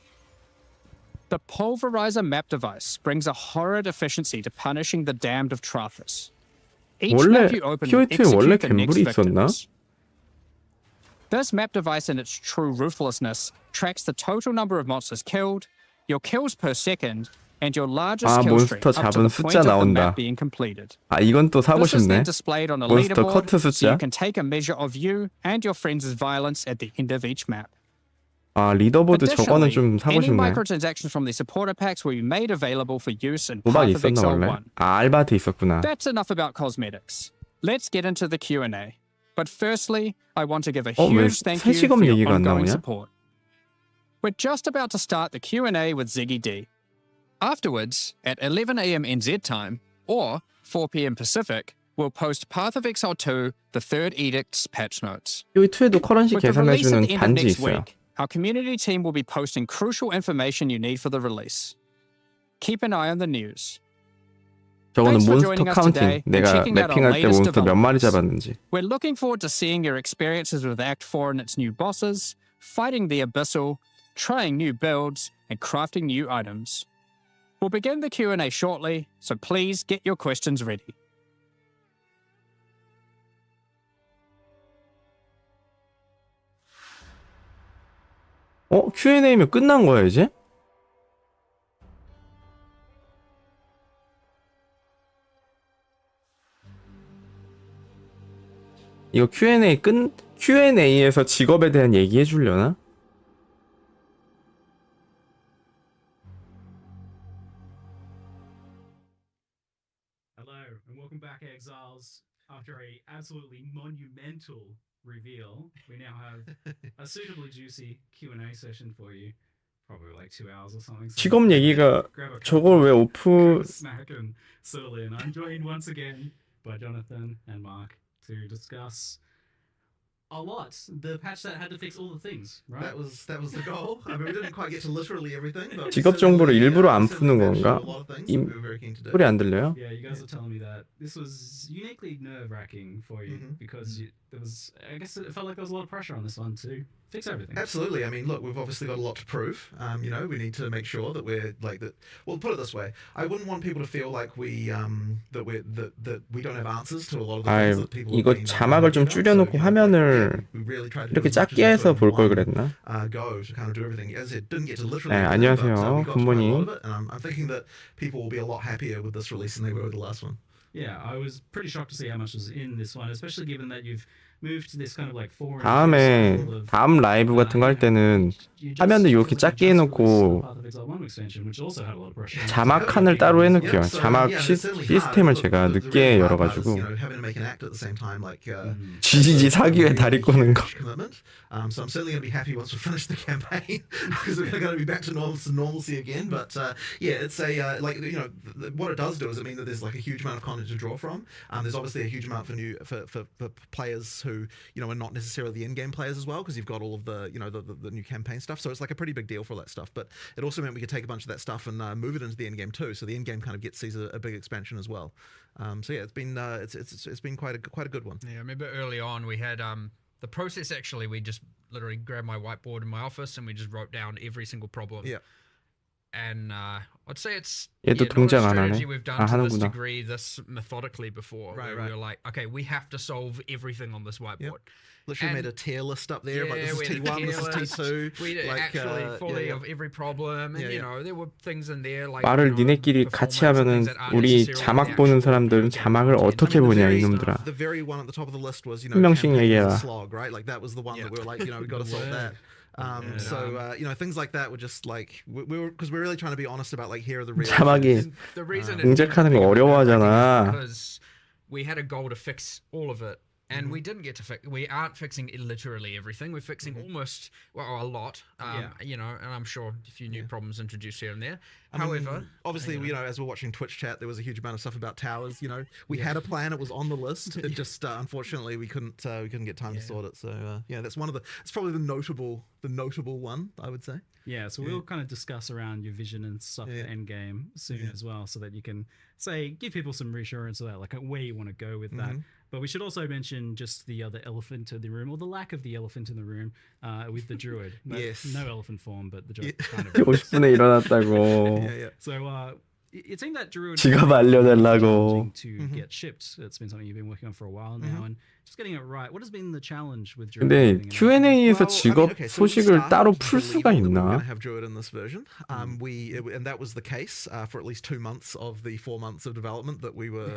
The Pulverizer map device brings a horrid efficiency to punishing the damned of Trathus. Each 원래 map you open will POE에 원래 execute the next 갬블이 있었나? victims. This map device in its true ruthlessness tracks the total number of monsters killed, your kills per second, and your largest 아, kill streak 몬스터 up to 잡은 the 숫자 point of the 나온다. map being completed. 아, 이건 또 사고 This is then 싶네. displayed on a 몬스터 leaderboard 커트 so you 숫자. can take a measure of you and your friends' violence at the end of each map. 아, 리더보드 저거는 Additionally, 좀 사고 any 싶네. microtransactions from the supporter packs will be made available for use in 도박 Path of 있었나 Exile 원래? 1. 아, 알바한테 있었구나. That's enough about cosmetics. Let's get into the Q&A. But firstly, I want to give a 왜 huge thank you 새시검 for your 얘기가 안 ongoing 나오냐? support. We're just about to start the Q&A with Ziggy D. Afterwards, at 11 a.m. NZ time, or 4 p.m. Pacific, we'll post Path of Exile 2, the Third Edict's patch notes. POE2에도 커런시 With the release at 계산해주는 the end of 반지 next 있어요. week, our community team will be posting crucial information you need for the release. Keep an eye on the news. 저거는 Thanks for 몬스터 joining us 카운팅. today and 내가 checking out our 래핑할 때 latest 몬스터 몇 마리 developments. 잡았는지. We're looking forward to seeing your experiences with Act 4 and its new bosses, fighting the Abyssal, trying new builds, and crafting new items. We'll begin the Q&A shortly, so please get your questions ready. Q&A면 끝난 거야 이제? 이거 Q&A에서 직업에 대한 얘기 해주려나? Hello and welcome back, Exiles. After a absolutely monumental reveal, we now have a suitably juicy Q&A session for you. Probably like 2 hours or something. So 직업 얘기가 grab a 저걸 왜 오프 grab a snack and settle in. I'm joined once again by Jonathan and Mark to discuss a lot. The patch that had to fix all the things, right? That was the goal. I mean, we didn't quite get to literally everything. But 직업 정보를 일부러 안 푸는 건가? 이 소리 안 들려요? Yeah, you guys were telling me that this was uniquely nerve-wracking for you because there was, I guess it felt like there was a lot of pressure on this one to fix everything. Absolutely. I mean, look, we've obviously got a lot to prove. You know, we need to make sure that we're like that. Well, put it this way: I wouldn't want people to feel like we that we don't have answers to a lot of the things that people. 이거 자막을 좀 줄여놓고 화면을 이렇게 작게 해서 볼 걸 그랬나? Go to kind of do everything. As it didn't get to literally. 네, 안녕하세요, 굿모닝. I'm thinking that people will be a lot happier with this release than they were with the last one. Yeah, I was pretty shocked to see how much was in this one, especially given that you've moved to this kind of like forum. 다음 라이브 같은 거 할 때는 화면을 이렇게 작게 해놓고 자막 칸을 따로 해놓을게요. 자막 시스템을 제가 늦게 열어가지고 GGG 사기에 다리 꼬는 거. So I'm certainly going to be happy once we finish the campaign because we're going to be back to normalcy again. But yeah, it's a like you know what it does do is it mean that there's like a huge amount of content to draw from. There's obviously a huge amount for players who you know are not necessarily the in-game players as well because you've got all of the you know the new campaign stuff. So it's like a pretty big deal for all that stuff. But it also meant we could take a bunch of that stuff and move it into the in-game too. So the in-game kind of sees a big expansion as well. So yeah, it's been quite a good one. Yeah, I remember early on we had the process actually, we just literally grabbed my whiteboard in my office and we just wrote down every single problem. Yeah. and I'd say it's 얘도 not a 동작 안 하네. strategy we've done 아, to this 하는구나. degree, this methodically before. Right, where right. we were like, okay, we have to solve everything on this whiteboard. Literally And- made a tier list up there. Like, Yeah, this we is had a T1, tier this is list. T2. We like, actually fully yeah. of every problem, and Yeah, you yeah. know there were things in there like 말을 니네끼리 같이 하면은 우리 자막 보는 사람들은 자막을 어떻게 보냐 이놈들아. The very one at the top of the list was, 한 명씩 campaign 얘기해라. is a slog, right? Like that was the one that we were like, we got to solve that. So things like that were just like because we're really trying to be honest about like here are the real 자막이 the reason 동작하는 거 어려워하잖아. because we had a goal to fix all of it. And we didn't get to fix. We aren't fixing literally everything. We're fixing almost, well, a lot. You know, and I'm sure a few new problems introduced here and there. However, obviously, as we're watching Twitch chat, there was a huge amount of stuff about towers. We had a plan; it was on the list. It just unfortunately we couldn't get time to sort it. So that's one of the. It's probably the notable one, I would say. Yeah, so we'll kind of discuss around your vision and stuff for Endgame soon as well, so that you can give people some reassurance about like where you want to go with that. But we should also mention just the other elephant in the room, or the lack of the elephant in the room, with the druid. Yes. No elephant form, but the druid kind of. 50분에 일어났다고. So it seemed that druid 지갑 was 알려달라고. challenging to get shipped. It's been something you've been working on for a while now, and just getting it right. What has been the challenge with druid? 근데 Q&A에서 직업 So we 소식을 started 따로 to 풀 believe 수가 that we were going 있나? to have druid in this version. And that was the case for at least 2 months of the 4 months of development that we were.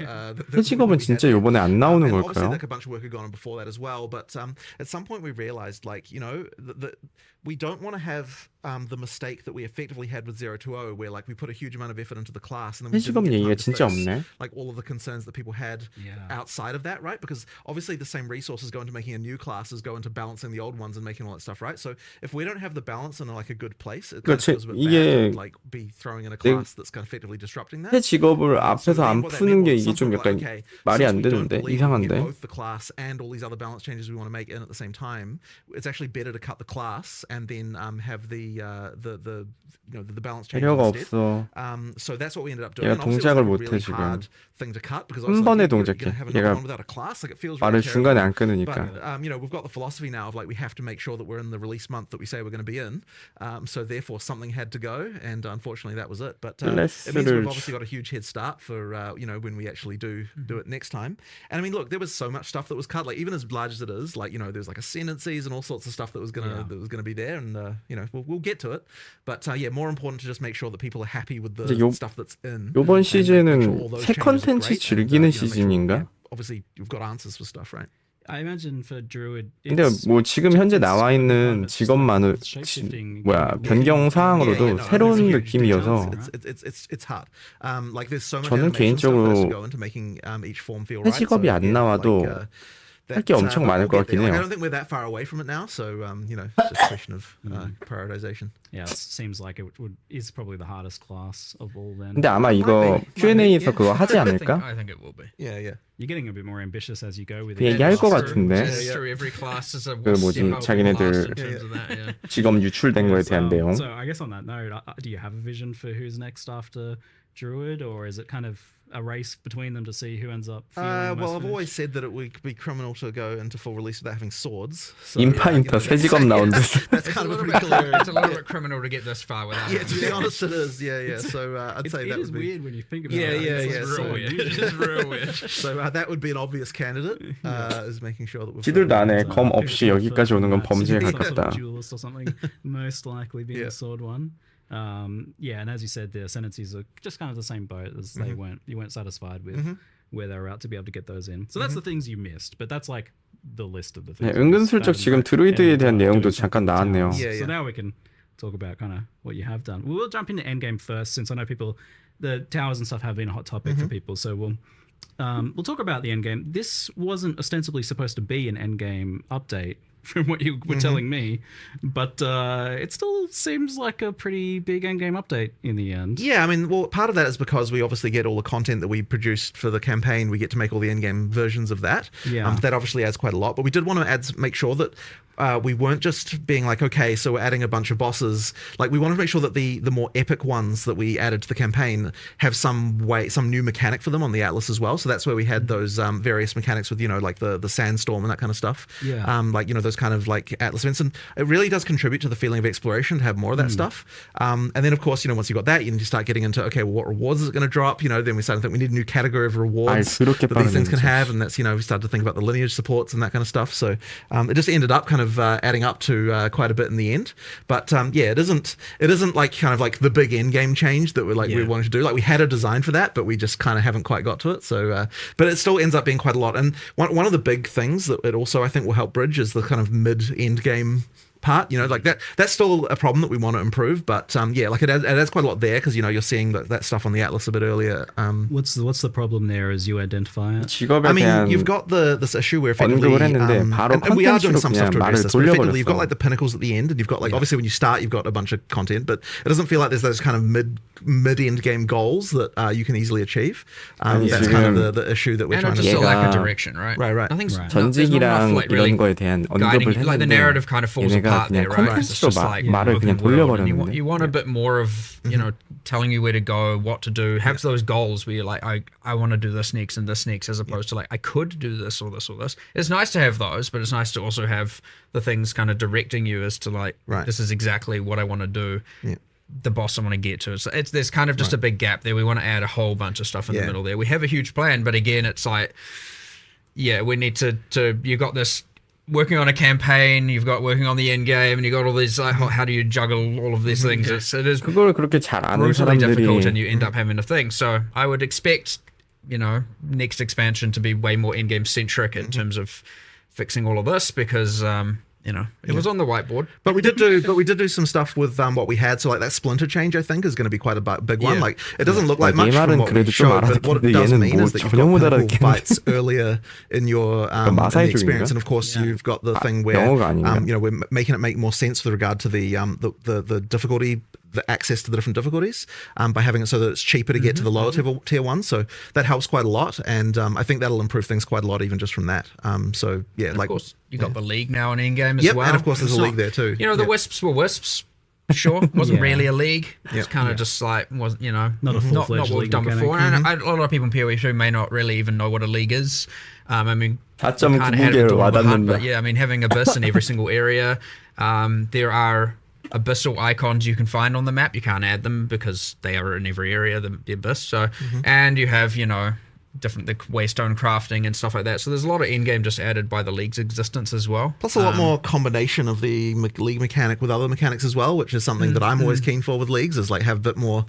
새 직업은 진짜 요번에 안 나오는 and obviously, 걸까요? like a bunch of work had gone on before that as well. But at some point, we realized, like, that we don't want to have the mistake that we effectively had with 020, where like we put a huge amount of effort into the class and then we 새 didn't 직업 get 얘기가 time to 진짜 fix, 없네. like all of the concerns that people had outside of that, right? Because obviously the same resources go into making a new class as go into balancing the old ones and making all that stuff, right? So if we don't have the balance in like a good place, it kind of feels a bit bad to like be throwing in a class that's kind of effectively disrupting that. 새 직업을 앞에서 안 what that 푸는 meant 게 was 이게 some 좀 people were 약간 like, okay, 말이 since 안 we don't 되는데 believe we can get 이상한데. both the class and all these other balance changes we want to make in at the same time, it's actually better to cut the class and then have the balance changes 배려가 instead. 없어. So that's what we ended up doing. 얘가 And obviously it was 동작을 like a 못해, really 지금. hard thing to cut because 한 obviously 번에 you're 동작해. gonna have another 얘가 one without a class. Like it feels 말을 really 중간에 terrible. 안 끊으니까. But we've got the philosophy now of like we have to make sure that we're in the release month that we say we're going to be in. So therefore something had to go, and unfortunately that was it. But it means we've obviously got a huge head start for when we actually do it next time. And I mean, look, there was so much stuff that was cut. Like even as large as it is, like there's like ascendancies and all sorts of stuff that was gonna be there, and we'll get to it. But more important to just make sure that people are happy with the stuff that's in. 요번 and make sure all 시즌은 those 새 changes are 컨텐츠 great, and, 즐기는 make sure, 시즌인가? obviously you've got answers for stuff, right? I imagine for druid. 근데 뭐 지금 현재 나와 있는 직업만을 변경 사항으로도 새로운 느낌이어서 it's hard. Like there's so much 저는 animation stuff that has to 개인적으로 go into making each form feel 새 right. 직업이 안 나와도 할 게 엄청 많을 것 같긴 I 해요. don't think we're that far away from it now, so it's just a question of prioritization. Yeah, it seems like it is probably the hardest class of all. Then. 근데 아마 이거 Q&A에서 그거 하지 않을까? I think it will be. Yeah. You're getting a bit more ambitious as you go with 그 it. 얘기할 것 True. 같은데 It's true. Every class is a 그 뭐지, step up 자기네들 in terms of that, yeah. 직업 유출된 거에 대한 내용. So I guess on that note, do you have a vision for who's next after druid, or is it kind of a race between them to see who ends up feeling Well, most I've always finished? said that it would be criminal to go into full release without having swords. So, 인파인터 새 직업 나온다. that's It's kind a of a little pretty bit clear. it's a little bit criminal to get this far without Yeah, it. to be honest, it is. Yeah. So I'd say It that is would be. weird when you think about Yeah, it. yeah. It's So, real weird. It's real weird. so that would be an obvious candidate. Is making sure that we've. 지들도 안 해. 검 People 없이 여기까지 오는 건 범죄에 some sort of 가깝다. duelist or something, most likely being the sword one. And as you said, the ascendancies are just kind of the same boat as they weren't. You weren't satisfied with where they were at to be able to get those in. So that's the things you missed, but that's like the list of the things. 네, 은근슬쩍 지금 드루이드에 대한 내용도 잠깐 나왔네요. Yeah. So now we can talk about kind of what you have done. We'll jump into Endgame first, since I know the towers and stuff have been a hot topic for people. So we'll talk about the Endgame. This wasn't ostensibly supposed to be an Endgame update, from what you were telling me, but it still seems like a pretty big Endgame update in the end. Yeah, I mean, well, part of that is because we obviously get all the content that we produced for the campaign. We get to make all the Endgame versions of that. Yeah. That obviously adds quite a lot. But we did want to make sure that we weren't just being like, okay, so we're adding a bunch of bosses. Like, we wanted to make sure that the more epic ones that we added to the campaign have some new mechanic for them on the Atlas as well. So that's where we had those various mechanics with, like the sandstorm and that kind of stuff. Yeah. Like, those those kind of like Atlas events, and it really does contribute to the feeling of exploration to have more of that stuff. And then of course, once you got that, you start getting into, okay, well, what rewards is it going to drop? Then we start to think we need a new category of rewards that these things can have, and that's we started to think about the lineage supports and that kind of stuff. So it just ended up kind of adding up to quite a bit in the end. But it isn't like kind of like the big end game change that we wanted to do. Like we had a design for that, but we just kind of haven't quite got to it. So but it still ends up being quite a lot. And one of the big things that it also I think will help bridge is the kind of mid-end game part, like that's still a problem that we want to improve, but like it adds quite a lot there, because you're seeing that stuff on the Atlas a bit earlier. What's the problem there as you identify it? 직업에 I mean, 대한 you've got this issue where effectively, 언급을 했는데 바로 and we are doing 컨텐츠로 some stuff 그냥 to address 말을 this, but effectively you've got 돌려버렸어. like the pinnacles at the end, and you've got like obviously when you start you've got a bunch of content, but it doesn't feel like there's those kind of mid-end game goals that you can easily achieve. That's kind of the issue that we're And trying just to a do. lack of direction, right? Right. Nothing's 전직이랑 like 이런 really 거에 대한 guiding, 언급을 like the 했는데 narrative kind of falls 얘네가 apart 그냥 there, right? It's 컨텐츠로 just like 말을 그냥 open world, and 돌려버렸는데 you want a bit more of telling you where to go, what to do, have those goals where you're like, I want to do this next and this next, as opposed to like I could do this or this or this. It's nice to have those, but it's nice to also have the things kind of directing you as to like this is exactly what I want to do. The boss I want to get to. So there's kind of just a big gap there. We want to add a whole bunch of stuff in the middle there. We have a huge plan, but again, it's like, we need to you got this working on a campaign, you've got working on the end game, and you got all these like, how do you juggle all of these things? It is 그걸 그렇게 잘 아는 brutally difficult, and 사람들이 you end up having a thing. So I would expect, next expansion to be way more end game centric in terms of fixing all of this, because it was on the whiteboard. But we did do some stuff with what we had. So like that splinter change, I think, is going to be quite a big one. Like it doesn't look like much from what we showed, but what it does mean is that you've got pinnacle fights earlier in your in the experience, and of course you've got the thing where we're making it make more sense with regard to the difficulty, the access to the different difficulties, by having it so that it's cheaper to get to the lower tier ones. So that helps quite a lot, and I think that'll improve things quite a lot even just from that. So yeah, And like of course you got the league now in Endgame as well. and of course there's a league there too. The Wisps were Wisps. Sure, wasn't really a league. It's kind of just like not Not a full-fledged what we've league done mechanic. before. And a lot of people in PoE2 may not really even know what a league is. I mean, 4.9 kind of had it with Dawn of the Hunt, 와닿는다. but yeah, I mean, having Abyss in every single area. There are Abyssal icons you can find on the map. You can't add them because they are in every area, the Abyss. So, and you have, different the waystone crafting and stuff like that. So there's a lot of endgame just added by the league's existence as well. Plus a lot more combination of the league mechanic with other mechanics as well, which is something that I'm always keen for with leagues, is like have a bit more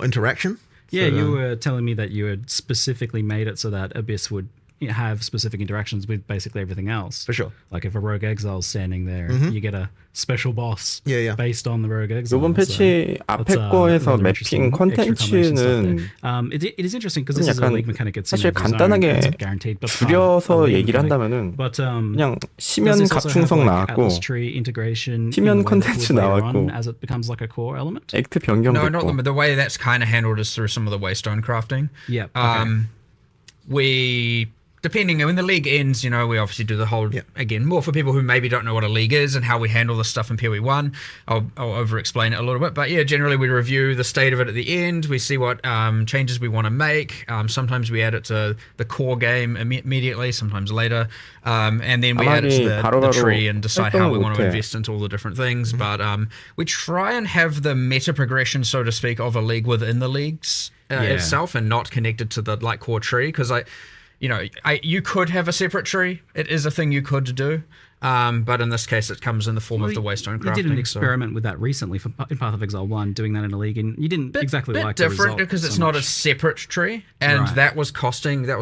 interaction. Yeah, So, you were telling me that you had specifically made it so that Abyss would have specific interactions with basically everything else. For sure. Like if a rogue exile's standing there, you get a special boss based on the rogue exile. 이번 패치 앞에 거에서 매핑 컨텐츠는 it is interesting because this is a 약간 league mechanic. It's 사실 its own, 간단하게 it's guaranteed, but 줄여서 얘기를 한다면은 but, 그냥 does 심연 this also have, 갑충성 like, 나왔고 Atlas tree integration 심연 in the 컨텐츠 later on 나왔고 as it becomes like a core element. 액트 No, not 변경됐고 the way that's kind of handled is through some of the waystone crafting. Yeah. Okay. We, depending when the league ends, we obviously do the whole, again, more for people who maybe don't know what a league is and how we handle this stuff in PoE1. I'll over-explain it a little bit. But yeah, generally we review the state of it at the end. We see what changes we want to make. Sometimes we add it to the core game immediately, sometimes later. And then we add it to the tree and decide how we want to invest into all the different things. But we try and have the meta progression, so to speak, of a league within the leagues itself, and not connected to the core tree. Because you could have a separate tree. It is a thing you could do. But in this case, it comes in the form of the waystone crafting. You did an experiment with that recently in Path of Exile 1, doing that in a league, and you didn't exactly like the different result because it's so not much. a separate tree, and that was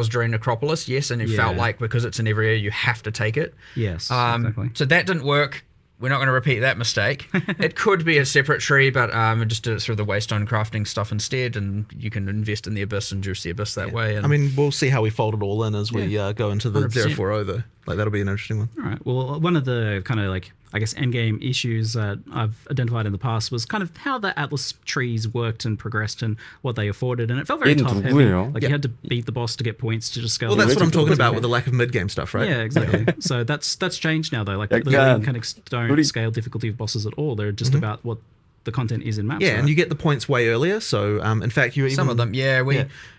during Necropolis, yes, and it felt like because it's in every area, you have to take it. Yes, exactly. So that didn't work. We're not going to repeat that mistake. It could be a separate tree, but we just did it through the waystone crafting stuff instead, and you can invest in the Abyss and juice the Abyss that way. And I mean, we'll see how we fold it all in as we go into the 100%. 040 though. Like that'll be an interesting one. All right. Well, one of the kind of like, I guess, endgame issues that I've identified in the past was kind of how the Atlas trees worked and progressed and what they afforded, and it felt very 얘는 top heavy. 누구예요? Like you had to beat the boss to get points to just scale. Well, that's what I'm talking about with the lack of mid-game stuff, right? Yeah, exactly. So that's changed now though. Like the 약간 mechanics don't scale difficulty of bosses at all. They're just about what the content is in maps. Yeah, right? and you get the points way earlier. So, in fact, you even some of them,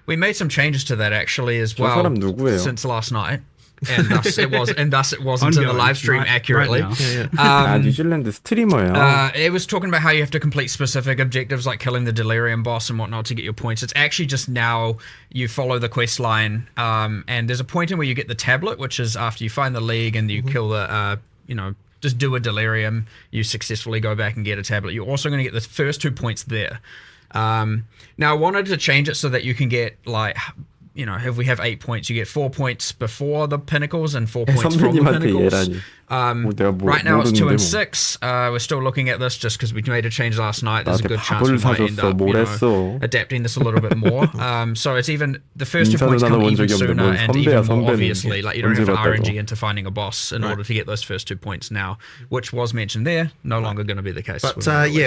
we made some changes to that actually as 저 well 사람 누구예요? since last night. and thus it wasn't in the live stream accurately. 뉴질랜드 스트리머예요. It was talking about how you have to complete specific objectives like killing the delirium boss and whatnot to get your points. It's actually just now you follow the quest line, and there's a point in where you get the tablet, which is after you find the league and you kill the, just do a delirium, you successfully go back and get a tablet. You're also going to get the first 2 points there. Now I wanted to change it so that you can get like, if we have 8 points, you get 4 points before the pinnacles and 4 points from the pinnacles. Right now it's 2 and 6. We're still looking at this just because we made a change last night. There's a good chance we might end up adapting this a little bit more. So it's even the first 2 points come even sooner and even more obviously. Like you don't have to RNG into finding a boss in order to get those first 2 points now, which was mentioned there. No longer going to be the case. But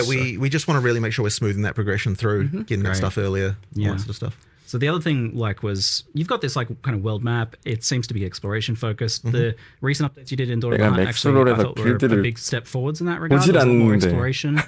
we just want to really make sure we're smoothing that progression through, getting that stuff earlier, all that sort of stuff. So the other thing was you've got this like kind of world map. It seems to be exploration focused. The recent updates you did in Doraemon actually I thought were a big step forwards in that regard. There's a lot more exploration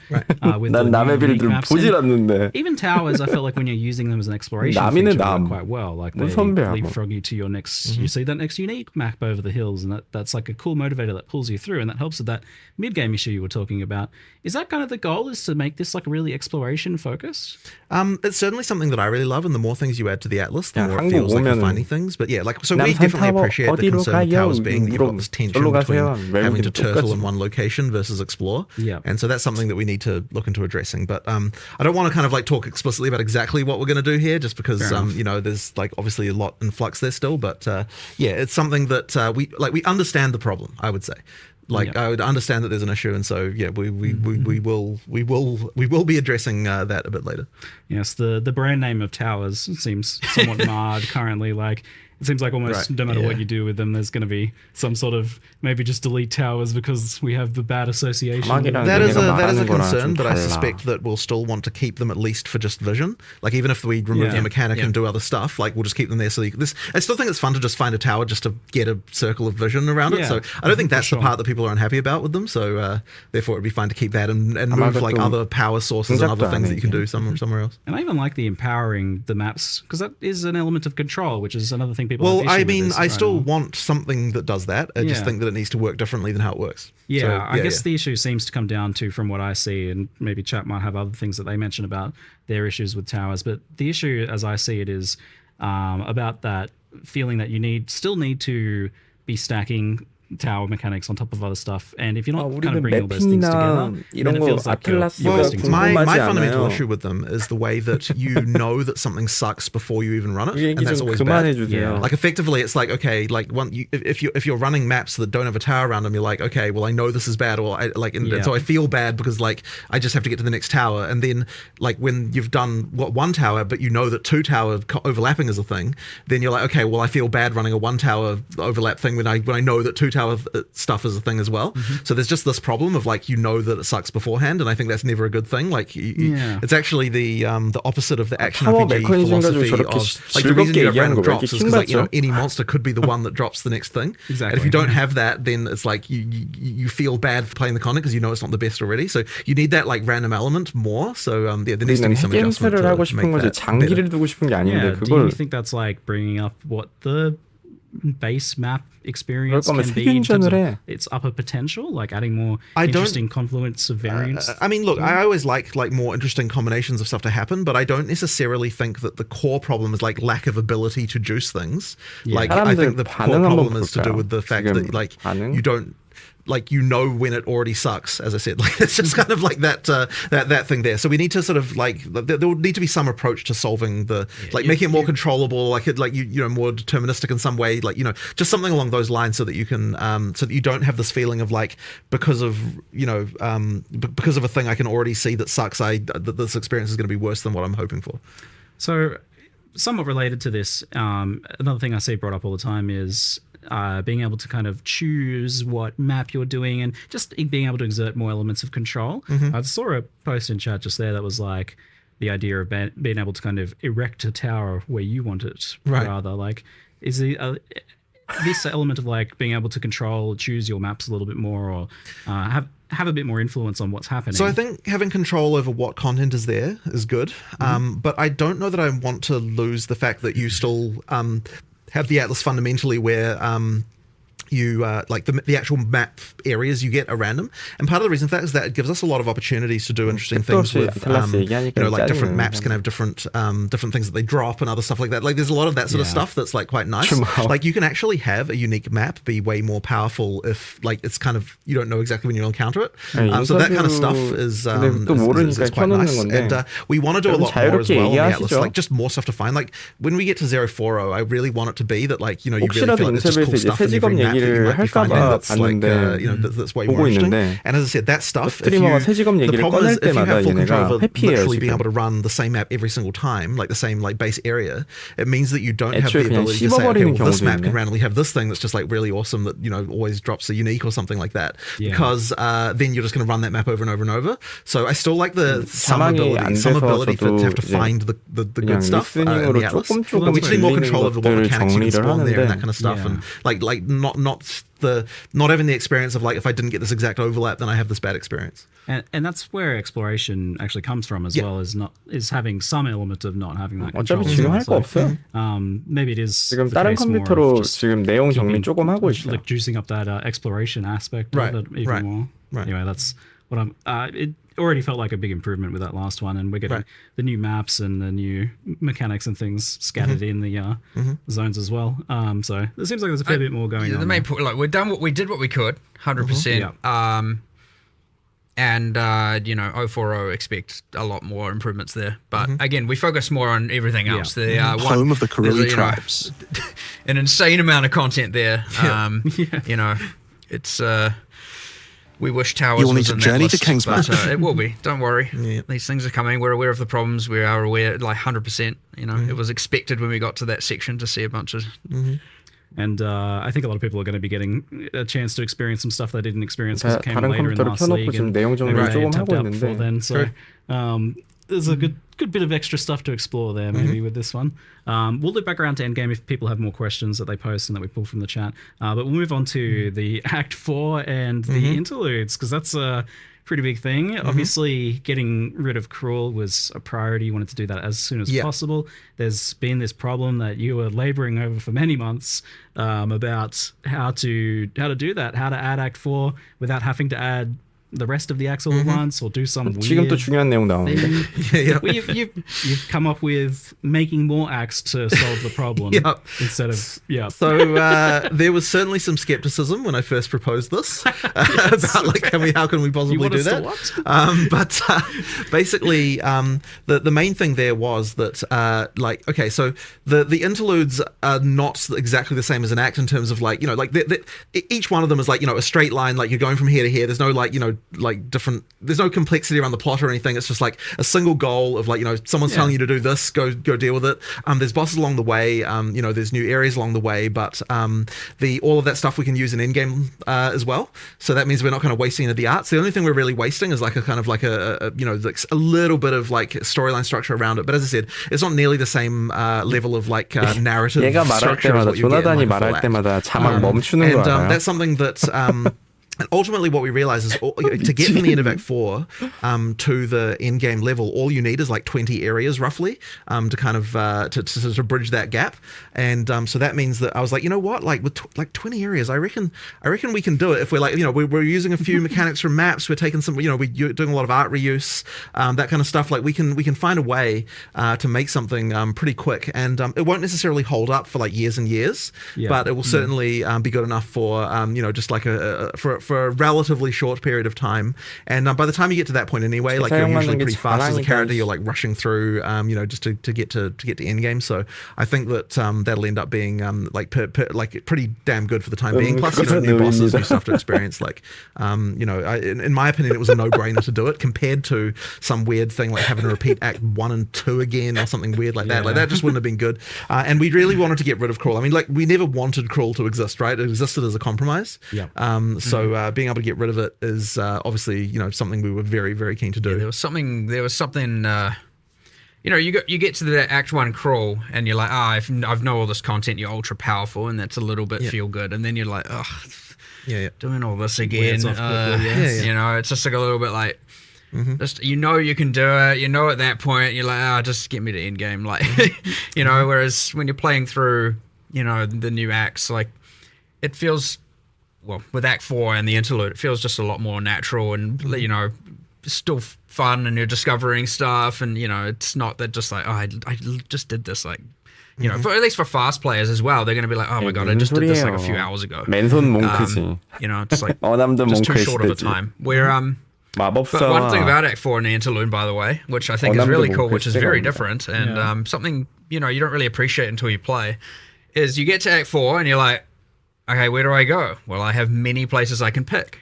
with the 남의 빌드를 보질 않는데. Even towers, I felt like when you're using them as an exploration feature, they work quite well. Like they leapfrog you to your next. You see that next unique map over the hills, and that's like a cool motivator that pulls you through, and that helps with that mid game issue you were talking about. Is that kind of the goal? Is to make this like really exploration focused? It's certainly something that I really love, and the more things you add to the atlas, the more it feels like you're finding things. But yeah, like so we definitely appreciate the concern of towers being that you've got this tension between having to turtle in one location versus explore. Yeah. And so that's something that we need to look into addressing. But I don't want to kind of like talk explicitly about exactly what we're going to do here, just because there's like obviously a lot in flux there still. But it's something that we understand the problem, I would say. I would understand that there's an issue, and so we will be addressing that a bit later. Yes, the brand name of towers seems somewhat marred currently. Like it seems like almost no matter what you do with them, there's going to be some sort of maybe just delete towers because we have the bad association. That is a concern, but I suspect that we'll still want to keep them at least for just vision. Like even if we remove the mechanic and do other stuff, like we'll just keep them there. So I still think it's fun to just find a tower just to get a circle of vision around it. So I don't think that's the part that people are unhappy about with them. So therefore it'd be fine to keep that and move like other power sources and other things that you can do somewhere else. And I even like the empowering the maps because that is an element of control, which is another thing people. Well, I mean, I still want something that does that. I just think that it needs to work differently than how it works. Yeah, so, I guess the issue seems to come down to, from what I see, and maybe chat might have other things that they mention about their issues with towers, but the issue, as I see it, is about that feeling that you still need to be stacking tower mechanics on top of other stuff, and if you're not kind of bringing all those things together, then it feels like you're wasting time. My fundamental issue with them is the way that you know that something sucks before you even run it, and that's always bad. Like effectively, it's like okay, like if you're running maps that don't have a tower around them, you're like okay, well I know this is bad, or so I feel bad because like I just have to get to the next tower, and then like when you've done one tower, but you know that 2 tower overlapping is a thing, then you're like okay, well I feel bad running a 1 tower overlap thing when I know that 2 tower stuff is a thing as well. So there's just this problem of like you know that it sucks beforehand, and I think that's never a good thing. Like it's actually the opposite of the action RPG philosophy of like the reason you have random drops is because any monster could be the one that drops the next thing. Exactly. And if you don't have that, then it's like you feel bad for playing the content because you know it's not the best already. So you need that like random element more. So there needs to be some adjustment to make that better. Do you think that's like bringing up what the base map experience can be in terms of its upper potential, like adding more interesting confluence of variants? I mean, look, I always like more interesting combinations of stuff to happen, but I don't necessarily think that the core problem is like lack of ability to juice things. Like I think the core problem is to do with the fact that like you don't like you know when it already sucks, as I said. Like it's just kind of like that thing there. So we need to sort of like there will need to be some approach to solving the making it more controllable, like more deterministic in some way, like just something along those lines, so that you can so that you don't have this feeling of like because of a thing I can already see that sucks, that this experience is going to be worse than what I'm hoping for. So somewhat related to this, another thing I see brought up all the time is being able to kind of choose what map you're doing and just being able to exert more elements of control. I saw a post in chat just there that was like the idea of being able to kind of erect a tower where you want it, rather. Like, is this element of like being able to choose your maps a little bit more, or have a bit more influence on what's happening? So I think having control over what content is there is good, but I don't know that I want to lose the fact that you still have the atlas fundamentally where you like the actual map areas you get around them, and part of the reason for that is that it gives us a lot of opportunities to do interesting things with like different maps can have different things that they drop and other stuff like that. Like there's a lot of that sort of stuff that's like quite nice. Like you can actually have a unique map be way more powerful if like it's kind of you don't know exactly when you'll encounter it. So that kind of stuff is quite nice, and we want to do a lot more as well on the Atlas, like just more stuff to find. Like when we get to 040, I really want it to be that like you know you really feel like there's just cool stuff in every map that you might be finding that's like you know that's way more interesting. And as I said, that stuff, the problem is if you have full control over literally being able to run the same map every single time, like the same like base area, it means that you don't have the ability to say, okay, well this map can randomly have this thing that's just like really awesome that you know always drops a unique or something like that, because then you're just going to run that map over and over and over. So I still like the some ability to have to find the good stuff in the Atlas. We just need more control over what mechanics you can spawn there and that kind of stuff, and like not having the experience of like if I didn't get this exact overlap then I have this bad experience. And that's where exploration actually comes from as well, is having some element of not having that control. 어차피 지금 할 거 없어요. Maybe it is 지금 다른 컴퓨터로 지금 내용 정리 조금 하고 있어요. Like juicing up that exploration aspect of it even more. Anyway, that's what I'm. It already felt like a big improvement with that last one, and we're getting the new maps and the new mechanics and things scattered in the zones as well. So it seems like there's a fair bit more going on. The main point, like we did what we could, 100%. And you know, 040 expect a lot more improvements there. But again, we focus more on everything else. The home of the Kareli tribes, an insane amount of content there. You know, it's. We wish Towers you will need was to in journey that list, to Kingsman. but it will be. Don't worry. These things are coming. We're aware of the problems. We are aware, like 100%. You know, it was expected when we got to that section to see a bunch of. And I think a lot of people are going to be getting a chance to experience some stuff they didn't experience because it came later in last league. And they tapped out before then. So there's a good bit of extra stuff to explore there maybe with this one. We'll loop back around to Endgame if people have more questions that they post and that we pull from the chat. But we'll move on to the Act 4 and the interludes, because that's a pretty big thing. Obviously, getting rid of Cruel was a priority. You wanted to do that as soon as possible. There's been this problem that you were laboring over for many months about how to do that, how to add Act 4 without having to add the rest of the acts all at once or do some weird 지금 또 중요한 내용 나오는데. Well, you've come up with making more acts to solve the problem instead of So there was certainly some skepticism when I first proposed this about like how can we possibly do that? But basically, the main thing there was that like okay, so the interludes are not exactly the same as an act in terms of like you know like each one of them is like you know a straight line, like you're going from here to here. There's no like you know like different, there's no complexity around the plot or anything. It's just like a single goal of like you know someone's telling you to do this, go deal with it. There's bosses along the way, you know there's new areas along the way, but all of that stuff we can use in Endgame as well. So that means we're not kind of wasting any of the arts. The only thing we're really wasting is like a kind of like a you know like a little bit of like storyline structure around it. But as I said, it's not nearly the same level of like narrative structure as what you get in like a full act. And that's something that and ultimately what we realize is to get from the end of Act 4 to the end game level, all you need is like 20 areas roughly to kind of to bridge that gap. And so that means that I was like, you know what, like with like 20 areas, I reckon we can do it if we're like, you know, we're using a few mechanics from maps, we're taking some, you know, we're doing a lot of art reuse, that kind of stuff. Like we can find a way to make something pretty quick, and it won't necessarily hold up for like years and years, but it will certainly be good enough for you know just like for a relatively short period of time. And by the time you get to that point anyway, like you're usually pretty fast as a character. You're like rushing through, you know, just to get to Endgame. So I think that that'll end up being like pretty damn good for the time being. Plus, you know, new bosses, new stuff to experience. Like, you know, in my opinion, it was a no-brainer to do it compared to some weird thing like having to repeat Act 1 and 2 again or something weird like that. Like that just wouldn't have been good. And we really wanted to get rid of Cruel. I mean, like we never wanted Cruel to exist, right? It existed as a compromise. So being able to get rid of it is obviously, you know, something we were very, very keen to do. There was something. You know, you get to the Act 1 Crawl, and you're like, I've know all this content. You're ultra powerful, and that's a little bit feel good. And then you're like, doing all this again. You know, it's just like a little bit like. Just you know you can do it. You know at that point you're like, just get me to end game. Like, you know. Whereas when you're playing through, you know, the new acts, like it feels well, with Act 4 and the interlude, it feels just a lot more natural and, you know, still fun, and you're discovering stuff, and, you know, it's not that just like, oh, I just did this, like, you know, for, at least for fast players as well, they're going to be like, oh my god, I just did this like a few hours ago. 맨손 몽크지. You know, it's like 어남도 just too 몽크의 short of a 시대지. time. Where but one thing about Act 4 and the interlude, by the way, which I think is really cool, which is very different, and something, you know, you don't really appreciate until you play, is you get to Act 4 and you're like, okay, where do I go? Well, I have many places I can pick.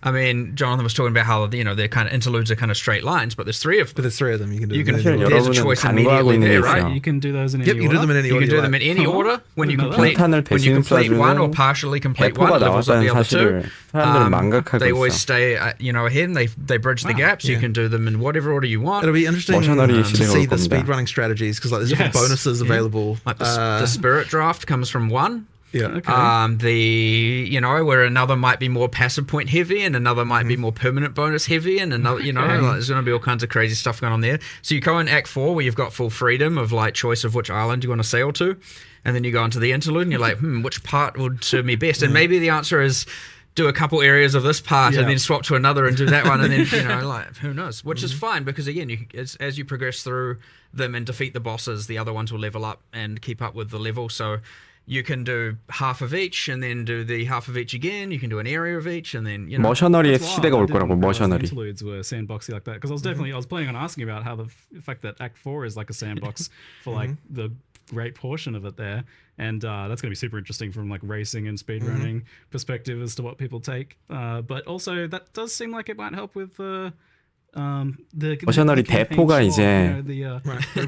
I mean, Jonathan was talking about how, you know, they're kind of interludes are kind of straight lines, but there's three of them. But there's three of them. You can do. You can. them in any There's a 여러분은 choice 간과하고 immediately 있는 게 there, 있어요. right? You can do those in any Yep, you can do them in any You order. can do them like. in any order when you complete 탄을 when you complete 대신 one or 쏴주는 partially complete one 대포가 levels of the 나왔다는 other two. 사실을 사람들은 망각하고 They always 있어. stay, you know, ahead, and they bridge the gaps. You can do them in whatever order you want. It'll be interesting 머셔너리의 to 시대가 see 올 the 겁니다. speedrunning strategies because like there's different Yes. bonuses available. Like the spirit draft comes from one. Yeah. The, you know, where another might be more passive point heavy and another might be more permanent bonus heavy, and another, you know, like, there's going to be all kinds of crazy stuff going on there. So you go in Act 4 where you've got full freedom of like choice of which island you want to sail to, and then you go into the interlude and you're like, which part would serve me best? And maybe the answer is do a couple areas of this part and then swap to another and do that one, and then, you know, like, who knows? Which is fine, because again, as you progress through them and defeat the bosses, the other ones will level up and keep up with the level. So you can do half of each and then do the half of each again. You can do an area of each, and then, you know. 머셔너리의 That's 시대가 wild. 올 I 거라고. didn't realize the 머셔너리. interludes were sandboxy like that, because I was definitely I was planning on asking about how the fact that Act 4 is like a sandbox for like the great portion of it there, and that's going to be super interesting from like racing and speedrunning perspective as to what people take. But also that does seem like it might help with the 머셔너리 대포가 이제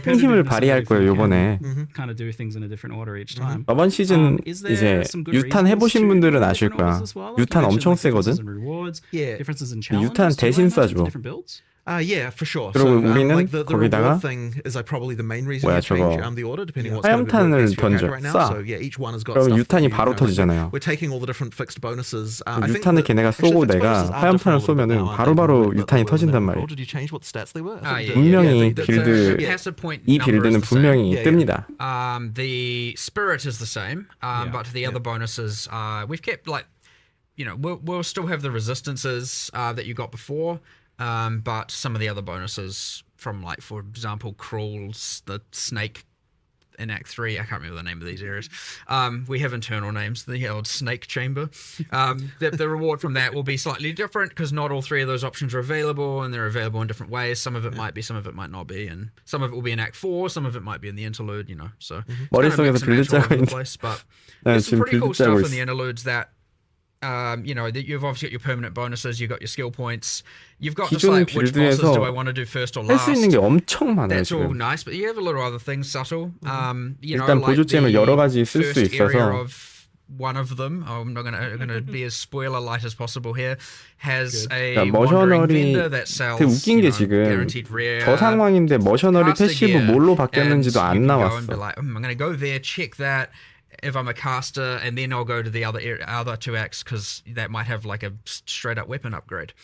큰 힘을 발휘할 거예요, 요번에. kind of do things in a different order each time. 저번 시즌 Is there 이제 some good 유탄 reasons 해보신 to 분들은 do 아실 different 거야. orders as well? Like you 유탄 mentioned, 엄청 like differences 세거든. in rewards, Yeah. differences in 유탄 challenges. Do I 대신 imagine 쏴줘. different builds? Yeah, for sure. 그리고 우리는 like the 거기다가 reward thing is like probably the main reason 뭐야, you change 저거 the order depending on what's going to be 화염탄을 best for your character 던져, right now. 쏴. So yeah, each one has got 그럼 stuff 유탄이 that 바로 like, 터지잖아요. we're taking all the different fixed bonuses. I think 유탄을 걔네가 actually 쏘고 the fixed 내가 bonuses are 화염탄을 different a little bit 쏘면은 now, aren't 바로바로 they? But 유탄이 the 터진단 overall, 말이에요. did you change what stats they were? I Ah, thought you yeah, did. 분명히 the 빌드 passive point 이 number 빌드는 is the same. 분명히 Yeah, yeah. 뜹니다. The spirit is the same, but the other bonuses, we've kept like, you know, we'll still have the resistances that you got before, but some of the other bonuses from, like, for example, crawls, the snake in Act 3, I can't remember the name of these areas. We have internal names, the old snake chamber. The reward from that will be slightly different because not all three of those options are available, and they're available in different ways. Some of it might be, some of it might not be, and some of it will be in Act 4, some of it might be in the interlude, you know. So it's kind of 머릿속에서 mix and match 빌드 all 짜고 over the 있는데 place, but 난 there's some 지금 pretty 빌드 cool 짜고 stuff in 있어. the interludes that, you know, that you've obviously got your permanent bonuses, you've got your skill points, you've got just 기존 like which bosses 빌드에서 do I want to do first or 할 수 있는 last. 게 엄청 많아요, That's all 지금. nice, but you have a lot of other things subtle. You know, 일단 like 보조잼을 여러 가지 쓸 수 first area 있어서 of one of them, I'm not gonna be as spoiler light as possible here, has a 그러니까 wandering 머셔너리 vendor that sells, 되게 웃긴 you 게 know, 지금 guaranteed rare 저 상황인데 머셔너리 caster 패시브 gear, 뭘로 and 바뀌었는지도 you 안 can go and be 나왔어. like, I'm gonna go there, check that if I'm a caster, and then I'll go to the other two acts because that might have like a straight up weapon upgrade.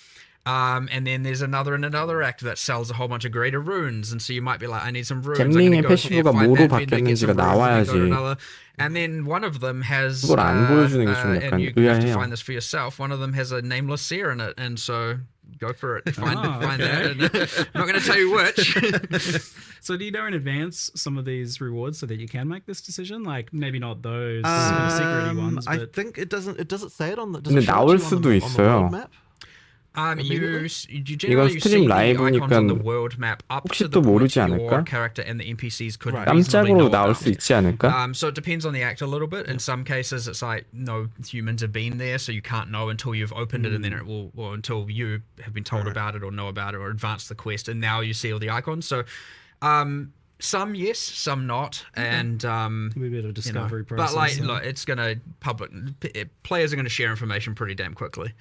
And then there's another act that sells a whole bunch of greater runes, and so you might be like, I need some runes. I'm 잼링의 gonna go there, 패시브가 find 뭐로 that vendor, get some 바뀌었는지가 runes, and then go to 나와야지. another. And then one of them has, 그걸 안 보여주는 게 좀 약간 and you have to 의아해요. find this for yourself. One of them has a nameless seer in it, and so go for it. Find okay. that. And I'm not going to tell you which. So do you know in advance some of these rewards so that you can make this decision? Like maybe not those secret ones, I but think it doesn't. It doesn't say it on the. 근데 나올 수도 있어요. You 이건 generally 스트림 see the icons 라이브니까 on the world map up 혹시 to 또 the point 모르지 your 않을까? character and the NPCs could reasonably 깜짝으로 know 나올 about. 수 있지 않을까? So it depends on the act a little bit. In some cases, it's like no humans have been there, so you can't know until you've opened it, and then it will, or until you have been told about it or know about it or advanced the quest, and now you see all the icons. So, some yes, some not, and it'll be a bit of a discovery process. But like, yeah. look, it's gonna players are gonna share information pretty damn quickly.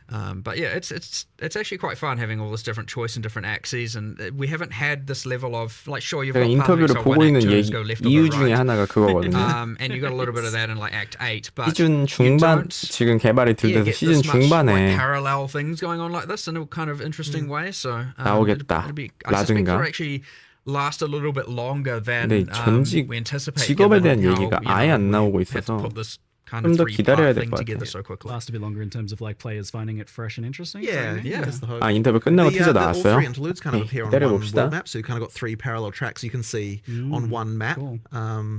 But yeah, it's actually quite fun having all this different choice and different axes, and we haven't had this level of like, sure, you've got 제가 part of 인터뷰를 Abyssal 보고 1, 있는 Act 2 얘기, is go left or 이유 go 중에 right. 하나가 그거거든요. And you got a little bit of that in like Act 8, but 시즌 중반 지금 개발이 들 때서 get 시즌 this much, like, 중반에 parallel things going on like this in a kind of interesting way. So 나오겠다. it'll be, I suspect 라든가. it'll actually last a little bit longer than 근데 전직 we anticipate. 직업에 given 대한 how, 얘기가 you know, 아예 안 나오고 we had to 있어서 put this kind 좀 of 더 기다려야 3-part 될 thing 것 together 같아요. so quickly. Last a bit longer in terms of like players finding it fresh and interesting. Yeah, so, yeah, that's the hope. 아 인터뷰 끝나고 티저 All 나왔어요. three interludes kind of 네, appear on one 기다려봅시다. world map, so you kind of got three parallel tracks you can see on one map. cool.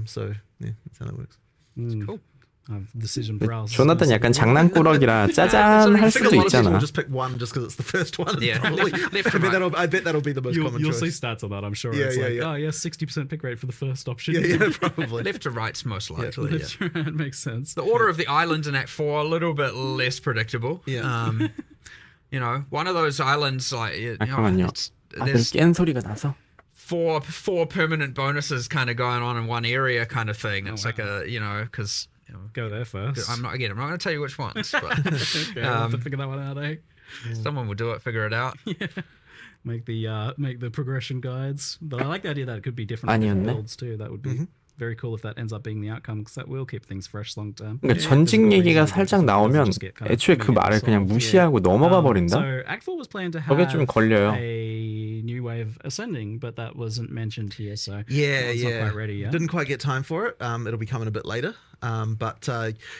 So yeah, that's how that works. Cool. Decision paralysis. 조나단 약간 장난꾸러기라 짜잔 할 I think a 수도 lot of people 있잖아. will just pick one just because it's the first one. Yeah. Probably. Left and right. I bet that'll be the most common You'll see choice. stats on that, I'm sure. Yeah, It's yeah, like, yeah. oh yeah, 60% pick rate for the first option. Yeah, probably. Left to right's most likely. Yeah. That makes sense. The order of the islands in Act 4 a little bit less predictable. Yeah. You know, one of those islands like 잠깐만요. there's 깬 소리가 나서. four permanent bonuses kind of going on in one area kind of thing. It's like a because Go there first. I'm not going to tell you which ones, but Okay, we'll have to figure that one out, eh? someone will do it, figure it out. Make the progression guides. But I like the idea that it could be different 아니었네. worlds too. That would be very cool if that ends up being the outcome, because that will keep things fresh long term. 그러니까 전직 얘기가 살짝 나오면 애초에 그 말을 그냥 무시하고 넘어가 버린다. So Act 4 was planned to 저게 have 좀 걸려요. a new way of ascending, but that wasn't mentioned here, so Yeah, it's yeah. not quite ready yet. Didn't quite get time for it. It'll be coming a bit later. But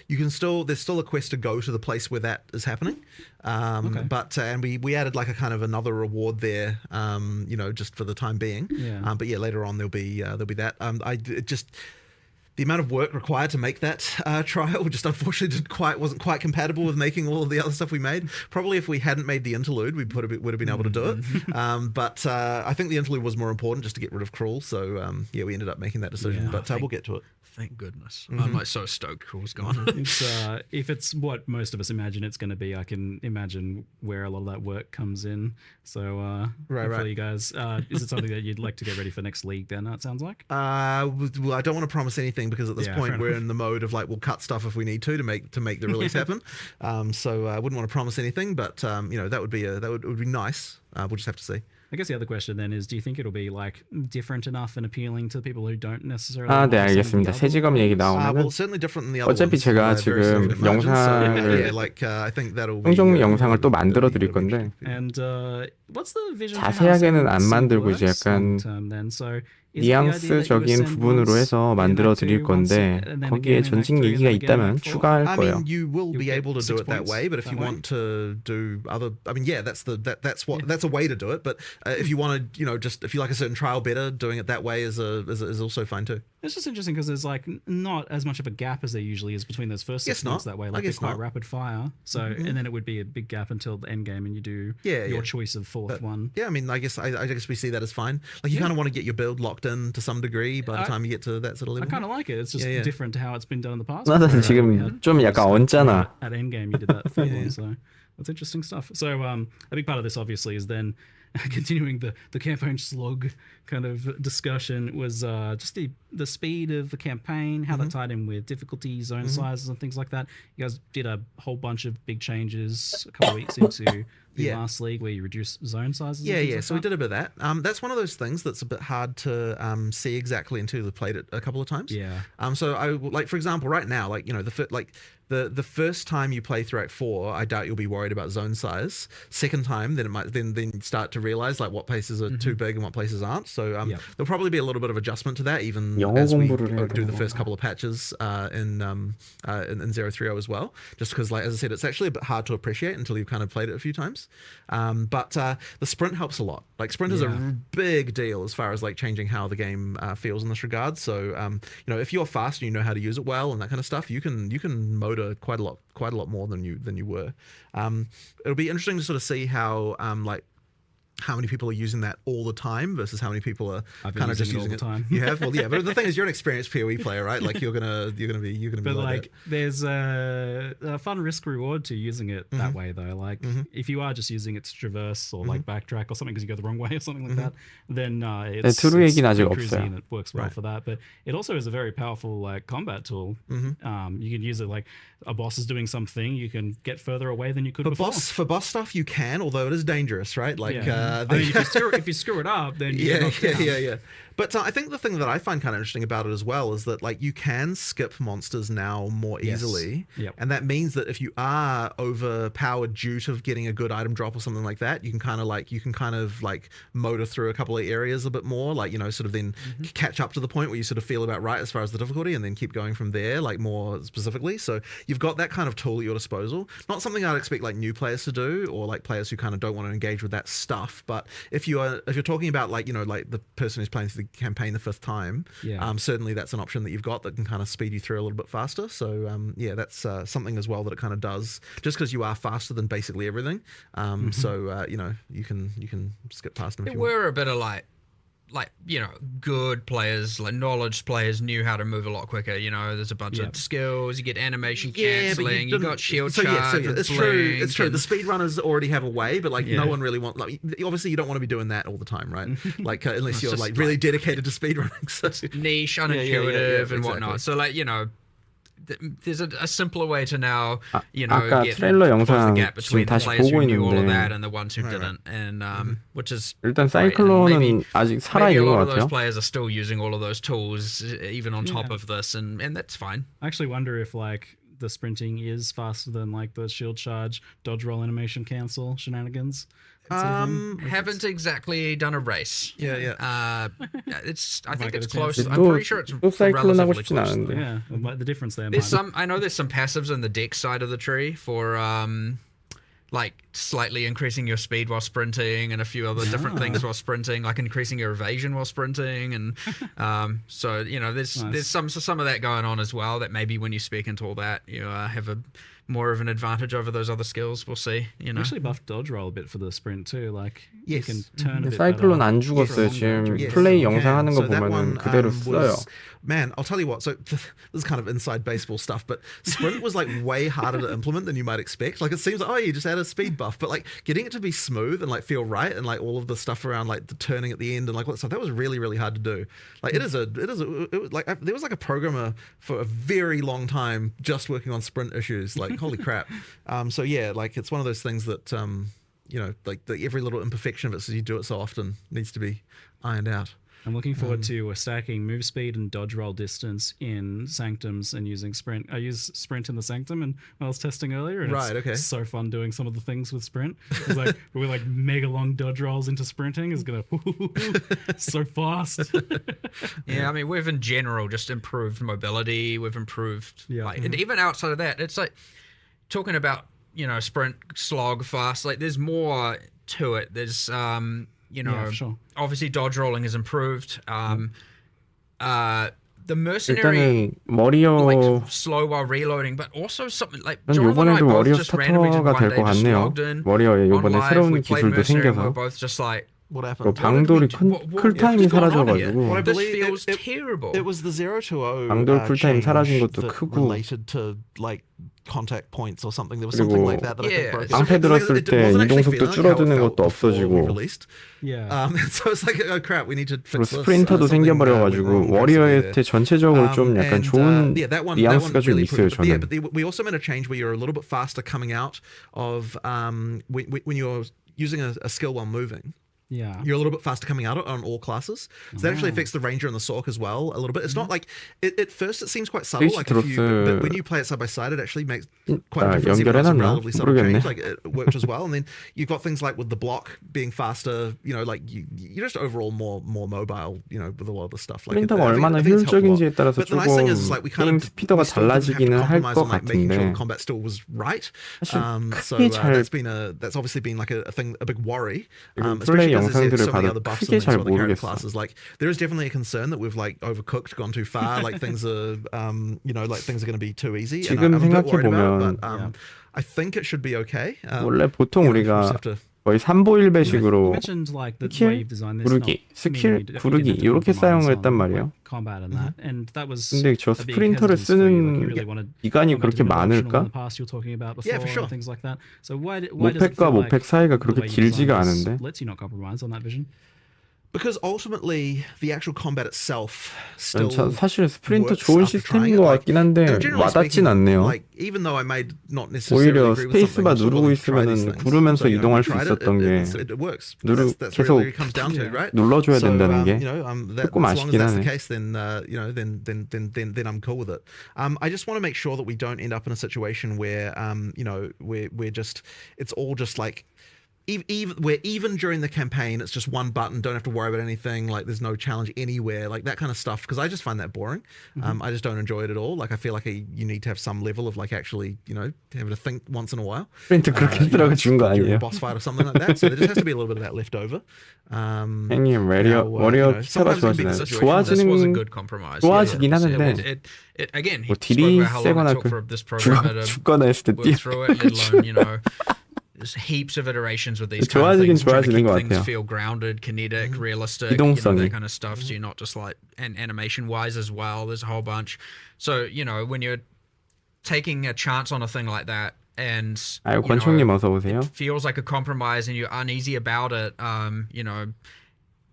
you can there's still a quest to go to the place where that is happening. But and we added like a kind of another reward there, just for the time being. Yeah. But yeah, later on there'll be that. The amount of work required to make that trial just unfortunately wasn't quite compatible with making all of the other stuff we made. Probably if we hadn't made the interlude, we would have been able to do it. But I think the interlude was more important just to get rid of Cruel. So yeah, we ended up making that decision. But we'll get to it. Thank goodness. I'm like so stoked Cruel's gone. It's if it's what most of us imagine it's going to be, I can imagine where a lot of that work comes in. So hopefully you guys, is it something that you'd like to get ready for next league then, it sounds like? Well, I don't want to promise anything because at this point we're in the mode of like we'll cut stuff if we need to make the release happen. So I wouldn't want to promise anything, but that would be nice. We'll just have to see. I guess the other question then is, do you think it'll be like different enough and appealing to people who don't necessarily? 아, 네, 알겠습니다. 새 직업 얘기 나오면은 Well, certainly different than the other 어차피 ones. 제가 Very 지금 significant margins. 영상을 I think that'll be 홍종 영상을 또 만들어 드릴 건데 And what's the vision? for how 자세하게는 안 Asynchronous 만들고 works 이제 약간 long-term then? So is the idea that you 뉘앙스적인 ascend 부분으로 once, 해서 then 만들어 Act two, 드릴 once, 건데 and then 거기에 again in Act 전직 three, 얘기가 and then again in 있다면 Act four? 추가할 I 거예요. mean, you will be get able to do 6 it that points way, but if that you way? want to do other, I mean, yeah, that's a way to do it. But if you want to, just if you like a certain trial better, doing it that way is also fine too. It's just interesting because there's like not as much of a gap as there usually is between those first 6 Guess not. months that way. I Like they're guess quite not. rapid fire. So and then it would be a big gap until the end game, and you do your choice of fourth one. Yeah, I mean, I guess we see that as fine. Like you kind of want to get your build locked in to some degree by the time you get to that sort of I level. kind of like it. It's just different to how it's been done in the past. 나는 지금 좀 약간 얹잖아. At Endgame, you did that third one, so that's interesting stuff. So a big part of this, obviously, is then continuing the campaign slog kind of discussion was just the speed of the campaign, how that tied in with difficulty, zone sizes, and things like that. You guys did a whole bunch of big changes a couple of weeks into the last league where you reduced zone sizes. Yeah. Like So we did a bit of that. That's one of those things that's a bit hard to see exactly until you've played it a couple of times. Yeah. So I like, for example, right now, like the first time you play through Act 4, I doubt you'll be worried about zone size. Second time, then it might then start to realize like what places are too big and what places aren't. So there'll probably be a little bit of adjustment to that, even 영어 as we 공부를 해야 do the 되나 first couple of patches in 030 as well. Just because, like as I said, it's actually a bit hard to appreciate until you've kind of played it a few times. But the sprint helps a lot. Like sprint is a big deal as far as like changing how the game feels in this regard. So if you're fast and you know how to use it well and that kind of stuff, you can motor quite a lot more than you were. It'll be interesting to sort of see how how many people are using that all the time versus how many people are kind of just using it all the time. You have, well, yeah, but the thing is, you're an experienced PoE player, right? Like you're gonna be. But like there's a fun risk reward to using it that way, though. Like if you are just using it to traverse or like backtrack or something because you go the wrong way or something like that, then it's 트루 얘기는 아직 pretty cruisy 없어요. and it works well for that. But it also is a very powerful like combat tool. You can use it like a boss is doing something, you can get further away than you could before. For boss stuff, you can, although it is dangerous, right? Like I mean, if you screw it up, then you get knocked down. yeah. But I think the thing that I find kind of interesting about it as well is that like you can skip monsters now more easily, and that means that if you are overpowered due to getting a good item drop or something like that, you can kind of like motor through a couple of areas a bit more, like sort of then catch up to the point where you sort of feel about right as far as the difficulty, and then keep going from there, like more specifically. So you've got that kind of tool at your disposal. Not something I'd expect like new players to do, or like players who kind of don't want to engage with that stuff. But if you're talking about like like the person who's playing through the campaign the fifth time, certainly that's an option that you've got that can kind of speed you through a little bit faster. So that's something as well that it kind of does, just because you are faster than basically everything. So you can skip past them if There you want. were a bit of like good players, like knowledge players knew how to move a lot quicker. There's a bunch of skills. You get animation cancelling. You got shield charge. It's true. It's true. The speedrunners already have a way, but like no one really wants. Like, obviously, you don't want to be doing that all the time, right? Like unless you're like really dedicated to speedrunning. So. Niche, unintuitive, and whatnot. So like there's a simpler way to now 아까 get 트레일러 close the 영상 gap 지금 between the 다시 players 보고 who knew all of 있는데 that and the ones who didn't, and which is 일단 great. And 사이클론은 아직 살아 maybe a 있는 것 lot of those 같아요. players are still using all of those tools even on top of this, and that's fine. I actually wonder if like the sprinting is faster than like the shield charge, dodge roll, animation cancel shenanigans. Haven't exactly done a race. Yeah. I think it's close. 또, I'm pretty sure it's 또 사이클론 하고 relatively 싶진 close. 않은데. Yeah, like the difference there. There's I know there's some passives on the deck side of the tree for like slightly increasing your speed while sprinting, and a few other different things while sprinting, like increasing your evasion while sprinting, and so there's some of that going on as well. That maybe when you speak into all that, you have a more of an advantage over those other skills. We'll see. Actually buffed dodge roll a bit for the sprint too. Like Yes. you can turn a bit 사이클론 better. 안 죽었어요. 지금 플레이 영상 하는 거 So that 보면은 one, 그대로 was- 써요. Man, I'll tell you what. So this is kind of inside baseball stuff, but sprint was like way harder to implement than you might expect. Like it seems like you just add a speed buff, but like getting it to be smooth and like feel right, and like all of the stuff around like the turning at the end and like all that stuff, that was really really hard to do. Like it was like there was like a programmer for a very long time just working on sprint issues. Like holy crap. So yeah, like it's one of those things that like every little imperfection of it, so you do it so often, needs to be ironed out. I'm looking forward to stacking move speed and dodge roll distance in Sanctums and using sprint. I use sprint in the Sanctum and when I was testing earlier, and Right, okay. it's so fun doing some of the things with sprint. It's like we're like mega long dodge rolls into sprinting is gonna so fast. Yeah, I mean, we've in general just improved mobility. We've improved, and even outside of that, it's like talking about sprint, slog, fast. Like there's more to it. There's for sure. obviously dodge rolling has improved. The mercenary 일단은 워리어 like slow while reloading, but also something like 전 Jonathan and I 요번에도 both 워리어 just randomly did 스타터가 one 될 day 것 just 같네요. logged in 워리어에 on 요번에 live. 새로운 We played 기술도 mercenary and we're 생겨서 both just like What happened? 방돌이 what 쿨타임이 what's going on here? 사라져가지고 This believe feels it- terrible. It was the 0-0 방돌 쿨타임 change 사라진 것도 that 크고 related to like contact points or something. There was 그리고 something like that I think Yeah, broke. 방패 들었을 때 It wasn't 이동 actually 속도 feeling like how it 줄어드는 felt 것도 before we 없어지고 released. Yeah. So it's like, oh crap, we need to 그리고 fix this. 스프린터도 Something, went 생겨버려가지고 wrong 워리어한테 basically 전체적으로 there. 좀 약간 And, 좋은 that one 뉘앙스가 좀 really 있어요. improved. But yeah, 저는 but we also made a change where you're a little bit faster coming out of when you're using a skill while moving. Yeah. You're a little bit faster coming out on all classes. So that actually affects the Ranger and the Sork as well a little bit. It's not like at first it seems quite subtle. Like but when you play it side by side, it actually makes quite a difference. Even though it's a relatively subtle change. Like it worked as well. And then you've got things like with the block being faster. Like you're just overall more mobile. With a lot of the stuff. Like 스프린터가 얼마나 효율적인지에 따라서 But the nice thing is, 조금 like, we kind 게임 of 스피드가 still didn't have to 달라지기는 할 compromise 것 on, like, making sure 같은데 the combat still was right. 사실 So 크게 잘 that's obviously been like a thing, a big worry. 그리고 Especially 플레이 because there's 영상들을 so many 봐도 other buffs 크게 and things 잘 for the character 모르겠어. classes. Like there is definitely a concern that we've like overcooked, gone too far. Like things are, like things are going to be too easy. And 지금 I'm a bit worried 생각해보면 about it, but I think it should be okay. 원래 보통 we just 우리가 have to. 거의 3보일배식으로 You mentioned like the way 스킬, you've designed this. 구르기, not 스킬, meaning you 구르기 didn't 이렇게 compromise 사용을 했단 on, 말이에요. like, combat and that, and that was. 근데 저 a big 스프린터를 hesitance for you, like, you 쓰는 really wanted 기간이 combat to 그렇게 be optional in 많을까? the past you were talking about before, Yeah, for sure. and things like that. So why does it 모팩과 feel 모팩 like 사이가 the 그렇게 way you 길지가 designed this 않은데 lets you not compromise on that vision? Because ultimately, the actual combat itself still 사실 스프린터 works 좋은 after trying 시스템인 it. 것 Like, 같긴 한데 generally 와닿진 speaking, 않네요. Like, even though I may not necessarily 오히려 agree with something, 스페이스바 I'm still 누르고 willing to try these 있으면은 things. 구르면서 So, you know, 이동할 we 수 tried 있었던 게 it works. 누르 That's 계속 really what it comes down to, right? 눌러줘야 So, 된다는 게 you know, 조금 as long as 아쉽긴 that's the 하네. case, then you know, then I'm cool with it. I just want to make sure that we don't end up in a situation where you know, we're just it's all just like. Even during the campaign, it's just one button, don't have to worry about anything, like there's no challenge anywhere, like that kind of stuff, because I just find that boring. I just don't enjoy it at all. Like I feel like you need to have some level of like actually, you know, having to think once in a while. 스프린트 그렇게 힘들어가 준 거 During 아니에요? a boss fight or something like that. So there just has to be a little bit of that left over. 형님 now, 워리어 키가 sometimes it can be 좋아지나요? the This was a 좋아지는 good compromise. 좋아지긴 Yeah. 하는데 It again, he 뭐 spoke 딜이 about how long 세거나 it took for this 죽, programmer to 죽거나 했을 때 work through it, let alone, you know, there's heaps of iterations with these kind of 좋아지긴 things, trying to 좋아지는 keep 것 things 같아요. feel grounded, kinetic, realistic, you know, 이동성이. that kind of stuff. So you're not just like, and animation wise as well, there's a whole bunch. So, you know, when you're taking a chance on a thing like that, and 아유 you 권총님 know, 어서 오세요. it feels like a compromise and you're uneasy about it, you know,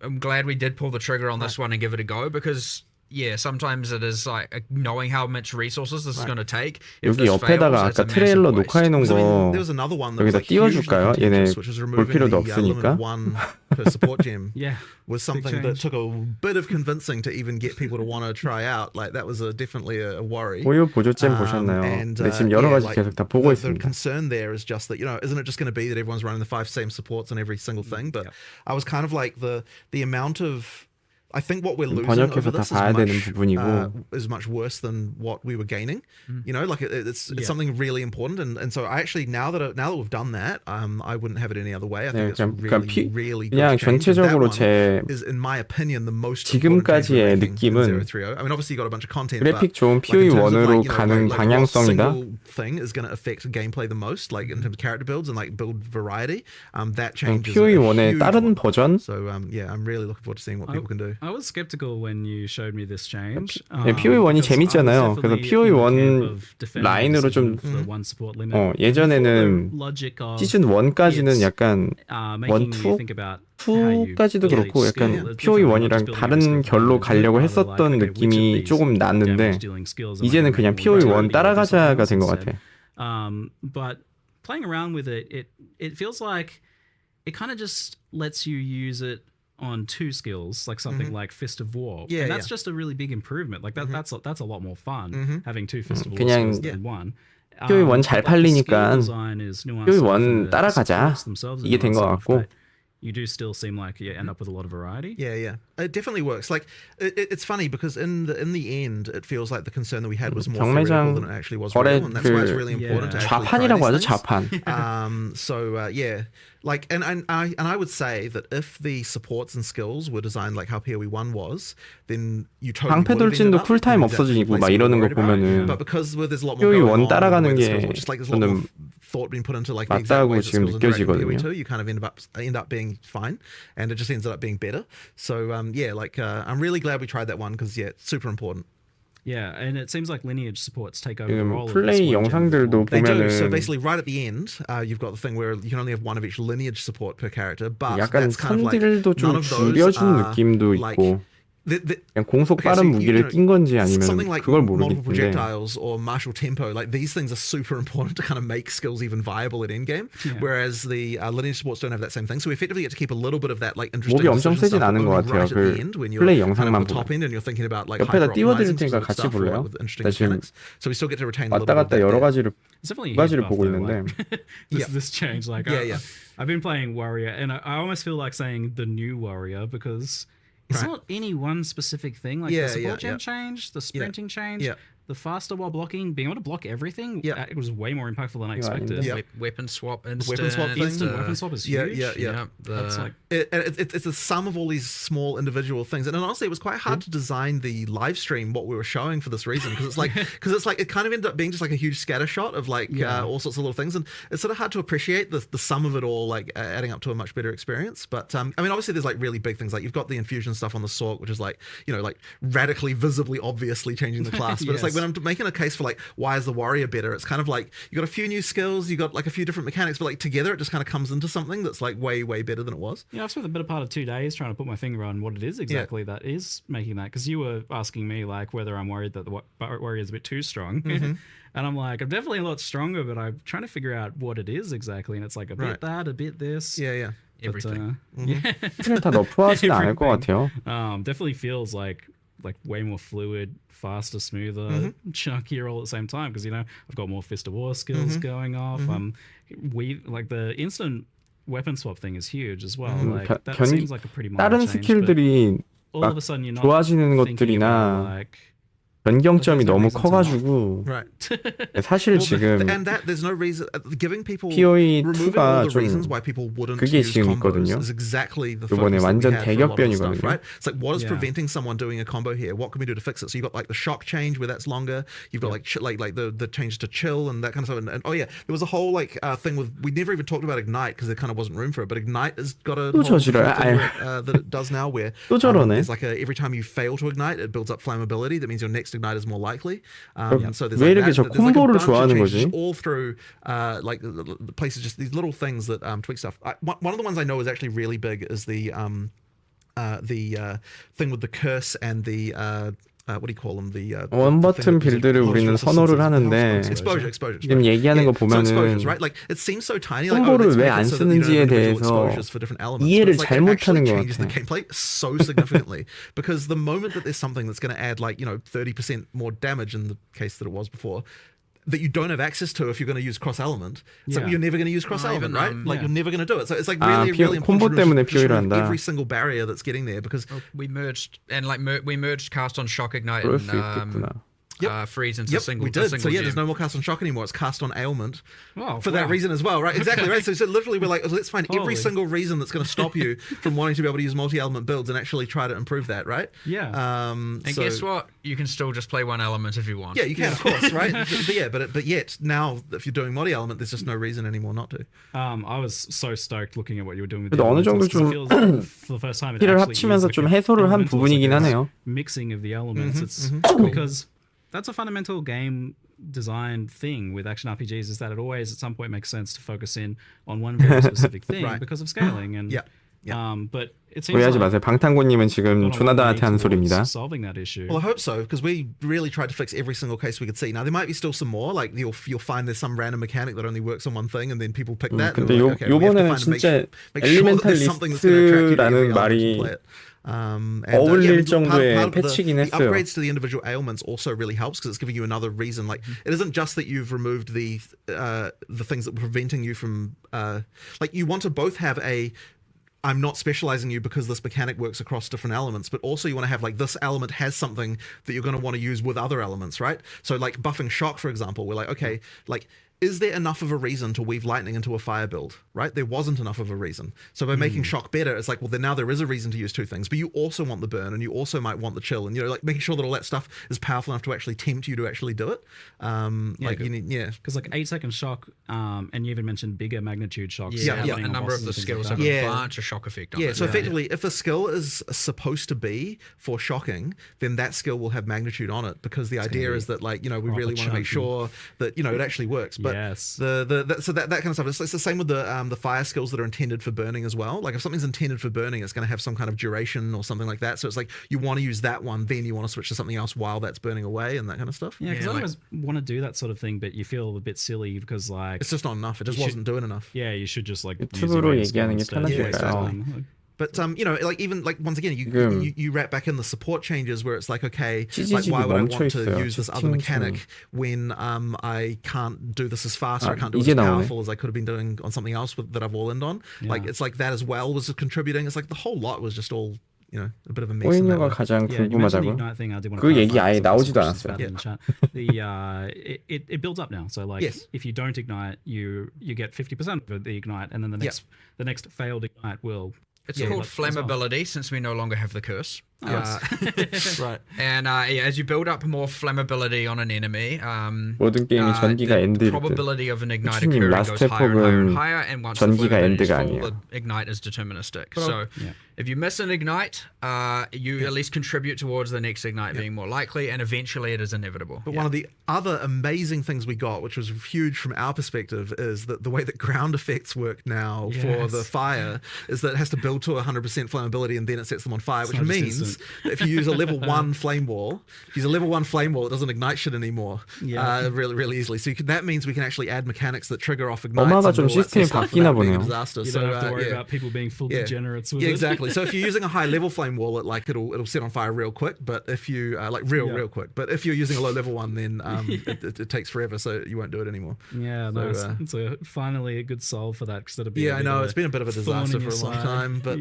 I'm glad we did pull the trigger on this one and give it a go, because yeah, sometimes it is like knowing how much resources this is going to take. If 여기 this 옆에다가 fails, it's 아까 a massive 트레일러 waste. 녹화해 놓은 Because, I mean, 거 there was another one that was 여기다 like hugely 띄워줄까요? 얘네 contentious, which was 볼 removing 필요도 the limit 없으니까. of one per support gem. Yeah. Was something that took a bit of convincing to even get people to want to try out. Like that was definitely a worry. 고요 보조잼 보셨나요? And, 네, 지금 여러 yeah, 가지 like, 계속 다 보고 the 있습니다. concern there is just that, you know, isn't it just going to be that everyone's running the 5 same supports on every single thing? But I was kind of like the amount of. I think what we're losing 번역해서 over 다 this 봐야 되는 is 부분이고. much worse than what we were gaining. You know, like it's something really important, and so I actually now that we've done that, I wouldn't have it any other way. I think it's really 그냥 good change. 전체적으로 That 제 one is, in my opinion, the most important 지금까지의 change we're making in 느낌은 030. I mean, obviously you got a bunch of content, 그래픽 but 좋은 like in terms of, PoE1으로 like, you know, 가는 like what 방향성이다. single thing is going to affect gameplay the most, like in terms of character builds and like build variety. That change is a PoE1의 huge 다른 one. 버전. So yeah, I'm really looking forward to seeing what people can do. I was skeptical when you showed me this change. 네, PoE1이 재밌잖아요. 그래서 PoE1 라인으로 좀 예전에는 시즌 1까지는 약간 1, 2까지도 그렇고 약간 PoE1이랑 다른 결로 가려고 했었던 느낌이 조금 났는데 이제는 그냥 PoE1 따라가자가 된 것 같아. But playing around with it feels like it kind of just lets you use it on 2 skills, like something like Fist of War. Yeah, and that's just a really big improvement. Like that's a lot more fun having 2 Fist of War 그냥 skills than 1. PoE1 잘 팔리니까 PoE1 따라가자 이게 된 것 같고. You do still seem like you end up with a lot of variety. Yeah. It definitely works. Like it's funny because in the end, it feels like the concern that we had was more theoretical than it actually was real, and that's why it's really important to actually try 좌판이라고 하죠, these things. 좌판. So yeah, like and I would say that if the supports and skills were designed like how PoE1 was, then you totally 방패 would have ended 돌진도 up 쿨타임 in exactly the 없어지고 place 막 we were 이러는 거 worried about. 보면은 But because there's a lot more going PoE1 on, 따라가는 the way the 게 skills work, just like there's a lot more 저는 thought being put into like the exact 맞다고 ways that 지금 skills interact with 느껴지거든요. PoE2, you kind of end up being fine, and it just ends up being better. So yeah, like I'm really glad we tried that one because yeah, it's super important. Yeah, and it seems like lineage supports take over the 지금 role of 플레이 this one 영상들도 They do. 보면은 So basically, right at the end, you've got the thing where you can only have one of each lineage support per character, but 약간 that's kind of like 선딜도 none 좀 of those 줄여준 are 느낌도 like 있고 그냥 공속 Okay, so 빠른 you 무기를 know, 낀 건지 something 아니면 like 그걸 multiple 모르겠는데 projectiles or martial tempo, like these things are super important to kind of make skills even viable at endgame. Whereas the lineage supports don't have that same thing, so we effectively get to keep a little bit of that like interesting 몹이 엄청 decision 세진 stuff 않은 것 only 같아요. right at 그 the end when you're 플레이 kind of 영상만 at the top 보면 end and you're thinking about like 옆에다 띄워드릴 hyper-optimizing 테니까 specific 같이 stuff or, 볼래요? like, with interesting 나 지금 mechanics. So we still get to retain a little 왔다 bit of 갔다 that 여러 there. 가지를 It's definitely a 두 가지를 huge 보고 buff, though, 있는데 this change. Like I've been playing Warrior, and I almost feel like saying the new Warrior because it's not any one specific thing. Like the support gem change, the sprinting change, the faster while blocking, being able to block everything. It was way more impactful than I expected. Weapon swap instant. Weapon swap is huge. That's like it's the sum of all these small individual things, and honestly, it was quite hard to design the live stream what we were showing for this reason because it's like it kind of ended up being just like a huge scatter shot of like all sorts of little things, and it's sort of hard to appreciate the sum of it all, like adding up to a much better experience. But I mean, obviously, there's like really big things like you've got the infusion stuff on the Sork, which is like like radically, visibly, obviously changing the class, but it's like when I'm making a case for like why is the warrior better, it's kind of like you got a few new skills, you got like a few different mechanics, but like together it just kind of comes into something that's like way better than it was. Yeah, I've spent the better part of 2 days trying to put my finger on what it is exactly that is making that, because you were asking me like whether I'm worried that the warrior is a bit too strong. And I'm like, I'm definitely a lot stronger, but I'm trying to figure out what it is exactly, and it's like a bit that, a bit this. Yeah. Everything. 다 너프하진 않을 것 같아요. Definitely feels like way more fluid, faster, smoother, chunkier all at the same time, because I've got more fist of war skills going off. We like the instant weapon swap thing is huge as well. Like that seems like a pretty minor 다른 change, 스킬들이 all of a sudden you're not 좋아지는 thinking about, 것들이나 like, 변경점이 너무 커가지고 Right. 사실 지금 and that there's no reason giving people PoE removing 2가 all the 좀 reasons why people wouldn't 그게 use 지금 combos 있거든요. is exactly the 이번에 focus that 완전 we had for a lot of the stuff, 대격변이거든요. right? It's like what is preventing someone doing a combo here? What can we do to fix it? So you've got like the shock change where that's longer. You've got like the change to chill and that kind of stuff. And oh yeah, there was a whole like thing with we never even talked about Ignite because there kind of wasn't room for it. But Ignite has got a whole thing that it does now where there's like every time you fail to ignite, it builds up flammability. That means your next ignite is more likely. So there's 왜 like 이렇게 저 that. There's like a 콤보를 bunch of 좋아하는 changes 거지? all through like the places, just these little things that tweak stuff. One of the ones I know is actually really big is the thing with the curse and the what do you call them? The 원버튼 빌드를 우리는 선호를 하는데 exposure. 지금 얘기하는 거 보면은 exposures, right? Like it seems so tiny. Like, 콤보를 왜 안 쓰는지에 대해서 이해를 잘못하는 것 changes the 같아. gameplay so significantly because the moment that there's something that's going to add like 30% more damage in the case that it was before, that you don't have access to if you're going to use cross element, so you're never going to use cross element, right? Like you're never going to do it. So it's like really 콤보 important 때문에 to remove PoE를 한다. every single barrier that's getting there because we merged cast on shock ignite 그럴 and 수 있겠구나. freeze into single. we did. single So yeah, gem. there's no more cast on shock anymore. It's cast on ailment for that wow. reason as well, right? Exactly, right? So literally we're like, let's find every Holy. single reason that's going to stop you from wanting to be able to use multi-element builds and actually try to improve that, right? Yeah. And guess what? You can still just play one element if you want. Yeah, you can, of course, right? but yet now if you're doing multi-element, there's just no reason anymore not to. I was so stoked looking at what you were doing with 그래도 어느 정도 좀 for the first time it 피를 actually 합치면서 is 좀 like 해소를 한 fundamental, 부분이긴 it's like 하네요. a mixing of the elements. It's because that's a fundamental game design thing with action RPGs, is that it always at some point makes sense to focus in on one very specific thing because of scaling. And but it seems 오해하지 like 마세요. 방탄고님은 지금 조나단한테 하는 소리입니다. solving that issue. Well, I hope so, because we really tried to fix every single case we could see. Now there might be still some more, like you'll find there's some random mechanic that only works on one thing, and then people pick that. 근데 요번에는 진짜 엘리멘탈리스트라는 말이 어울릴 정도의 패치긴 the 했어요. upgrades to the individual ailments also really helps because it's giving you another reason. Like it isn't just that you've removed the things that were preventing you from like you want to both have a I'm not specializing you because this mechanic works across different elements, but also you want to have like this element has something that you're going to want to use with other elements, right? So like buffing shock, for example, we're like, okay, like is there enough of a reason to weave lightning into a fire build, right? There wasn't enough of a reason. So by making shock better, it's like, well, then now there is a reason to use two things, but you also want the burn and you also might want the chill, and like making sure that all that stuff is powerful enough to actually tempt you to actually do it. Because like 8-second shock, and you even mentioned bigger magnitude shocks. A number of the skills have a bunch of shock effect on it. So effectively, if a skill is supposed to be for shocking, then that skill will have magnitude on it, because the idea is that like, we really want to make sure that, it actually works. But so that kind of stuff, it's the same with the fire skills that are intended for burning as well. Like if something's intended for burning, it's going to have some kind of duration or something like that. So it's like you want to use that one, then you want to switch to something else while that's burning away and that kind of stuff. Yeah, because I always want to do that sort of thing, but you feel a bit silly because like it's just not enough. It just wasn't doing enough. Yeah, you should just like 유튜브로 얘기하는 게 편하실까요? But like even like once again, you wrap back in the support changes where it's like, okay, like why would I want to use this other mechanic when I can't do this as fast or I can't do it as powerful as I could have been doing on something else that I've all-in on. Like it's like that as well was contributing. It's like the whole lot was just all a bit of a mess. 포인트가 가장 궁금하다고. 그 얘기 아예 나오지도 않았어요. It builds up now. So like if you don't ignite, you get 50% of the ignite, and then the next failed ignite will. It's called flammability, since we no longer have the curse. Right. And as you build up more flammability on an enemy, 모든 게임이 전기가 the 엔드일 듯. probability of an ignite 후추님, occurring goes higher and higher and higher, and once the 전기가 flammability is 엔드가 full, 아니에요. the ignite is deterministic. So if you miss an ignite, you at least contribute towards the next ignite being more likely, and eventually it is inevitable. But one of the other amazing things we got, which was huge from our perspective, is that the way that ground effects work now for the fire is that it has to build to 100% flammability and then it sets them on fire, which means that if you use a level 1 flame wall, it doesn't ignite shit anymore really easily. So that means we can actually add mechanics that trigger off ignites. 엄마가 좀 시스템이 바뀌나 보네요. You don't have to worry about people being full degenerates with it. Exactly. So if you're using a high level flame wall, it'll set on fire real quick. But if you real quick. But if you're using a low level one, then it takes forever, so you won't do it anymore. Yeah, nice. It's finally a good solve for that, because that'd be I know it's been a bit of a disaster for a long time. But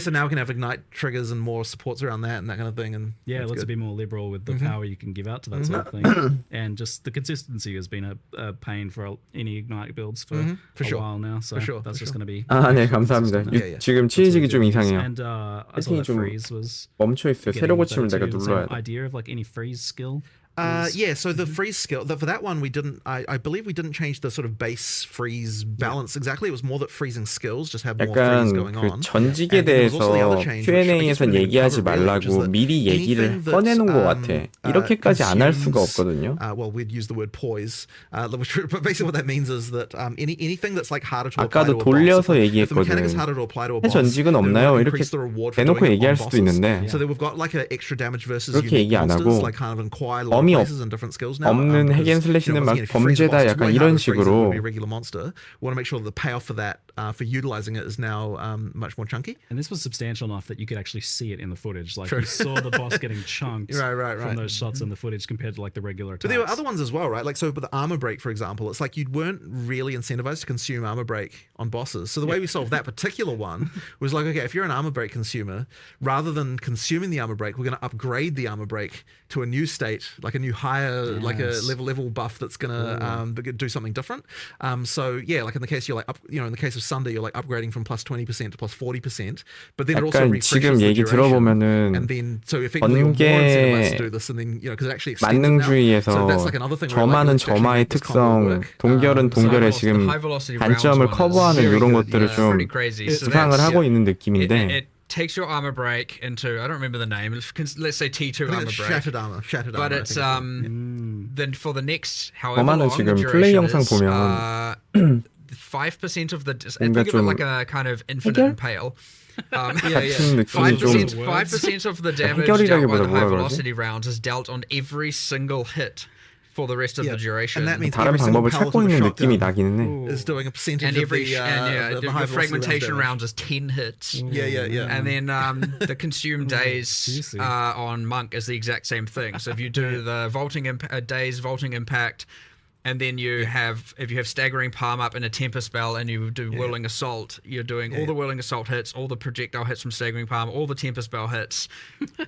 so now we can have ignite triggers and more supports around that and that kind of thing. And let's be more liberal with the power you can give out to that sort of thing. And just the consistency has been a pain for any ignite builds for a while now. So that's just going to be. 네, 감사합니다. 지금 치즈직이 좀 이상해요. And I 세팅이 thought 좀 freeze was 멈춰 있어요. 새로 고침을 내가 눌러야 돼. idea of like any freeze skill. So the freeze skill for that one, we didn't. I believe we didn't change the sort of base freeze balance exactly. It was more that freezing skills just have more freeze going 그 on. 전직에 대해서 Q&A에선 얘기하지 말라고 미리 얘기를 꺼내놓은 것 같아. 이렇게까지 안 할 수가 없거든요. Well, we'd use the word poise. But basically, what that means is that anything that's like harder to apply to a 아까도 돌려서 boss. 얘기했거든. 전직은 없나요? 이렇게 대놓고 얘기할 수도 있는데 So we've got like an extra damage versus 그렇게 얘기 안 하고 범위 없는 핵앤슬래시는 막 범죄다 약간 이런 식으로 want to make sure that the payoff for that for utilizing it is now much more chunky. And this was substantial enough that you could actually see it in the footage. Like you saw the boss getting chunked from those shots in the footage compared to like the regular attacks. But there were other ones as well, right? Like so with the armor break, for example, it's like you weren't really incentivized to consume armor break on bosses. So the way we solved that particular one was like, okay, if you're an armor break consumer, rather than consuming the armor break, we're going to upgrade the armor break to a new state, like a new higher, like a level buff that's going to do something different. So yeah, like in the case you're like in the case of Sunday, you're like upgrading from plus 20% to plus 40%. But then it also refreshes the duration. And then so effectively you're more incentivized to do this, and then because it actually extends it now. So that's like another thing. 점화는 점화의 특성, 동결은 동결의 지금 단점을 커버하는 이런 것들을 좀 구상을 하고 있는 느낌인데. Takes your armor break into, I don't remember the name, let's say T2 armor break. Shattered armor. But it's then for the next however 점화는 long 지금 the 플레이 duration 영상 is, 보면 5% of the think of it like a kind of infinite impale. 같은 느낌이 좀 5% of the damage dealt by the high velocity rounds is dealt on every single hit for the rest of the duration. And that means 다른 방법을 찾고 있는 느낌이 나기는 해. is doing a percentage and every of the high fragmentation rounds is 10 hits. Yeah. And then the consumed days on Monk is the exact same thing. So if you do the days vaulting impact, and then if you have staggering palm up and a temper spell, and you do whirling assault, you're doing all the whirling assault hits, all the projectile hits from staggering palm, all the temper spell hits,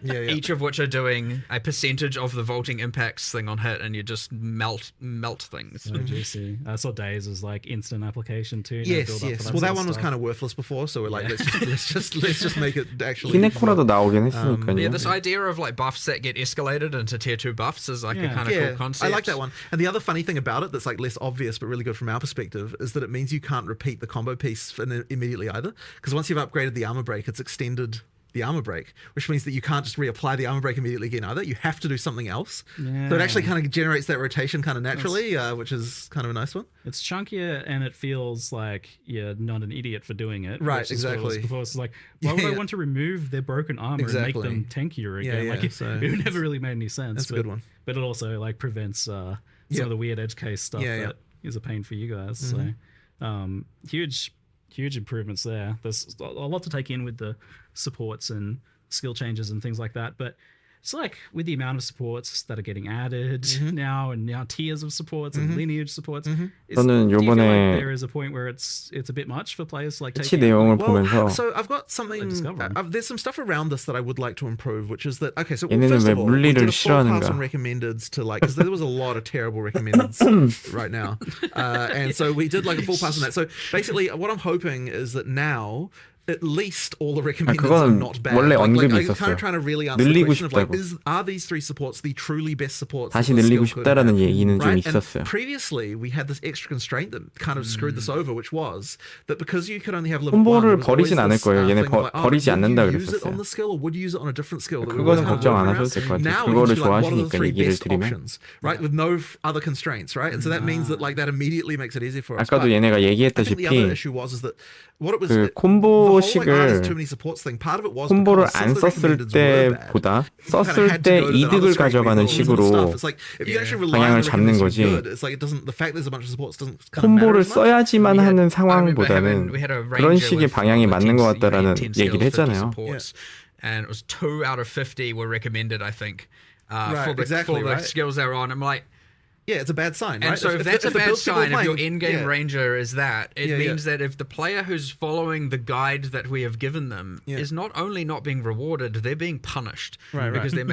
each of which are doing a percentage of the vaulting impacts thing on hit, and you just melt things. Oh, juicy. I saw Days as like instant application too. Yes. Well, that one was kind of worthless before, so we're like, let's just make it actually. 히네코라도 나오긴 했으니까요. Yeah, this idea of like buffs that get escalated into tier 2 buffs is like a kind of cool concept. I like that one. And the other funny thing about it that's like less obvious but really good from our perspective is that it means you can't repeat the combo piece immediately either, because once you've upgraded the armor break, it's extended the armor break, which means that you can't just reapply the armor break immediately again either. You have to do something else. So it actually kind of generates that rotation kind of naturally, which is kind of a nice one. It's chunkier and it feels like you're not an idiot for doing it. Right, exactly. Before it's like, why would I want to remove their broken armor and make them tankier again? Like it never really made any sense. That's a good one. But it also like prevents some of the weird edge case stuff that is a pain for you guys. So huge improvements there. There's a lot to take in with the supports and skill changes and things like that, but it's like with the amount of supports that are getting added now, and now tiers of supports and lineage supports, 저는 do you feel 요번에 like there is a point where it's a bit much for players like 패치 taking 내용을 보면서 so I've got something. There's some stuff around this that I would like to improve, which is that so 얘네는 first 왜 of all, we did 물리를 a full pass 싫어하는가? on recommendeds to like, because there was a lot of terrible recommendeds right now, and so we did like a full pass on that. So basically, what I'm hoping is that now at least all the recommendeds are 그거는 not bad. 원래 I'm 언급이 kind 있었어요. of trying to really answer the 늘리고 question of like, 싶다고. are these three supports the truly best supports? 다시 that the 늘리고 skill could 싶다라는 have? 얘기는 좀 Right? 있었어요. And previously, we had this extra constraint that kind of screwed this over, which was that because you could only have level 1, 콤보를 there was always 버리진 않을 this, 거예요. 얘네 thing of like, 버리지 would 않는다 you use it on 그랬었어요. the skill or would you use it on a different skill? That we 그거는 always 걱정 kind 안 of 하셔도 될 것 같아요. now 그거를 we can be like, what are the 좋아하시니까 three 얘기를 best 드리면 options, right? With no other constraints, right? And so that means that like that immediately makes it easier for us. 아까도 But 얘네가 I think the other 얘기했다시피 issue was that what it was 그 the whole, like, 콤보식을 too many supports thing. Part of it was 콤보를 because 안 since the 썼을 recommendeds were bad, 때보다 you kind of 썼을 had to 때 go to that other 이득을 straight 가져가는 with all this 식으로 stuff. It's like if you actually rely on 방향을 the 잡는 recommendeds 거지. being good, it's like it doesn't. The fact there's a bunch of supports doesn't kind of matter 콤보를 as much. 써야지만 하는 we 상황보다는 had a 그런 ranger 식의 with 방향이 맞는 것 같다라는 10 얘기를 skills, 50 했잖아요. supports, and it was 2 out of 50 were recommended, I think, Right, for the exactly, for the right. skills they're on. I'm like, Yeah, it's a bad sign, and right? so if that's a the bad build people are sign, if your playing- endgame yeah. ranger is that, it Yeah, means that if the player who's following the guide that we have given them Yeah. is not only not being rewarded, they're being punished Right, because right.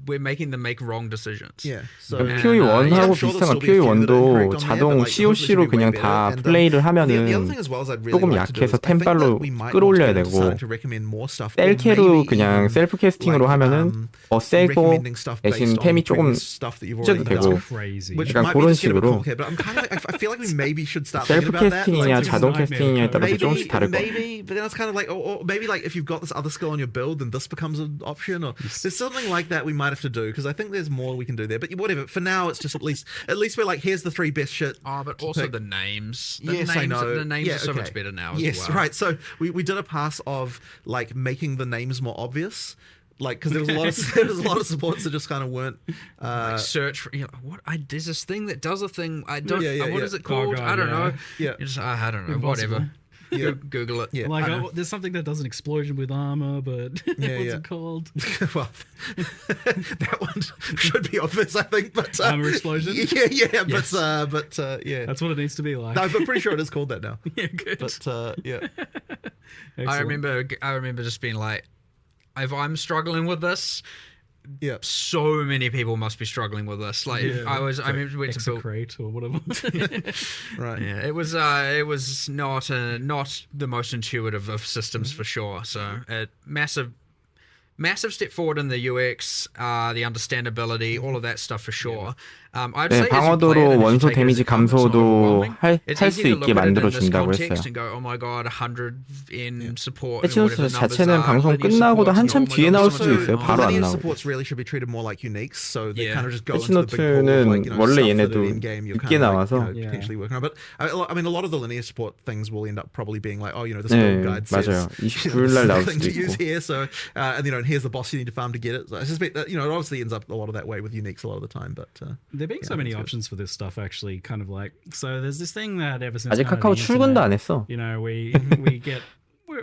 we're making them make wrong decisions. Yeah, so And, POE1하고 I'm sure there'll 비슷한 건 still be a few that are POE1도 incorrect on there, 자동 but, like, hopefully COC로 should be way 그냥 better. 다 And, 플레이를 the other 하면은 thing as well is I'd really 조금 like to do 약해서 is I think 템빨로 that we might want to 끌어올려야 get 되고 starting to recommend more stuff, or 셀캐로 maybe 그냥 even, 셀프 캐스팅으로 like, 하면은 더 세고 recommending stuff 대신 based 템이 on 조금 previous stuff that you've 찢어도 already 되고 done. Crazy. Which 약간 might 그런 be just get a bit 식으로 complicated, but I'm kind of like, I feel like we maybe should start 셀프 thinking about that. 캐스팅이냐 Like, 자동 nightmare 캐스팅이냐에 따라서 code. 조금씩 다를 것 같아요. maybe, but then it's kind of like, or maybe like if you've got this other skill on your build, then this becomes an option, or there's something like that we might have to do, because I think there's more we can do there. But whatever. For now, it's just at least we're like, here's the 3 best shit. Oh, but to also pick. the names. Yes, I know. The names Yeah, are so okay. much better now. Yes, as well. right. So we did a pass of like making the names more obvious, like because there was a lot of there was a lot of supports that just kind of weren't. Like search for, you know, what there's this thing that does a thing. I don't. Yeah, what yeah. is it called? God, I don't yeah. know. Yeah. You just, I don't know. Impossible. Whatever. Yeah. Google it. Yeah. Like, I know. there's something that does an explosion with armor, but Yeah, what's yeah. it called? Well, that one should be obvious, I think. But Armor explosion? Yeah, yeah. Yes. But yeah. That's what it needs to be like. No, but pretty sure it is called that now. Yeah, good. But yeah. I Excellent. remember just being like, if I'm struggling with this, Yeah. so many people must be struggling with this. Like Yeah. I remember went to build. Execrate or whatever. Right. Yeah, it was not the most intuitive of systems for sure. So massive step forward in the UX, the understandability, all of that stuff for sure. I'd 네, say as you play it 방어도로 and as you 원소 take it as 데미지 it comes, it's not 감소도 overwhelming. It's 할 easy 수 to look 있게 at it in 만들어 this 준다고 context 했어요. and go, oh my god, 100 in support. 패치노트 whatever the numbers 자체는 are, 방송 linear 끝나고도 supports, 한참 and oh my 뒤에 god, 나올 so 수도 much 있어요. going 바로 on. 안 linear 나오고. supports really should be treated more like uniques, so they Yeah. kind of just go into the big pool of 패치노트는 like, you know, 원래 stuff that 얘네도 in game you're 늦게 kind of 나와서 like, you know, potentially working on. But I mean, a lot of the linear support things will end up probably being like, oh, you know, this 네, build guide says 맞아요. you 29일 know, 날 this 나올 is the thing 수도 to use 있고. here, so and you know, and here's the boss you need to farm to get it. So I suspect that, you know, it obviously ends up a lot of that way with uniques a lot of the time. But There being so yeah, many that's good. options for this stuff, actually, kind of like, so there's this thing that ever since 아직 kind of 카카오 the 출근도 internet, 안 했어. you know, we get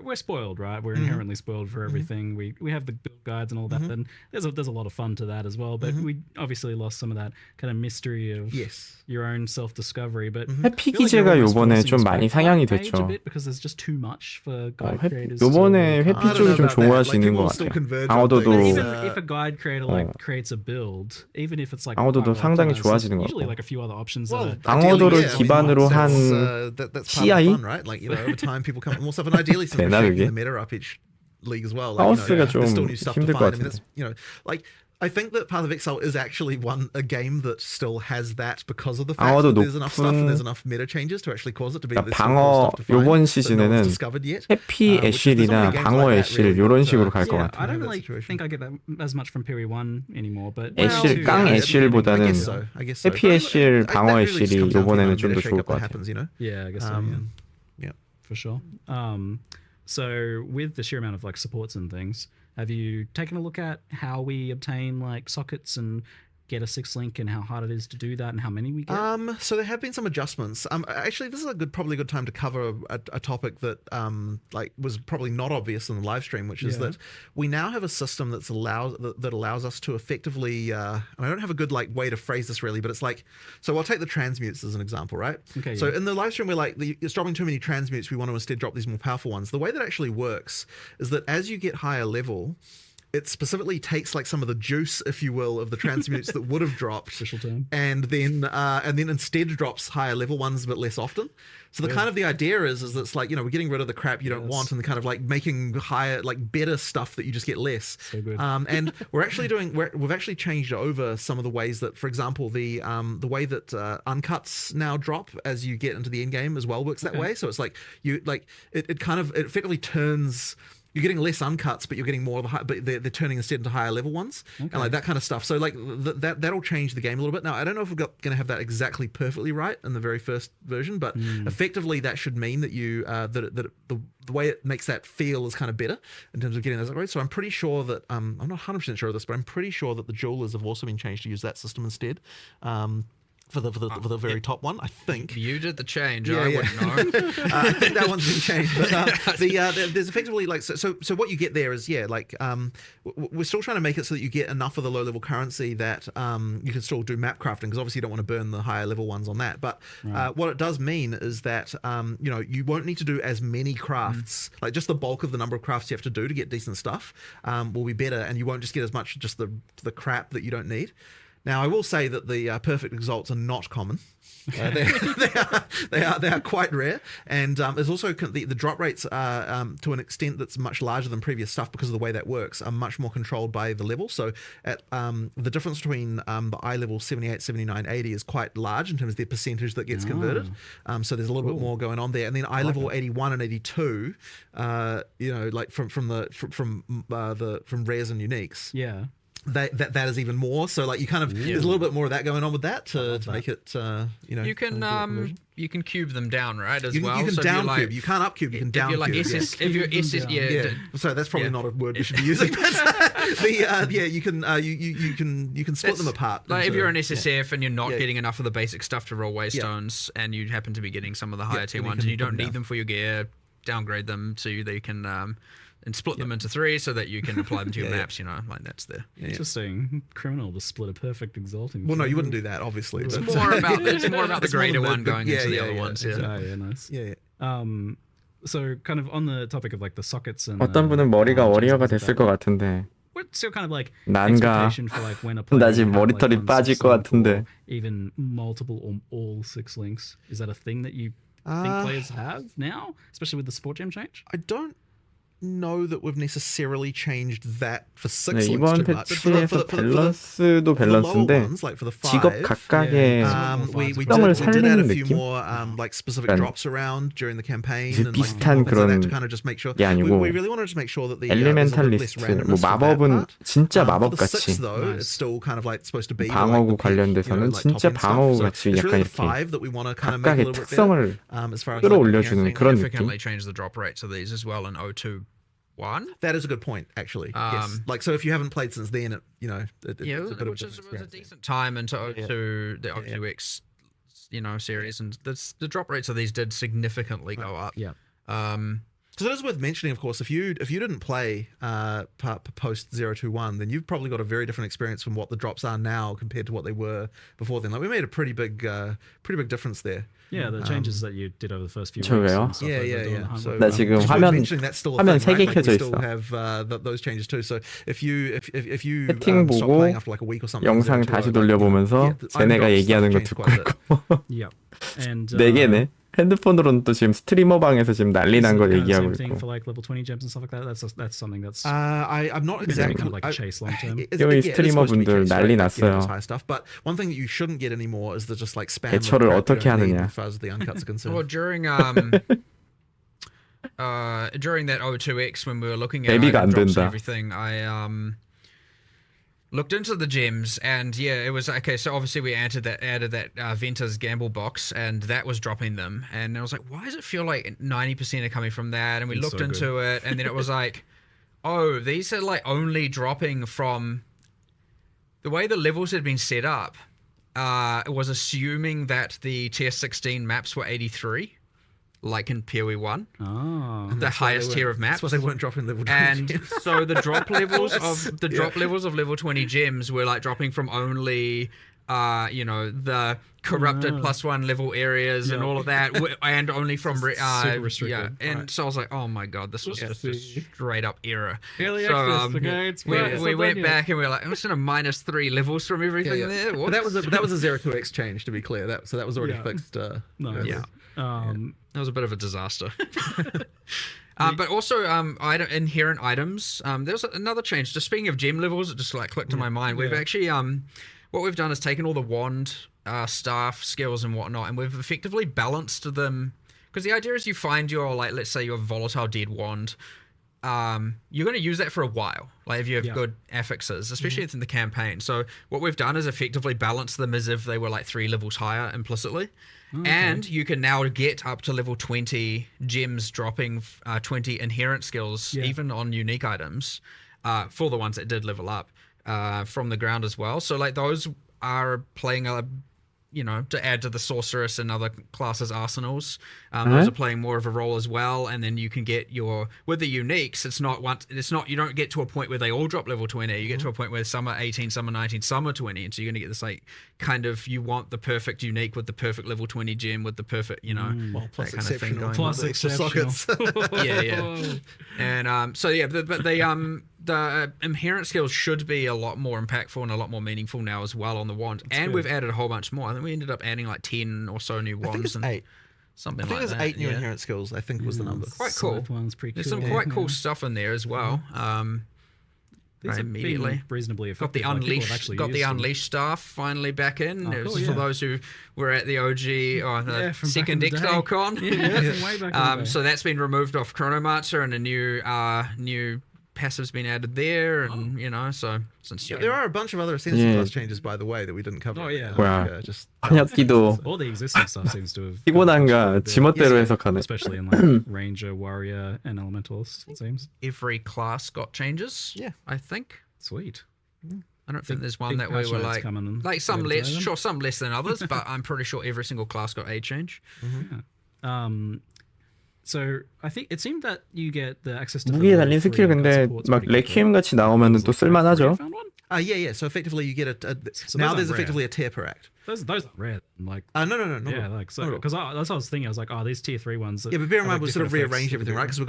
we're spoiled, right? We're inherently spoiled for everything. We have the build guides and all that, and there's a lot of fun to that as well. But we obviously lost some of that kind of mystery of Yes. your own self discovery. But 해피 기제가 요번에 좀 많이 상향이 됐죠. because there's just too much for guide 회피, creators. 요번에 to 회피 I don't 쪽이 know 좀 about that. Like, 좋아지는 people 것 still 같아요. converge on 방어도도 things. even if a guide creator like creates a build, even if it's like 방어도도 quite 상당히 optimized, 좋아지는 것 usually 같고. like a few other options. Well, that 방어도를 ideally, 기반으로 한 that's part of CI? the fun, right? Like, you know, over time people come up with more stuff, and ideally some 되나, shaking 그게? the meta up each league as well. Like, you 하우스가 know, 좀 there's still new stuff to 힘들 것 find. I mean, 같은데. that's, you know, like I think that Path of Exile is actually a game that still has that because of the fact 방어도 that there's enough stuff and 높은- there's enough meta changes to actually cause it to be. 그러니까 there's still more 방어 stuff to find 요번 that no one's 시즌에는 discovered yet. 해피 Which is, there's 애쉬이나 not many games 방어 like that, 애쉬를 really, 이런 but, 식으로 갈 것 yeah, 같아요. I don't that really situation. think I get that as much from Peri 1 anymore, but 애쉬 깡 I 애쉬보다는 guess so. I guess so. 해피 애쉬, 방어 That really just 애쉬이 comes down to the 요번에는 amount of 좀 더 meta 좋을 shake-up 것 that 같아요. happens, you know. yeah, I guess so. Yeah. For sure. So with the sheer amount of like supports and things, have you taken a look at how we obtain like sockets and get a 6 link and how hard it is to do that and how many we get? So there have been some adjustments. Actually, this is probably a good time to cover a topic that like was probably not obvious in the live stream, which is that we now have a system that allows us to effectively. And I don't have a good like way to phrase this really, but it's like, so I'll take the transmutes as an example, right? Okay. So in the live stream, we're like, it's dropping too many transmutes. We want to instead drop these more powerful ones. The way that actually works is that as you get higher level, it specifically takes like some of the juice, if you will, of the transmutes that would have dropped, Official term. and then instead drops higher level ones a bit less often. So the kind of the idea is that it's like, you know, we're getting rid of the crap you don't want and kind of like making higher, like better stuff that you just get less. So good. And we're actually we've actually changed over some of the ways that, for example, the way that uncuts now drop as you get into the end game as well works that way. So it's like it effectively turns. You're getting less uncuts, but you're getting more of the high, but they're turning instead into higher level ones, and like that kind of stuff. So like that'll change the game a little bit. Now I don't know if we're going to have that exactly perfectly right in the very first version, but effectively that should mean that you the way it makes that feel is kind of better in terms of getting those upgrades. So I'm pretty sure that I'm not 100% sure of this, but I'm pretty sure that the jewelers have also been changed to use that system instead. For the very top one, I think. You did the change. I wouldn't know. I think that one's been changed. But there's effectively like so what you get there is we're still trying to make it so that you get enough of the low level currency that you can still do map crafting, because obviously you don't want to burn the higher level ones on that. But what it does mean is that you won't need to do as many crafts. Like just the bulk of the number of crafts you have to do to get decent stuff will be better, and you won't just get as much just the crap that you don't need. Now, I will say that the perfect exalts are not common. They are quite rare, and there's also the drop rates to an extent that's much larger than previous stuff because of the way that works are much more controlled by the level. So at the difference between the eye level 78, 79, 80 is quite large in terms of the percentage that gets converted. So there's a little bit more going on there, and then eye level 81 and 82, like from rares and uniques. Yeah. That is even more. So like you kind of there's a little bit more of that going on with that to make it you can cube them down, right, as well. You can so down cube. You can't up cube. You can down cube. If you're SS, So that's probably not a word we should be using. But you can split them apart. Like if you're an SSF and you're not getting enough of the basic stuff to roll waystones, and you happen to be getting some of the higher tier ones, and you don't need them for your gear, downgrade them so they can and split them into 3 so that you can apply them to your maps, like that's the... Interesting. Criminal to split a perfect exalting. Well, no, you wouldn't do that, obviously. It's more about the greater one going into the other ones. Nice. So kind of on the topic of like the sockets and... 어떤 분은 머리가 워리어가 됐을 것 같은데. What's your kind of like 난가. expectation for like when a player 나 지금 머리털이 빠질 것 같은데. even multiple or all 6 links? Is that a thing that you think players have now, especially with the sport gem change? I don't know that we've necessarily changed that for 6 네, links 이번 too much. 패치에서 밸런스도 밸런스인데 직업 각각의 특성을 살리는 느낌? like specific drops around during the campaign and 비슷한 그런 게 아니고 we really wanted to make sure that the 엘리멘탈리스트, 뭐 마법은 진짜 마법같이 방어구 관련돼서는 진짜 방어구같이 약간 이렇게 각각의 특성을 끌어올려주는 그런 느낌. Change the drop rates of these as well in 021. That is a good point, actually. Yes. Like, so if you haven't played since then, it's a bit of a different was a decent time into 02, the 02X, series, and the drop rates of these did significantly go up. Yeah. So it is worth mentioning, of course, if you didn't play post 021, then you've probably got a very different experience from what the drops are now compared to what they were before then. Like we made a pretty big difference there. Yeah, the changes that you did over the first few weeks. 저게요? Yeah. So, 나 지금 화면 3개 켜져 있어. have those changes too. So if you 채팅 stop 보고 playing after like a week or something, 영상 다시 돌려보면서 쟤네가 얘기하는 거 듣고 있고. Yeah. And 4개네. 핸드폰으로는 또 지금 스트리머 방에서 지금 난리 난 거 얘기하고 있고. For like level 20 gems and stuff like that. That's something that's I'm not exactly kind of like a chase long term. 여기 스트리머 분들 난리 났어요. But one thing that you shouldn't get anymore is the just like spam. 대처를 어떻게 하느냐. As far as the uncuts are concerned. Well, during that 02X when we were looking at 데뷔가 안 drops and 된다. everything, I looked into the gems, and it was okay. So obviously we added that Venter's gamble box, and that was dropping them. And I was like, why does it feel like 90% are coming from that? And we looked into it, and then it was like, oh, these are like only dropping from the way the levels had been set up. It was assuming that the tier 16 maps were 83. Like in PoE 1, the highest tier of maps. That's why they weren't dropping level 20 and gems. so the drop levels of level 20 gems were like dropping from only you know, the corrupted +1 level areas and all of that, and only from super restricted. and so I was like, oh my god, this was just a straight up error. Early So access, we went back and we were like, I'm just in a -3 levels from everything there. But that was a 0-2x change, to be clear. So that was already fixed. Nice. Yeah. That was a bit of a disaster. But also, inherent items. There's another change. Just speaking of gem levels, it just like clicked to my mind. We've actually, what we've done is taken all the wand, staff, skills, and whatnot, and we've effectively balanced them. Because the idea is you find your, like, let's say your volatile dead wand. You're going to use that for a while, like if you have good affixes, especially in the campaign. So what we've done is effectively balance them as if they were like 3 levels higher implicitly. And you can now get up to level 20 gems, dropping 20 inherent skills, even on unique items, for the ones that did level up from the ground as well. So like those are playing a, you know, to add to the sorceress and other classes' arsenals. Those are playing more of a role as well. And then you can get your, with the uniques, you don't get to a point where they all drop level 20. You get to a point where some are 18, some are 19, some are 20. And so you're going to get this like kind of, you want the perfect unique with the perfect level 20 gem with the perfect, you know, plus that kind of thing going. Plus exceptional. Yeah. And so yeah, but the inherent skills should be a lot more impactful and a lot more meaningful now as well on the wand. And we've added a whole bunch more. I think we ended up adding like 10 or so new wands. I think it's 8. Something I think like there's that. 8 new inherent skills, I think was the number. Quite cool. There's some quite cool stuff in there as well. These have immediately been reasonably got the effective. unleashed staff finally back in. Oh, cool, for those who were at the OG or the from second back in the day. ExileCon. From way back in the day. So that's been removed off Chronomancer, and a new passive's been added there, and you know, so since There are a bunch of other Ascension class changes, by the way, that we didn't cover. Oh, yeah. 뭐야. Just 번역기도 all the existing stuff seems to have 피곤한가 지멋대로 해석하네. especially in like Ranger, Warrior, and Elementalist, it seems. every class got changes. Yeah. I think. Sweet. I don't think there's one big that we patch were notes coming like some later less, today, then. sure, some less than others, but I'm pretty sure every single class got a change. So I think it seemed that you get the access to 무기에 달린 스킬 근데 막 레퀴엠 같이 나오면은 또 쓸만하죠. yeah. So effectively, you get So now those there's aren't effectively a tier per act. Those are rare. Like No. yeah, like so because that's what I was thinking. I was like, oh, these tier 3 ones. Yeah, but bear in mind, we've sort of different rearranged effects everything, right? Because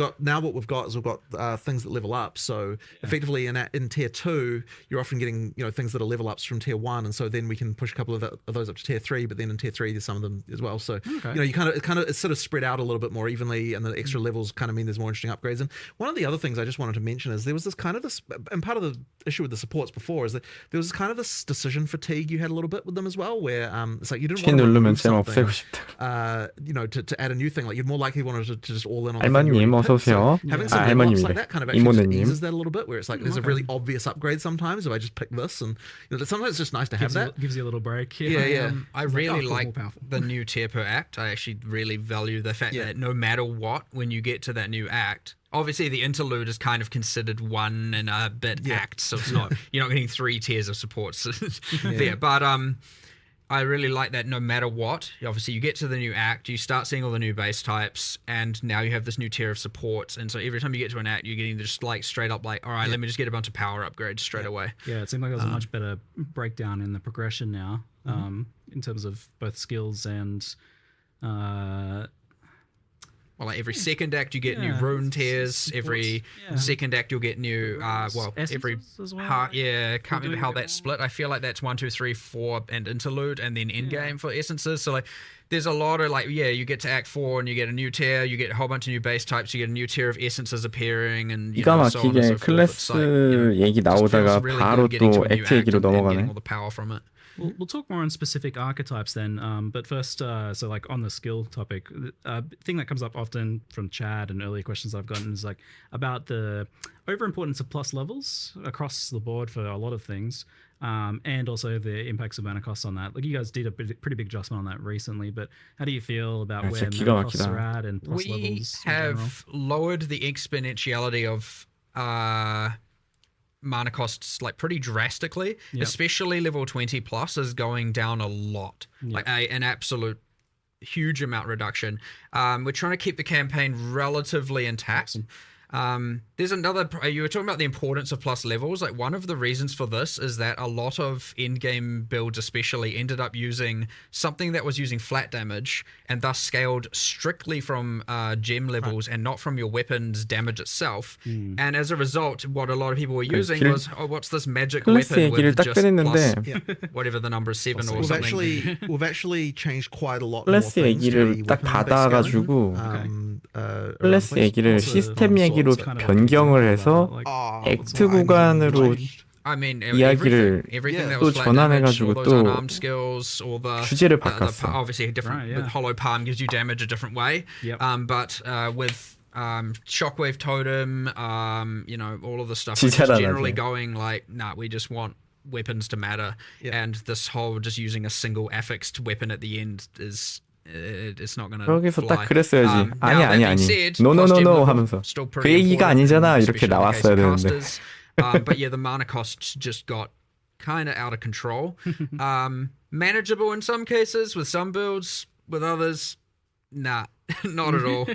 we've got things that level up. So effectively, in tier 2, you're often getting things that are level ups from tier 1, and so then we can push a couple of those up to tier 3. But then in tier 3, there's some of them as well. So you kind of it's sort of spread out a little bit more evenly, and the extra levels kind of mean there's more interesting upgrades. And one of the other things I just wanted to mention is there was this and part of the issue with the supports before is that there was kind of this decision fatigue you had a little bit with them as well, where it's like you didn't want to remove something, to add a new thing. Like you'd more likely wanted to just all in on 할머님 어서 오세요. having some level ups like 할머님이래. that kind of actually 이모네님. eases that a little bit, where it's like there's a really obvious upgrade sometimes if I just pick this, and sometimes it's just nice to have that. gives you a little break. I really cool, like more powerful. the new tier per act. I actually really value the fact that no matter what, when you get to that new act, obviously the interlude is kind of considered one and a bit act, so it's not you're not getting 3 tiers of supports there. But I really like that no matter what, obviously you get to the new act, you start seeing all the new base types, and now you have this new tier of supports, and so every time you get to an act, you're getting just like straight up like, all right, let me just get a bunch of power upgrades straight away. Yeah, it seemed like there was a much better breakdown in the progression now, in terms of both skills and well, like every second act you get new rune tiers. Every second act you'll get new every as well, can't remember how that's split. I feel like that's 1, 2, 3, 4 and interlude, and then Endgame for essences. So like there's a lot of you get to act 4 and you get a new tier, you get a whole bunch of new base types, you get a new tier of essences appearing, and 기가 so on and 막히게 so forth. It's 클래스 like, 얘기 just feels 나오다가 really 바로 good getting 또 to a new 액트 act 얘기로 and getting 넘어가네. all the power from it. We'll talk more on specific archetypes then, but first, so like on the skill topic, thing that comes up often from Chad and earlier questions I've gotten is like about the overimportance of plus levels across the board for a lot of things, and also the impacts of mana costs on that. Like you guys did a pretty big adjustment on that recently, but how do you feel about where 진짜 mana 기가 costs are 막히다. at and plus We levels in general? have lowered the exponentiality of mana costs like pretty drastically, especially level 20 plus is going down a lot, like an absolute huge amount reduction. We're trying to keep the campaign relatively intact. There's another. You were talking about the importance of plus levels. Like one of the reasons for this is that a lot of endgame builds, especially, ended up using something that was using flat damage and thus scaled strictly from gem levels and not from your weapon's damage itself. And as a result, what a lot of people were using was, what's this magic weapon with just plus whatever the number is 7 or something. We've actually changed quite a lot more 클래스 things to 얘기를 the 딱 weapon-based 받아가지고 scaling. 클래스 얘기를 시스템 얘기로 변경을 해서 액트 구간으로 I mean, 이야기를 everything that 또 was flat damage, 전환해가지고 all those 또 unarmed skills, or the 주제를 바꿨어. obviously different. With hollow palm gives you damage a different way. But with shockwave totem, you know, all of the stuff is generally going like, nah, we just want weapons to matter, and this whole just using a single affixed weapon at the end is. It's not gonna 여기서 fly. 딱 그랬어야지. 아니. Said, 노 하면서 그 얘기가 아니잖아 이렇게 나왔어야 되는데. But yeah, the mana costs just got kind of out of control. Manageable in some cases with some builds, with others, nah, not at all.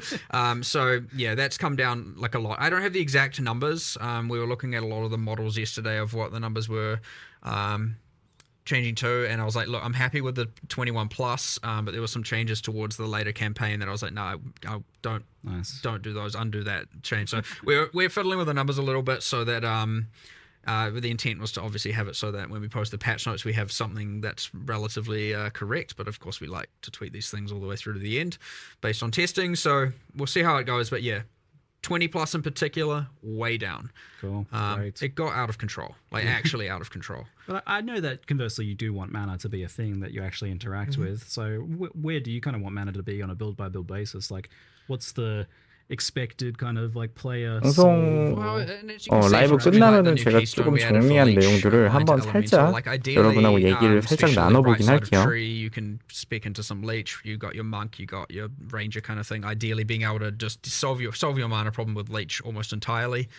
So yeah, that's come down like a lot. I don't have the exact numbers. We were looking at a lot of the models yesterday of what the numbers were. Changing to, and I was like, look, I'm happy with the 21 plus, but there were some changes towards the later campaign that I was like, no, I don't do those, undo that change. So we're fiddling with the numbers a little bit so that the intent was to obviously have it so that when we post the patch notes we have something that's relatively correct, but of course we like to tweak these things all the way through to the end based on testing, so we'll see how it goes. But yeah, 20 plus in particular, way down. Cool. It got out of control, like actually out of control. But I know that conversely you do want mana to be a thing that you actually interact with. So where do you kind of want mana to be on a build by build basis? Like, what's the expected kind of like player 방송 라이브 끝나면은 제가 조금 정리한 내용들을 한번 살짝 여러분하고 얘기를 살짝 나눠보긴 할게요. You can speak into some leech. You got your monk, you got your ranger kind of thing. Ideally, being able to just solve your mana problem with leech almost entirely.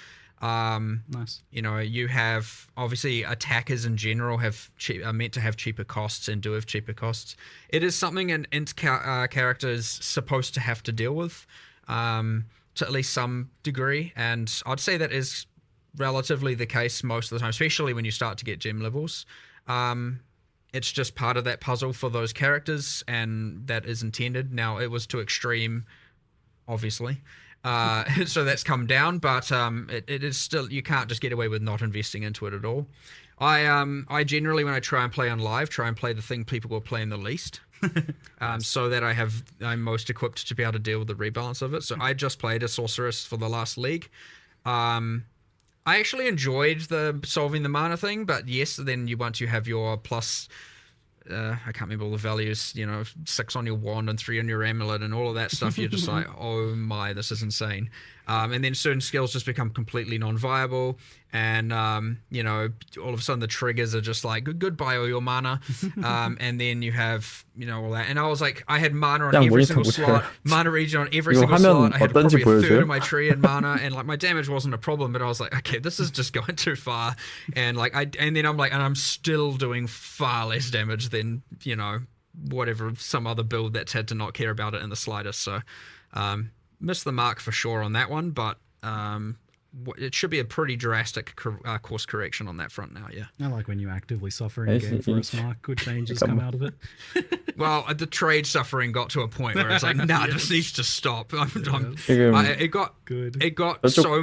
Nice. You know, you have obviously attackers in general are meant to have cheaper costs and do have cheaper costs. It is something an int character is supposed to have to deal with. To at least some degree, and I'd say that is relatively the case most of the time, especially when you start to get gem levels. It's just part of that puzzle for those characters, and that is intended. Now, it was to extreme, obviously, so that's come down, but it is still, you can't just get away with not investing into it at all. I generally, when I try and play on live, try and play the thing people will play in the least. So that I'm most equipped to be able to deal with the rebalance of it. So I just played a sorceress for the last league. I actually enjoyed the solving the mana thing, but yes, then once you have your plus, I can't remember all the values, 6 on your wand and 3 on your amulet and all of that stuff, you're just like, oh my, this is insane. And then certain skills just become completely non-viable, and all of a sudden the triggers are just like goodbye all your mana, and then you have all that. And I was like, I had mana on every single slot, mana regen on every single slot. I had probably a third of my tree in mana, and like my damage wasn't a problem, but I was like, okay, this is just going too far. And then I'm still doing far less damage than whatever some other build that's had to not care about it in the slightest. So missed the mark for sure on that one, but it should be a pretty drastic course correction on that front now. Yeah, I like when you actively suffer in game for a smart, good changes come out of it. Well, the trade suffering got to a point where it's like, nah, this needs to stop. It got so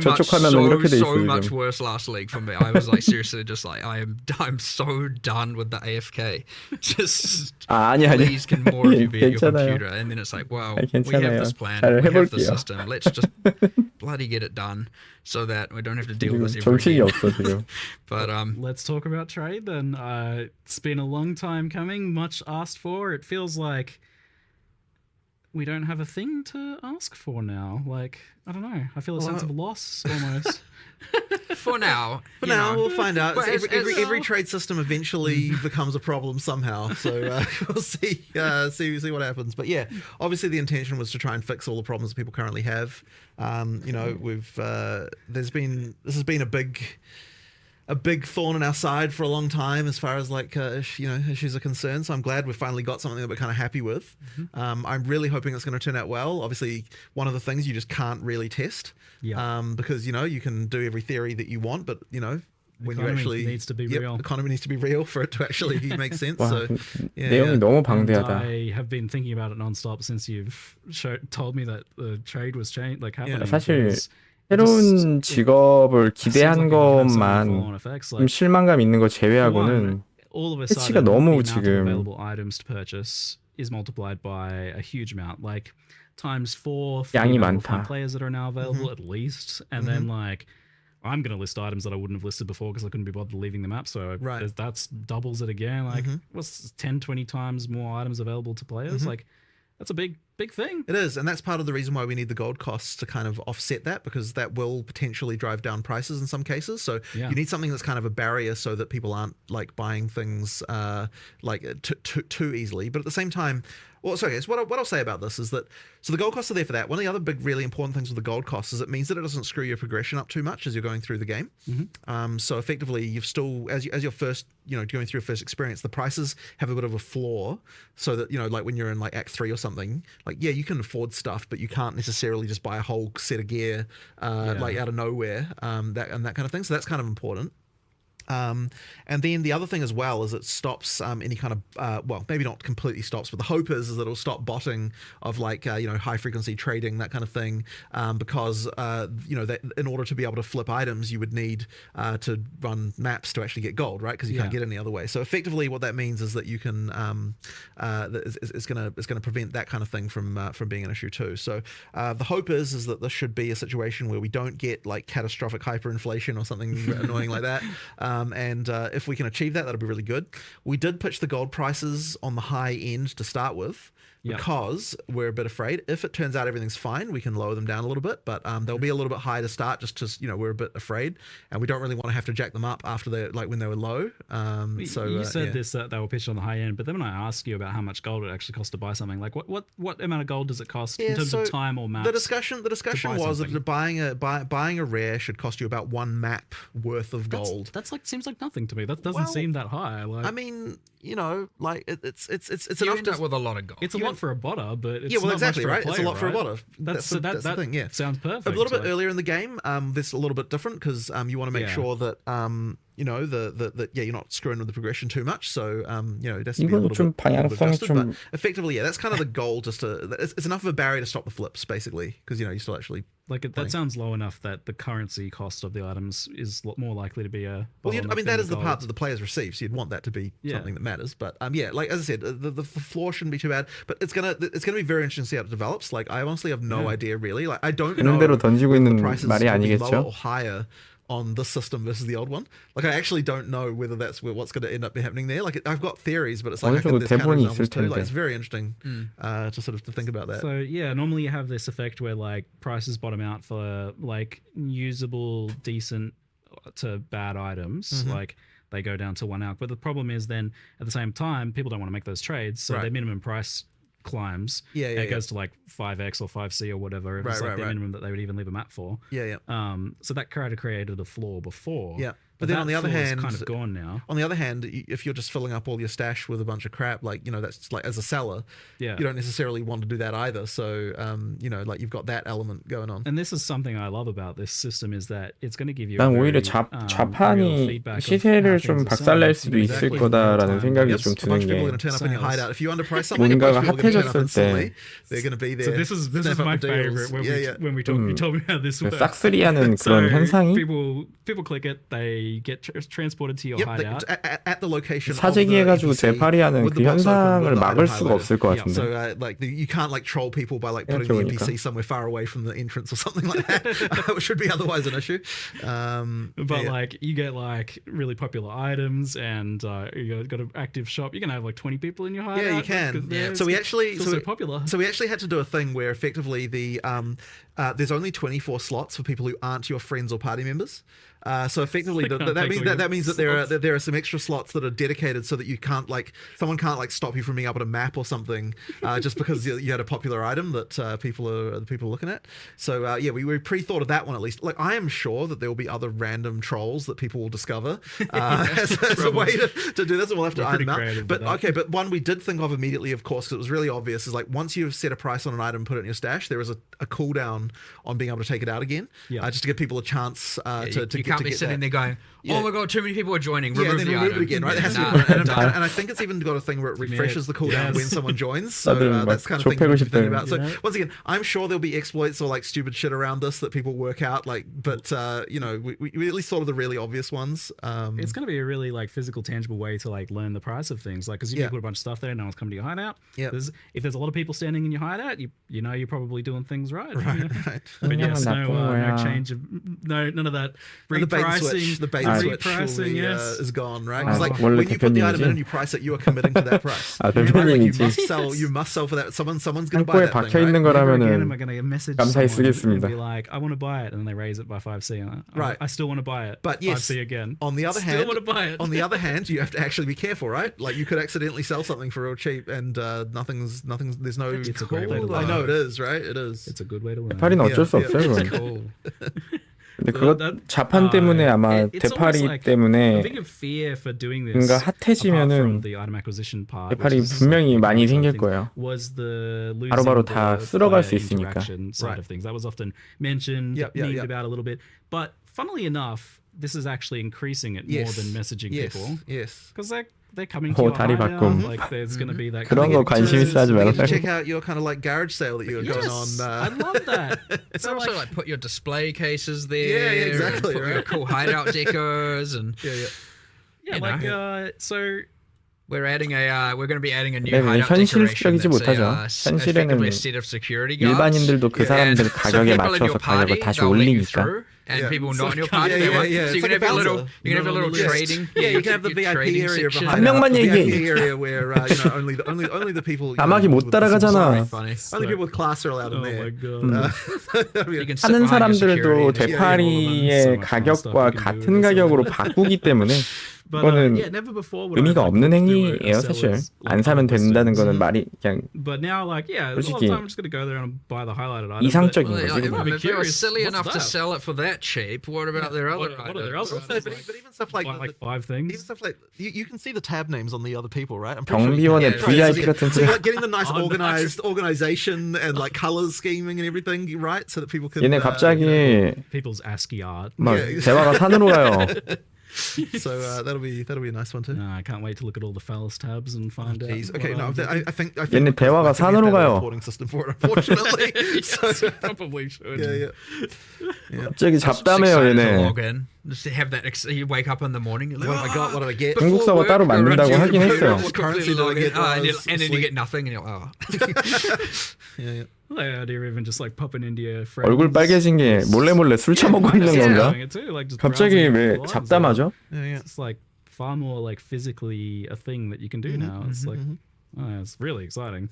much worse last league for me. I was like, seriously, just like I'm so done with the AFK. Just please, can more of you be at your computer? And then it's like, well, we have this plan, we have the system. Let's just bloody get it done, so that we don't have to deal with this every game. But let's talk about trade then. It's been a long time coming, much asked for. It feels like we don't have a thing to ask for now. Like, I don't know. I feel a sense of loss almost. For now, we'll find out. Every trade system eventually becomes a problem somehow. So we'll see what happens. But yeah, obviously the intention was to try and fix all the problems that people currently have. This has been a big a big thorn in our side for a long time as far as like issues are concerned. So I'm glad we've finally got something that we're kind of happy with. I'm really hoping it's going to turn out well. Obviously, one of the things you just can't really test, because you can do every theory that you want, but when you actually needs to be real. Economy needs to be real for it to actually make sense. 와, So 내용이 너무 And 방대하다. I have been thinking about it nonstop since you've told me that the trade was happening. 사실 because 새로운 직업을 기대한 seems like it has some 것만 flow-on effects, 좀 like, 실망감 있는 거 for 제외하고는 one, all of a 패치가 sudden, 너무 the amount of 지금 available items to purchase is multiplied by a huge amount, like times 4 for 양이 the level 많다. 5 players that are now available at least, and then like I'm going to list items that I wouldn't have listed before because I couldn't be bothered leaving them up, so Right. that's doubles it again. Like what's 10-20 times more items available to players? Like that's a big thing. it is, and that's part of the reason why we need the gold costs to kind of offset that, because that will potentially drive down prices in some cases. So Yeah. you need something that's kind of a barrier so that people aren't like buying things too easily. But at the same time, well, so I guess what I'll say about this is that so the gold costs are there for that. One of the other big, really important things with the gold costs is it means that it doesn't screw your progression up too much as you're going through the game. So effectively, you've still as you're first going through your first experience, the prices have a bit of a floor, so that like when you're in like Act 3 or something, like you can afford stuff, but you can't necessarily just buy a whole set of gear like out of nowhere, that kind of thing. So that's kind of important. And then the other thing as well is it stops any kind of well, maybe not completely stops, but the hope is that it'll stop botting of like high frequency trading, that kind of thing, because that in order to be able to flip items you would need to run maps to actually get gold, right? Because you can't get any other way. So effectively what that means is that you can it's going to prevent that kind of thing from being an issue too. So the hope is that this should be a situation where we don't get like catastrophic hyperinflation or something annoying like that. And if we can achieve that, that'll be really good. We did pitch the gold prices on the high end to start with, because we're a bit afraid. If it turns out everything's fine, we can lower them down a little bit, but they'll be a little bit high to start, just because we're a bit afraid, and we don't really want to have to jack them up after they're like when they were low. So you said this that they were pitched on the high end, but then when I ask you about how much gold it actually costs to buy something, like what amount of gold does it cost in terms of time or maps? The discussion was that buying a rare should cost you about 1 map worth of gold. That's like seems like nothing to me. That doesn't seem that high. Like, I mean, like it's You enough end to up with a lot of gold. it's a lot for a botter, but it's well, not exactly, much for right? It's a lot for a player, botter. That's the that thing. Yeah, sounds perfect. a little bit like- earlier in the game, this is a little bit different because you want to make sure that you're not screwing with the progression too much. So it has to be a 이건 little 좀 bit 방향성이 adjusted, 좀 but effectively, that's kind of the goal. Just to it's enough of a barrier to stop the flips, basically, because you still actually. Like that sounds low enough that the currency cost of the items is more likely to be a. Well, I mean that is the part that gold. the players receive, so you'd want that to be something that matters. But like as I said, the floor shouldn't be too bad. But it's gonna be very interesting to see how it develops. Like I honestly have no idea really. Like I don't know 대로 던지고 if the 있는 prices 말이 will be 아니겠죠? lower or higher on this system versus the old one. Like I actually don't know whether that's what's going to end up happening there. Like I've got theories, but it's like 어느 정도 there's 대본이 counterexamples 있을 too. Like 텐데. it's very interesting to sort of to think about that. So yeah, normally you have this effect where like prices bottom out for like usable, decent to bad items. Like they go down to 1 out. But the problem is then at the same time, people don't want to make those trades, so their minimum price climbs. It goes to like 5x or 5c or whatever. It's like the minimum that they would even leave a map for. So that created a floor before. But then on the other hand, kind of gone now. On the other hand, if you're just filling up all your stash with a bunch of crap, like that's like as a seller, you don't necessarily want to do that either. So like you've got that element going on. And this is something I love about this system is that it's going to give you. 난 a 오히려 very, 자판이 real feedback of 시세를 how 좀 things are 박살낼 selling. 수도 있을 거다라는 생각이 좀 A bunch 드는 of people are 게 going to turn up in your hideout. If you underprice something, a 뭔가가 bunch of people are going to turn up 핫해졌을 instantly. 때 They're going to be there. So this is snap up my the deals. favorite when we talk. You told me how this works. 싹쓸이하는 So 그런 현상이 people click it, they get transported to your hideout. At the location. 사재기 해가지고 되팔이하는 그 현상을 막을 수가 없을 것 같은데. So like you can't like troll people by like putting the NPC somewhere far away from the entrance or something like that, which should be otherwise an issue. But like you get like really popular items and you got an active shop. You can have like 20 people in your hideout. Yeah, you can. So we actually popular. So we actually had to do a thing where effectively there's only 24 slots for people who aren't your friends or party members. So effectively, that means that there are some extra slots that are dedicated so that you can't someone can't stop you from being able to map or something just because you had a popular item that people are looking at. So we pre-thought of that one at least. Like I am sure that there will be other random trolls that people will discover as a way to do this, and we'll have to iron them out. But one we did think of immediately, of course, because it was really obvious, is like once you've set a price on an item and put it in your stash, there is a cooldown on being able to take it out again, just to give people a chance to can't be sitting there going, oh my god, too many people are joining. Remove then the remove item. it again, right? It has to be, and I think it's even got a thing where it refreshes the cooldown when someone joins. So that's kind of thing you think about. So once again, I'm sure there'll be exploits or stupid shit around this that people work out. But we at least thought of the really obvious ones. It's going to be a really physical, tangible way to learn the price of things. Because if you put a bunch of stuff there, no one's coming to your hideout. If there's a lot of people standing in your hideout, you know you're probably doing things right. Right. But yes, no change of none of that repricing. The bait switch repricing, is gone, right? Because when you put the item in and you price it, you are committing to that price. You must sell for that. Someone's going to buy that thing, 박혀 있는 right? Never again 거라면은 am I going to message 감사히 someone 쓰겠습니다. and be like, I want to buy it, and then they raise it by 5C. Right. I still want to buy it. But yes, 5C again. On the other Still hand, want to buy it. On the other hand, you have to actually be careful, right? Like you could accidentally sell something for real cheap, and nothing's. There's no. It's a great way to learn. I know it is, right? It is. It's a good way to learn. 대파리는 어쩔 수 없어요. It's 그건. cool. 근데 그것 자판 때문에 아마 it's 대파리 almost 때문에 a big fear for doing this, 뭔가 apart from 핫해지면은 the item acquisition part, 대파리 which is 분명히 많이 one 생길 of the 거예요. was the losing 바로바로 the 다 쓸어갈 수 player 있으니까. interaction side of things. That was often mentioned, memed about a little bit. But funnily enough, this is actually increasing it more than messaging people. Yes. Because they're coming to your 다리 hideout. 바꿈. Like there's going to be that 그런 kind 거 of 관심 있어 하지 We 말아요. can check out your kind of garage sale that you were going on. I love that. It's also put your display cases there. Yeah, exactly. And put your cool hideout decors and so we're going to be adding a new 네, hideout 현실적이지 decoration. 못하죠. That's 현실에는 effectively a set of security guards. 일반인들도 그 사람들 가격에 맞춰서 가격을 다시 올리니까. And people So not in your kind party, of- they want. yeah, So you it's can like have a your bouncer. you can have a little trading. You can have the VIP trading area of a section. 한 명만 the 얘기해. VIP area where only the people. 까마귀 못 따라가잖아. Funny. Only people with class are allowed in oh there. my god. You can sit 하는 behind your 사람들도 security. 대파리의 가격과 같은 가격으로 바꾸기 때문에 But, 그거는 never before would I 의미가 have 없는 thought to do 행위예요, a 사실. seller's, 안 사면 된다는 거는 service. 말이 그냥 But now, a lot of 솔직히 time I'm just going to go there and buy the highlighted item. 이상적인 Well, 거지. 그건. if they were silly What's enough to that? sell it for that cheap, what about their other What are their items? other items? But even stuff like Buy, 5 even things. stuff like you can see the tab names on the other people, right? I'm pretty sure you 경비원의 can. Yeah, VIP 같은 So 소리. getting the nice organization and colors scheming and everything, right? So that people can. 얘네 갑자기 People's ASCII art. 막 Yeah. 대화가 산으로 가요. So that'll be a nice one too. No, I can't wait to look at all the fellas tabs and find out. Jeez. Okay, what no, I'm thinking. I think 얘네 대화가 산으로 가요. reporting system for it, unfortunately. So, Probably should. yeah. 갑자기 Just 잡담해요 excited to 얘네. log in. Just to have that. You wake up in the morning. You're like, Oh my god, what did I get? Before 중국 서버 work, 따로 go run 만든다고 to your 하긴 computer, 했어요. quickly Currency log that I in, get while I and was then you asleep. get nothing, and you're like, Yeah. The idea of even just popping into your friends. 얼굴 빨개진 게 몰래 술 처먹고 있는 건가? Doing it too, just 갑자기 browsing 왜 lives. 잡담하죠? Yeah. It's far more physically a thing that you can do now. It's it's really exciting.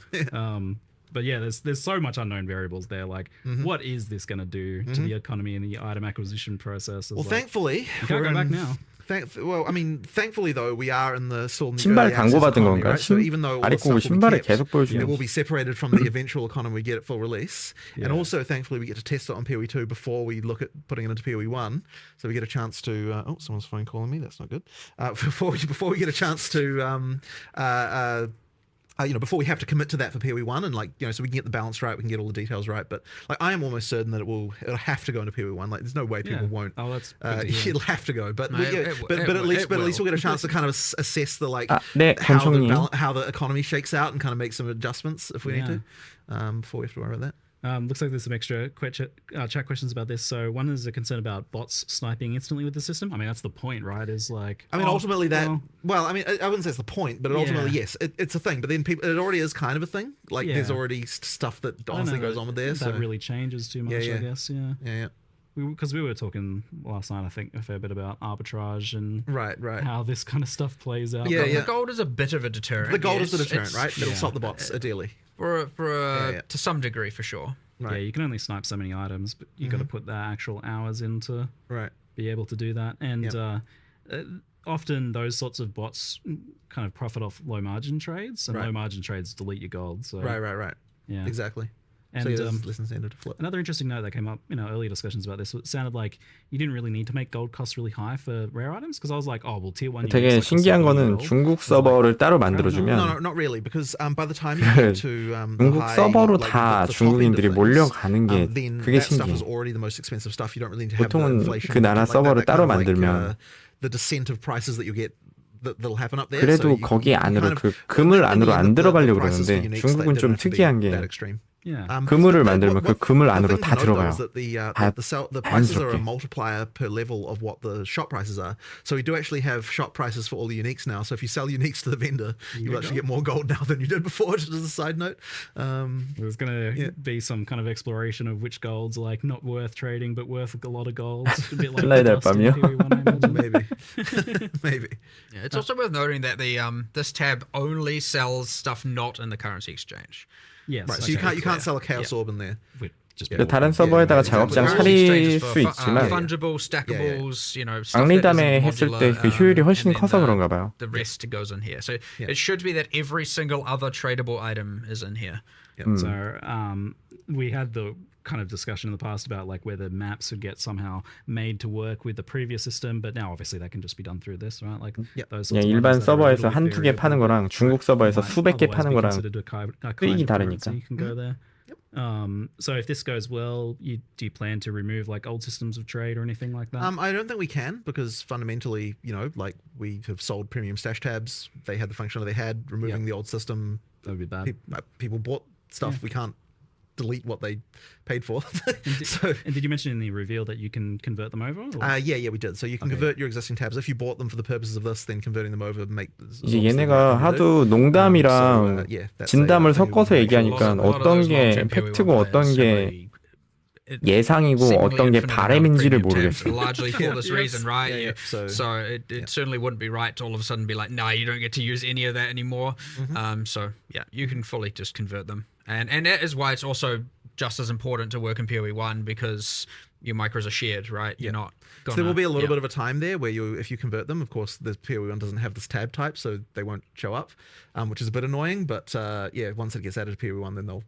But yeah, there's so much unknown variables there. What is this going to do to the economy and the item acquisition process? Well, thankfully, you can't go back now. Thankfully though, we are still in the 신발 early 광고 access 받은 economy, 건가? right? So even though all 아래 the stuff 꼬고 will be 신발을 kept, 계속 it 보여주는 will be separated from the eventual economy we get at full release. And Yeah. also, thankfully, we get to test it on PoE 2 before we look at putting it into PoE 1. So we get a chance to. Someone's phone calling me. That's not good. Before we get a chance to. Before we have to commit to that for PoE 1 and so we can get the balance right, we can get all the details right. But I am almost certain that it'll have to go into PoE 1. There's no way people won't. Oh, that's good to hear. It'll have to go. But No, but at least will. we'll get a chance to kind of assess the 네, 권총님. how the economy shakes out and kind of make some adjustments if we need to. Before we have to worry about that. Looks like there's some extra chat questions about this. So one is a concern about bots sniping instantly with the system. I mean, that's the point, right? Ultimately that. I wouldn't say it's the point, but ultimately yes, it's a thing. But then it already is kind of a thing. There's already stuff that honestly goes on with there. So that really changes too much, I guess. Yeah. Yeah. Because we were talking last night, I think, a fair bit about arbitrage and right how this kind of stuff plays out. Yeah, the gold is a bit of a deterrent. The gold is the yes. deterrent, right? It'll stop the bots ideally. To some degree, for sure. Right. Yeah, you can only snipe so many items, but you got to put the actual hours into be able to do that. And often those sorts of bots kind of profit off low margin trades, and low margin trades delete your gold. So Right. Yeah, Exactly. And so less incentive to flip. Another interesting note that came up in our earlier discussions about this, it sounded like you didn't really need to make gold costs really high for rare items, because I was like, oh, well, tier 1 되게 신기한 거는 중국 서버를 따로 만들어주면 No, not really, because by the time you get to 중국 서버로 다 중국인들이 몰려가는 게 그게 that stuff 신기해. is already the most expensive stuff. You don't really need to have the 보통은 inflation 그 나라 서버를 따로 만들면 the descent of prices that you get that'll happen up there. 그래도 거기 안으로 그 그물 안으로 안 들어가려고 그러는데 중국은 좀 특이한 게 그물을 만들면 그 그물 안으로 다 들어가요. The prices are a multiplier per level of what the shop prices are. So we do actually have shop prices for all the uniques now. So if you sell uniques to the vendor, you actually get more gold now than you did before, just as a side note. There's going to be some kind of exploration of which golds are like not worth trading but worth a lot of golds. A bit like the Dust in Theory 1, I imagine. Maybe. Yeah, it's also worth noting that the this tab only sells stuff not in the currency exchange. Yes. Right, so you can't sell a chaos orb in there. 다른 서버에다가 작업장 차릴 수 있지만 fungible, stackables, you know, 앙리담에 했을 때 그 효율이 훨씬 커서 그런가 봐요. The rest goes in here. So it should be that every single other tradable item is in here. So we had the kind of discussion in the past about like whether maps would get somehow made to work with the previous system, but now obviously that can just be done through this, right? Like those sorts of 일반 items that are a 서버에서 little bit 한두 개 파는 거랑 중국 서버에서 수백 개 파는 거랑 수익이 다르니까. You can go there. So if this goes well, do you plan to remove like old systems of trade or anything like that? I don't think we can, because fundamentally, you know, like we have sold premium stash tabs. They had the functionality they had. Removing the old system, that would be bad. People bought stuff. We can't delete what they paid for. And did you mention in the reveal that you can convert them over? Yeah, we did. So you can convert your existing tabs. If you bought them for the purposes of this, then converting them over make. 이제 얘네가 하도 농담이랑 진담을 섞어서 얘기하니까 어떤 게 팩트고 어떤 게 예상이고 어떤 게 바램인지를 모르겠어요. Largely for this reason, right? So it certainly wouldn't be right to all of a sudden be like, nah, you don't get to use any of that anymore. So yeah, you can fully just convert them, and that is why it's also just as important to work in PoE 1, because your micros are shared, right? You're not. So there will be a little bit of a time there where if you convert them, of course, the PoE 1 doesn't have this tab type, so they won't show up, which is a bit annoying. But once it gets added to PoE 1, then they'll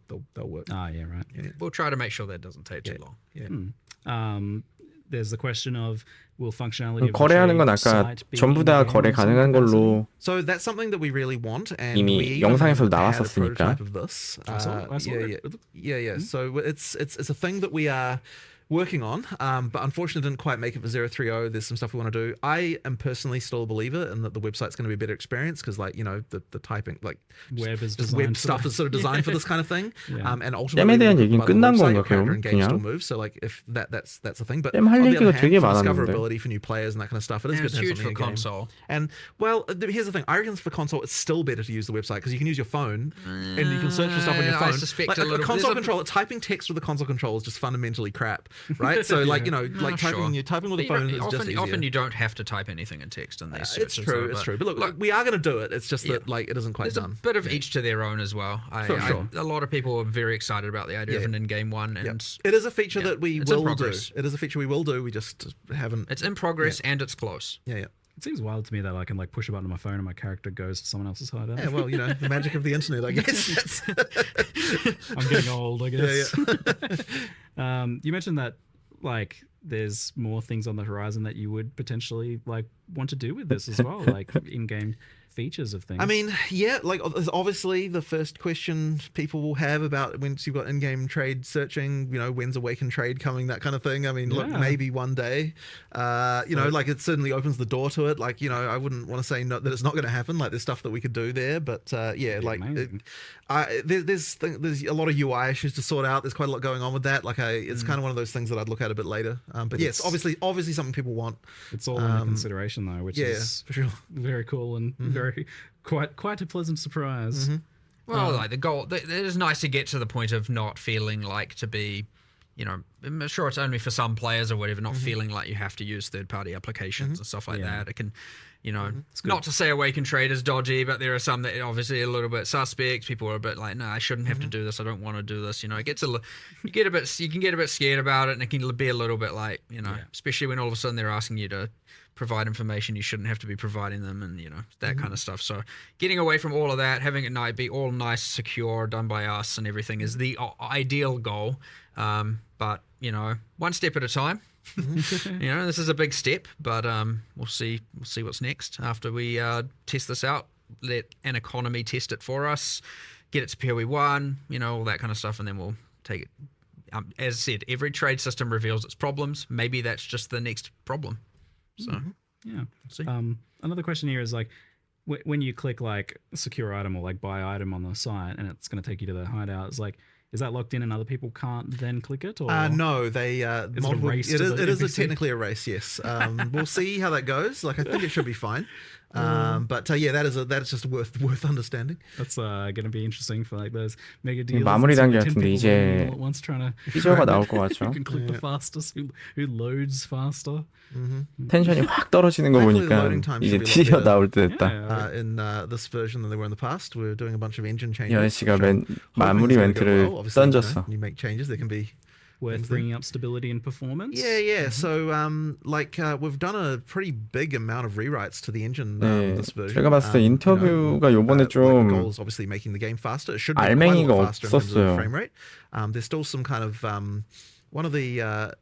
work. Yeah, right. Yeah. We'll try to make sure that doesn't take too long. Yeah. There's the question of will functionality of 거래하는 건 아까 전부 다 거래 가능한 걸로 So that's something that we really want, and 이미 we 영상에서도 had a 나왔었으니까. prototype of this. I saw it. Yeah. So it's a thing that we are working on, but unfortunately didn't quite make it for 030. There's some stuff we want to do. I am personally still a believer in that the website's going to be a better experience, because like, you know, the typing, like web is just web stuff is sort of designed for this kind of thing. And ultimately 잼에 대한 얘기는 끝난 건가 character 그럼 engage still 그냥 moves. So like if that's a thing, but 잼 할 on the 얘기가 other 되게 hand, for 많았는데. discoverability for new players and that kind of stuff, it is good It's to have huge something for in game. console. And well, here's the thing. I reckon for console, it's still better to use the website, because you can use your phone and you can search for stuff on your phone. I suspect Like a little console control, typing text with a console control is just fundamentally crap, right? So like, you know, like typing with a phone is just easier. Often you don't have to type anything in text in these It's searches. true, it's true. But look, we are going to do it. It's just that like it isn't quite There's done. a bit of each to their own as well. Sure. A lot of people are very excited about the idea of an in-game one, and It is a feature that we it's in will do. progress. It is a feature we will do. We just haven't. it's in progress and it's close. Yeah. It seems wild to me that I can like push a button on my phone and my character goes to someone else's hideout. Yeah, well, you know, the magic of the internet, I guess. I'm getting old, I guess. You mentioned that like there's more things on the horizon that you would potentially like want to do with this as well, like in-game features of things. I mean, yeah, like obviously the first question people will have about once you've got in-game trade searching, you know, when's Awaken trade coming, that kind of thing. I mean, look, maybe one day, you know, like it certainly opens the door to it. Like, you know, I wouldn't want to say that it's not going to happen. Like there's stuff that we could do there, but yeah, like there's a lot of UI issues to sort out. There's quite a lot going on with that. Like it's kind of one of those things that I'd look at a bit later. But yes, obviously something people want. It's all under consideration though, which is for sure very cool and very quite a pleasant surprise. Well, like the goal, it is nice to get to the point of not feeling like to be, you know, I'm sure it's only for some players or whatever, not feeling like you have to use third-party applications and stuff like that. It can, you know, not to say Awaken Trade is dodgy, but there are some that obviously a little bit suspect. People are a bit like, no, I shouldn't have to do this. I don't want to do this. You know, it gets you can get a bit scared about it, and it can be a little bit like, you know, especially when all of a sudden they're asking you to provide information you shouldn't have to be providing them, and you know, that kind of stuff. So getting away from all of that, having it be all nice, secure, done by us and everything is the ideal goal. But you know, one step at a time. You know, this is a big step, but we'll see what's next after we test this out. Let an economy test it for us, get it to POE1, you know, all that kind of stuff, and then we'll take it. As I said, every trade system reveals its problems. Maybe that's just the next problem. So yeah. see. Another question here is like, when you click like secure item or like buy item on the site, and it's going to take you to the hideout, it's like, is that locked in and other people can't then click it? Or no, they multiple, it is technically a race. Yes, we'll see how that goes. Like I think it should be fine. But yeah, that is just worth understanding. That's going to be interesting for like those mega deals. 마무리 단계 같은데 이제 피저가 나올 것 같죠. Who can click the fastest? Who loads faster? 텐션이 확 떨어지는 거 보니까 이제 티저 나올 때 됐다. In this version than they were in the past, we're doing a bunch of engine changes. 여은 씨가 마무리 멘트를 던졌어. You make changes, there can be worth bringing up stability and performance. Yeah. So we've done a pretty big amount of rewrites to the engine this version. 제가 봤을 때 인터뷰가 요번에 좀 the goal is obviously making the game faster. It should be quite a lot faster in terms of the frame rate. There's still some kind of one of the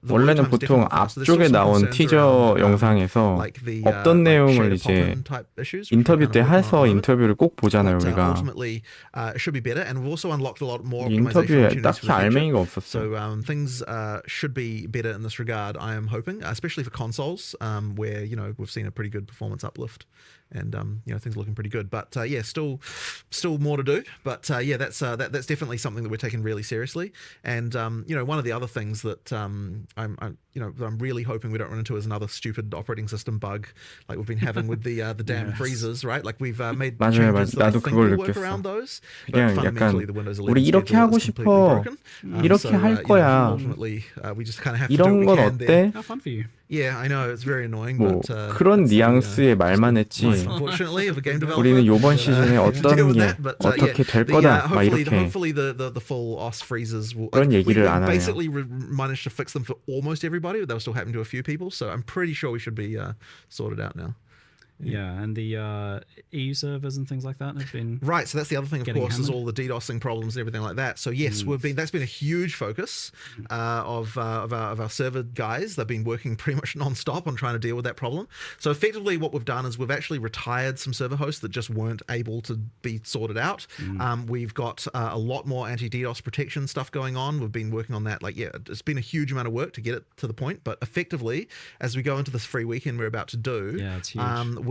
원래는 보통 앞쪽에 나온 티저 영상에서 없던 내용을 이제 인터뷰 때 해서 인터뷰를 꼭 보잖아요, 우리가. 인터뷰에 딱히 알맹이가 없었어요. So things should be better in this regard, I am hoping, especially for consoles, where you know we've seen a pretty good performance uplift. And you know, things are looking pretty good, but yeah, still more to do. But yeah, that's definitely something that we're taking really seriously. And you know, one of the other things that I'm really hoping we don't run into is another stupid operating system bug like we've been having with the damn freezers, right? Like we've made changes that I think will work around those. But fundamentally, the Windows 11 우리 이렇게 하고 싶어, 이렇게 할 거야. We just kind of have to do 이런 what we 건 can 어때? How fun for you. Yeah, I know it's very annoying, 뭐 but 그런 뉘앙스의 말만 했지. Unfortunately, of a game developer, 우리는 이번 시즌에 어떤 게 어떻게 될 거다 막 이렇게 hopefully the full OS freezes will. 그런 얘기를 안 하네요. Basically managed to fix them for almost everybody, but they were still happening to a few people. So I'm pretty sure we should be sorted out now. Yeah, and the EU servers and things like that have been right. So that's the other thing, of course, hammered. is all the DDoSing problems and everything like that. So yes, that's been a huge focus of our server guys. They've been working pretty much non-stop on trying to deal with that problem. So effectively, what we've done is we've actually retired some server hosts that just weren't able to be sorted out. We've got a lot more anti-DDoS protection stuff going on. We've been working on that. Like, yeah, it's been a huge amount of work to get it to the point. But effectively, as we go into this free weekend we're about to do, it's huge.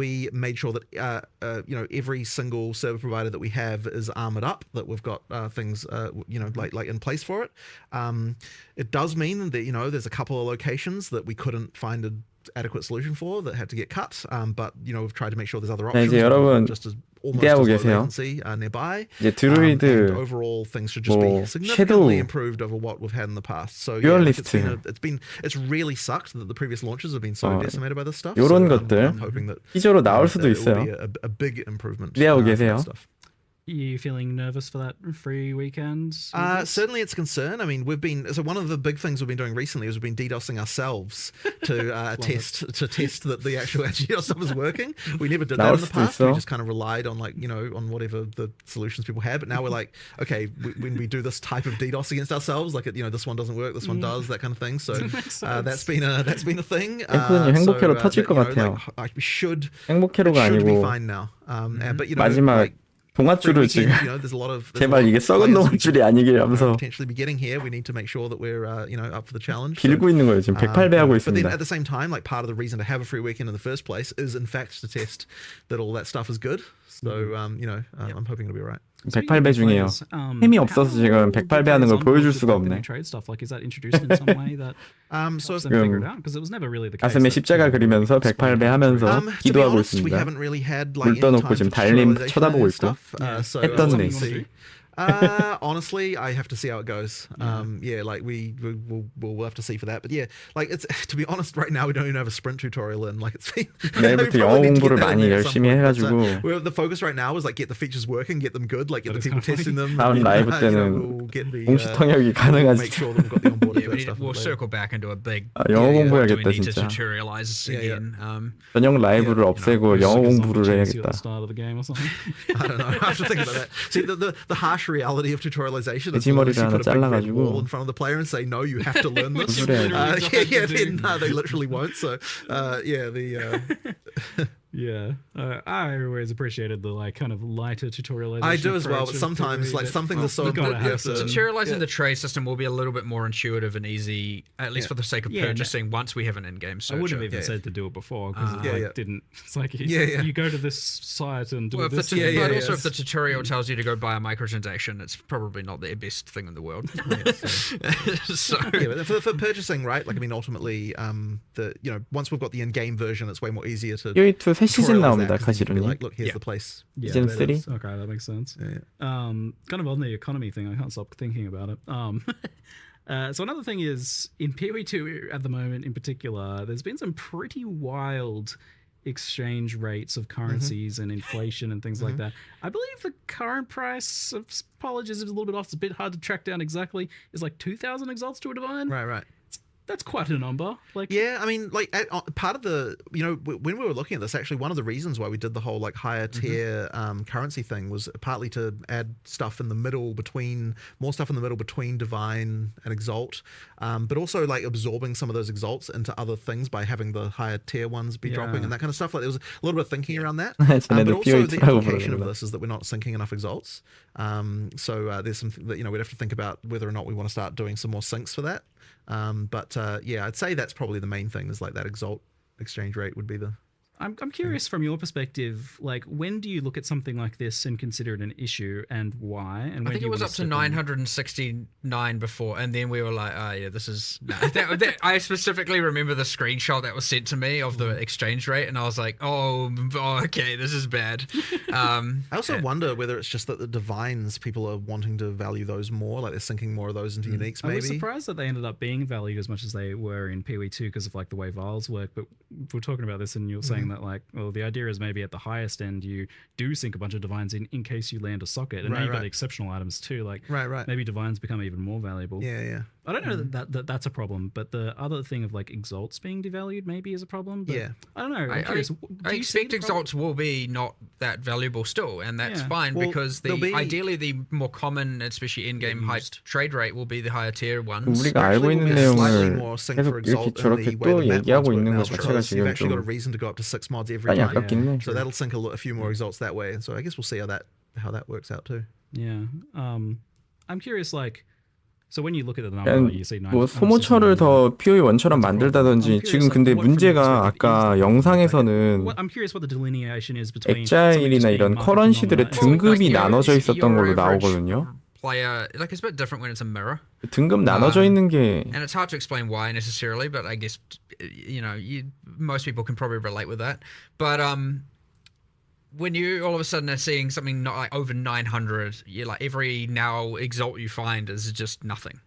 We made sure that you know, every single server provider that we have is armored up, that we've got things you know, like in place for it. It does mean that, you know, there's a couple of locations that we couldn't find an adequate solution for that had to get cut, but you know, we've tried to make sure there's other options. 이제 여러분 기대하고 계세요. Nearby. 이제 드루이드 overall things should just be significantly improved over what we've had in the past. So yeah, it's really sucked that the previous launches have been so decimated by this stuff. 이런 so, 것들 I'm hoping that 티저로 나올 수도 있어요. A big improvement. 기대하고 계세요. Are you feeling nervous for that free weekend? Certainly it's a concern. I mean, so one of the big things we've been doing recently is we've been DDoSing ourselves to test that the actual DDoS stuff is working. We never did that in the past. We just kind of relied on, like, you know, on whatever the solutions people had. But now we're like, okay, when we do this type of DDoS against ourselves, like, you know, this one doesn't work, this one does, that kind of thing. So that's been a thing. 행복해로 터질 것 같아요. Like, we should 행복해로가 be 아니고 fine now. But you know, 마지막 동아줄을 지금 제발 이게 썩은 동아줄이 아니길 하면서 빌고 있는 거예요. 지금 108배 하고 있습니다. But then at the same time, like, part of the reason to have a free weekend in the first place is in fact to test that all that stuff is good. So you know, I'm hoping it'll be alright. 108배 중이에요. 힘이 없어서 지금 108배 하는 걸 보여줄 수가 없네. 가슴에 십자가 그리면서 108배 하면서 기도하고 있습니다. 물 떠놓고 지금 달님 쳐다보고 있고 했던 네. Honestly, I have to see how it goes. Like we'll have to see for that. But yeah, like it's to be honest, right now we don't even have a sprint tutorial in. Like it's been 내일부터 영어 공부를 많이 열심히 해가지고. The focus right now is like get the features working, get them good, like get the people testing them. 다음 라이브 때는 공식 통역이 가능하지. Make sure that we've got the onboarding. We'll circle back and do a big. 영어 공부해야겠다 do we need to 진짜. tutorialize again? 전용 라이브를 없애고 영어 공부를 해야겠다. Style of the game or something. I don't know. I have to think about that. See, the harsh reality of tutorialization is 돼지머리를 you 하나 put a big red 잘라가지고. wall in front of the player and say, no, you have to learn this. 그래. Then they literally won't. So, Yeah, I always appreciated the like kind of lighter tutorialization. I do as well, but approach of sometimes theory like that- some things are so you gotta good. have to- Tutorializing the trade system will be a little bit more intuitive and easy, at least for the sake of Yeah, no- purchasing. Once we have an in-game I searcher. wouldn't have even said to do it before because it didn't. It's like you go to this site and do Well, this. but also if the tutorial tells you to go buy a microtransaction, it's probably not the best thing in the world. So But for purchasing, right? Like I mean, ultimately, once we've got the in-game version, it's way more easier to. POE2 새 시즌 tutorialize 나옵니다, that, 'cause you can be 가시로님. like, look, here's the place. 시즌 3. Okay, that makes sense. Yeah. Kind of on the economy thing, I can't stop thinking about it. So another thing is in PoE2 at the moment, in particular, there's been some pretty wild exchange rates of currencies and inflation and things like that. I believe the current price of apologies is a little bit off. It's a bit hard to track down exactly. It's like 2,000 exalts to a divine. Right. That's quite a number. Like, yeah, I mean, like part of the, when we were looking at this, actually, one of the reasons why we did the whole like higher tier currency thing was partly to add stuff in the middle between divine and exalt, but also like absorbing some of those exalts into other things by having the higher tier ones be dropping and that kind of stuff. Like there was a little bit of thinking around that. But also the implication of this is that we're not syncing enough exalts. So there's something that we'd have to think about whether or not we want to start doing some more syncs for that. But I'd say that's probably the main thing is like that exalt exchange rate would be the. I'm curious from your perspective, like when do you look at something like this and consider it an issue and why? And when I think do you it was wanna up to step in? 969 before, and then we were like, this is... That, I specifically remember the screenshot that was sent to me of the exchange rate, and I was like, oh okay, this is bad. I also wonder whether it's just that the divines, people are wanting to value those more, like they're sinking more of those into uniques maybe. I was surprised that they ended up being valued as much as they were in PoE2 because of like the way vials work, but we're talking about this and you're saying that like, well, the idea is maybe at the highest end you do sink a bunch of divines in case you land a socket, and now you've got exceptional items too, like maybe divines become even more valuable. Yeah. I don't know that's a problem, but the other thing of like exalts being devalued maybe is a problem. But I don't know. I'm curious. I expect exalts will be not that valuable still, and that's fine because ideally the more common, especially in-game high trade rate, will be the higher tier ones. 우리가 알고 있는 내용을 계속 이렇게 저렇게 또 얘기하고 있는 것 자체가 You've 지금 actually got a 좀 reason to go up to 6 mods every 많이 time. 아깝긴 해. So that'll sink a few more exalts that way. So I guess we'll see how that works out too. Yeah. I'm curious, like, so when you look at the number, you see 뭐 소모처를 더 PoE 1처럼 만들다든지 지금 근데 문제가 아까 영상에서는 I'm curious what the delineation is between 엑자일이나 이런 커런시들의 등급이 나눠져 있었던 걸로 나오거든요. Player, like it's a bit different when it's a mirror. 등급 나눠져 있는 게 and it's hard to explain why necessarily, but I guess most people can probably relate with that. But when you all of a sudden are seeing something not like over 900, you're like every now exalt you find is just nothing.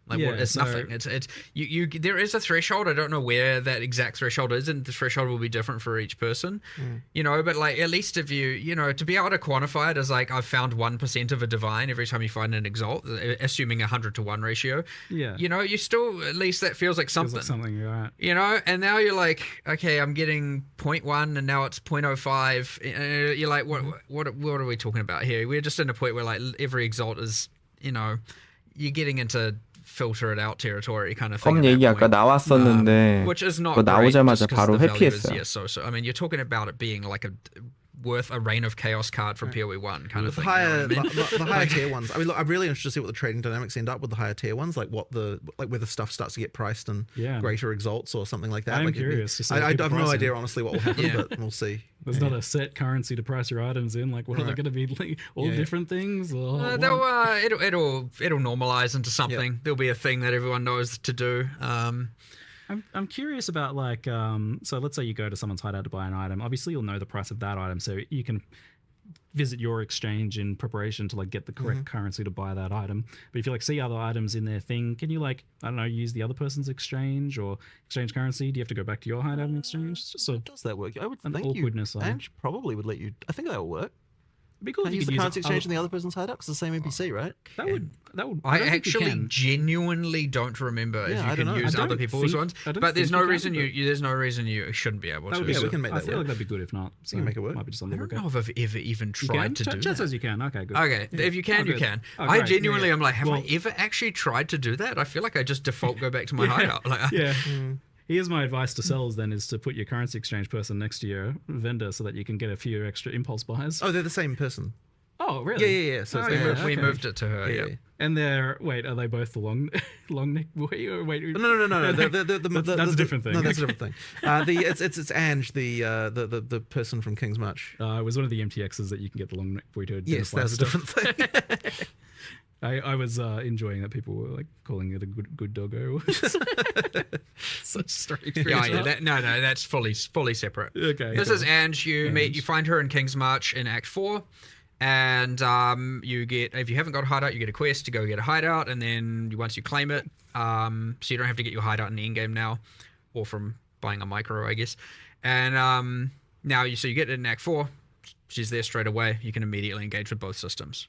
Like it's nothing. It's you. There is a threshold. I don't know where that exact threshold is, and the threshold will be different for each person. But like at least if you to be able to quantify it as like I've found 1% of a divine every time you find an exalt, assuming 100-to-1 ratio. Yeah. You still at least that feels like something. Feels like something, right? And now you're like, okay, I'm getting 0.1, and now it's 0.05. You're like, what are we talking about here? We're just in a point where like every exalt is, you're getting into filter it out territory kind of thing. 컴 얘기 아까 나왔었는데 which is not 그거 나오자마자 great, 바로 the value is, 회피했어요. so I mean you're talking about it being like worth a Reign of Chaos card from PoE 1 kind of thing. The higher tier ones. I mean, look, I'm really interested to see what the trading dynamics end up with the higher tier ones, like whether stuff starts to get priced in greater exalts or something like that. I'm curious to see. I have no idea honestly what will happen, but we'll see. There's not a set currency to price your items in. Like, what are they going to be? Like, all different things? Or it'll normalize into something. There'll be a thing that everyone knows to do. I'm curious about like so let's say you go to someone's hideout to buy an item. Obviously, you'll know the price of that item, so you can visit your exchange in preparation to like get the correct currency to buy that item. But if you like see other items in their thing, can you like, I don't know, use the other person's exchange or exchange currency? Do you have to go back to your hideout and exchange? It's just Does that work? I would an think awkwardness. Ange probably would let you. I think that will work. It'd be cool if you Use could the currency exchange other- in the other person's hideout because it's the same NPC, right? That would. I don't think you actually can. genuinely don't remember if Yeah, you I can don't know. use I other don't people's think- ones. I don't But there's think no you can, reason but- there's no reason you shouldn't be able That to. would be Yeah, we good. can make I that feel like work. that'd be good if not. So can make it work. Might be just a I little don't know if I've ever even You tried can? to do Chat that. says you can. Okay, good. Okay, if you can, Oh, you good. can. Oh, I great. genuinely Yeah. am like, have Well- I ever actually tried to do that? I feel like I just default go back to my hideout. Like, Yeah. Here's my advice to sellers then is to put your currency exchange person next to your vendor so that you can get a few extra impulse buys. Oh, they're the same person. Oh, really? Yeah. So Oh, it's yeah. we okay. moved it to her. Yeah. Yeah. And they're are they both the long neck boy or wait? No. That's a different thing. No, that's a different thing. It's Ange, the person from King's March. It was one of the MTXs that you can get the long neck boy to Yes, identify that's a stuff. different thing. I was enjoying that people were like calling it a good doggo. Such strange. Yeah. That's fully separate. Okay. This is Ange. You find her in King's March in Act 4. And you get, if you haven't got a hideout, you get a quest to go get a hideout, and then once you claim it, so you don't have to get your hideout in the endgame now, or from buying a micro, I guess. And now you get it in Act 4. She's there straight away. You can immediately engage with both systems.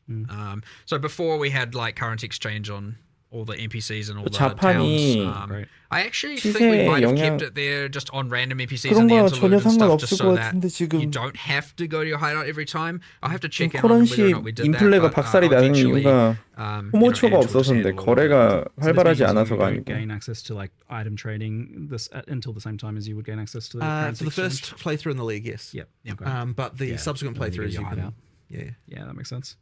So before we had like currency exchange on all the NPCs and all the 자판이 towns. Right. I actually think we 시세에 might have 영향- kept it there just on random NPCs 그런 in the 거 interlude 전혀 and stuff, 상관없을 just 것 so that 같은데 지금 you don't have to go to your hideout every time. I'll have to check in on whether or 커런시 not we did that. 인플레가 but, 박살이 나는 eventually, 이유가 Andrew 호모초가 will just 없어서인데 handle all of it. 거래가 So this 활발하지 means 않아서가 you 아니고 gain access to like item trading this until the same time as you would gain access to the currency For the exchange? first playthrough in the league, yes. Yep. Okay. But the Yeah, subsequent and then you playthroughs, get you your can. hideout. Yeah, that makes sense.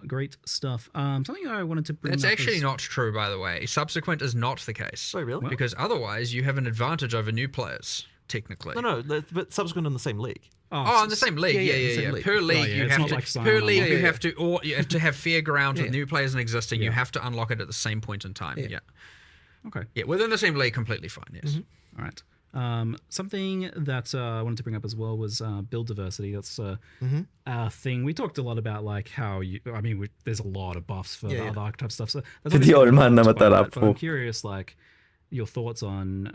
Great stuff. Something I wanted to bring That's up actually is- not true, by the way. Subsequent is not the case. Oh, really? Because otherwise, you have an advantage over new players, technically. No, but subsequent in the same league. Oh, in the same league, Yeah, in the yeah. same league. Per league, yeah, you it's have not to. like sign Per on. league, Yeah, you have to, or you have to have fair ground with Yeah. new players and existing. You Yeah. have to unlock it at the same point in time. Yeah. Yeah, Okay. yeah. Within the same league, completely fine. Yes. All right. Something that I wanted to bring up as well was build diversity. That's a thing. We talked a lot about like how there's a lot of buffs for Yeah, other archetype stuff. So that's 드디어 obviously 얼마 안 not 남았다, about that, but I'm 라포. curious, like your thoughts on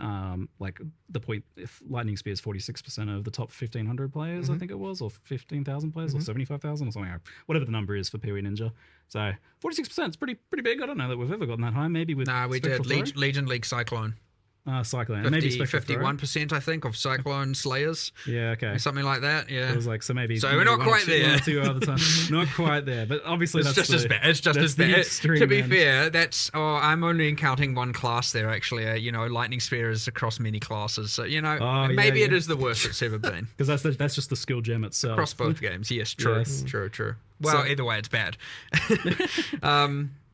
like the point if Lightning Spear is 46% of the top 1,500 players, I think it was, or 15,000 players, or 75,000, or something, whatever the number is for PoE Ninja. So 46% is pretty big. I don't know that we've ever gotten that high. Maybe with Nah, we Spectral did Throw? Legion League Cyclone. Cyclone, and maybe Spectral Throw. 51%, I think, of Cyclone Slayers. Yeah, okay. Something like that. Yeah. It was like, so maybe. So maybe we're not one or quite two- there. one or two other times. Not quite there, but obviously It's that's just as bad. It's just that's as the bad. extreme To be end. fair, that's. Oh, I'm only counting one class there. Actually, Lightning Spear is across many classes. So Oh, maybe yeah, it yeah. is the worst it's ever been Because that's just the skill gem itself. across both games. Yes, true, Yes. true. Well, So- either way, it's bad.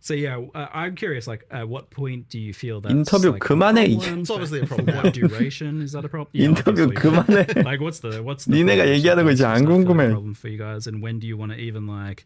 So yeah, I'm curious. Like, at what point do you feel that 인터뷰 그만해, 이제. It's obviously a For problem. what duration is that a problem? 인터뷰 obviously. 그만해. Like, what's the 니네가 problem? 얘기하는 거 이제 안 What's the 궁금해. problem for you guys, and when do you want to even like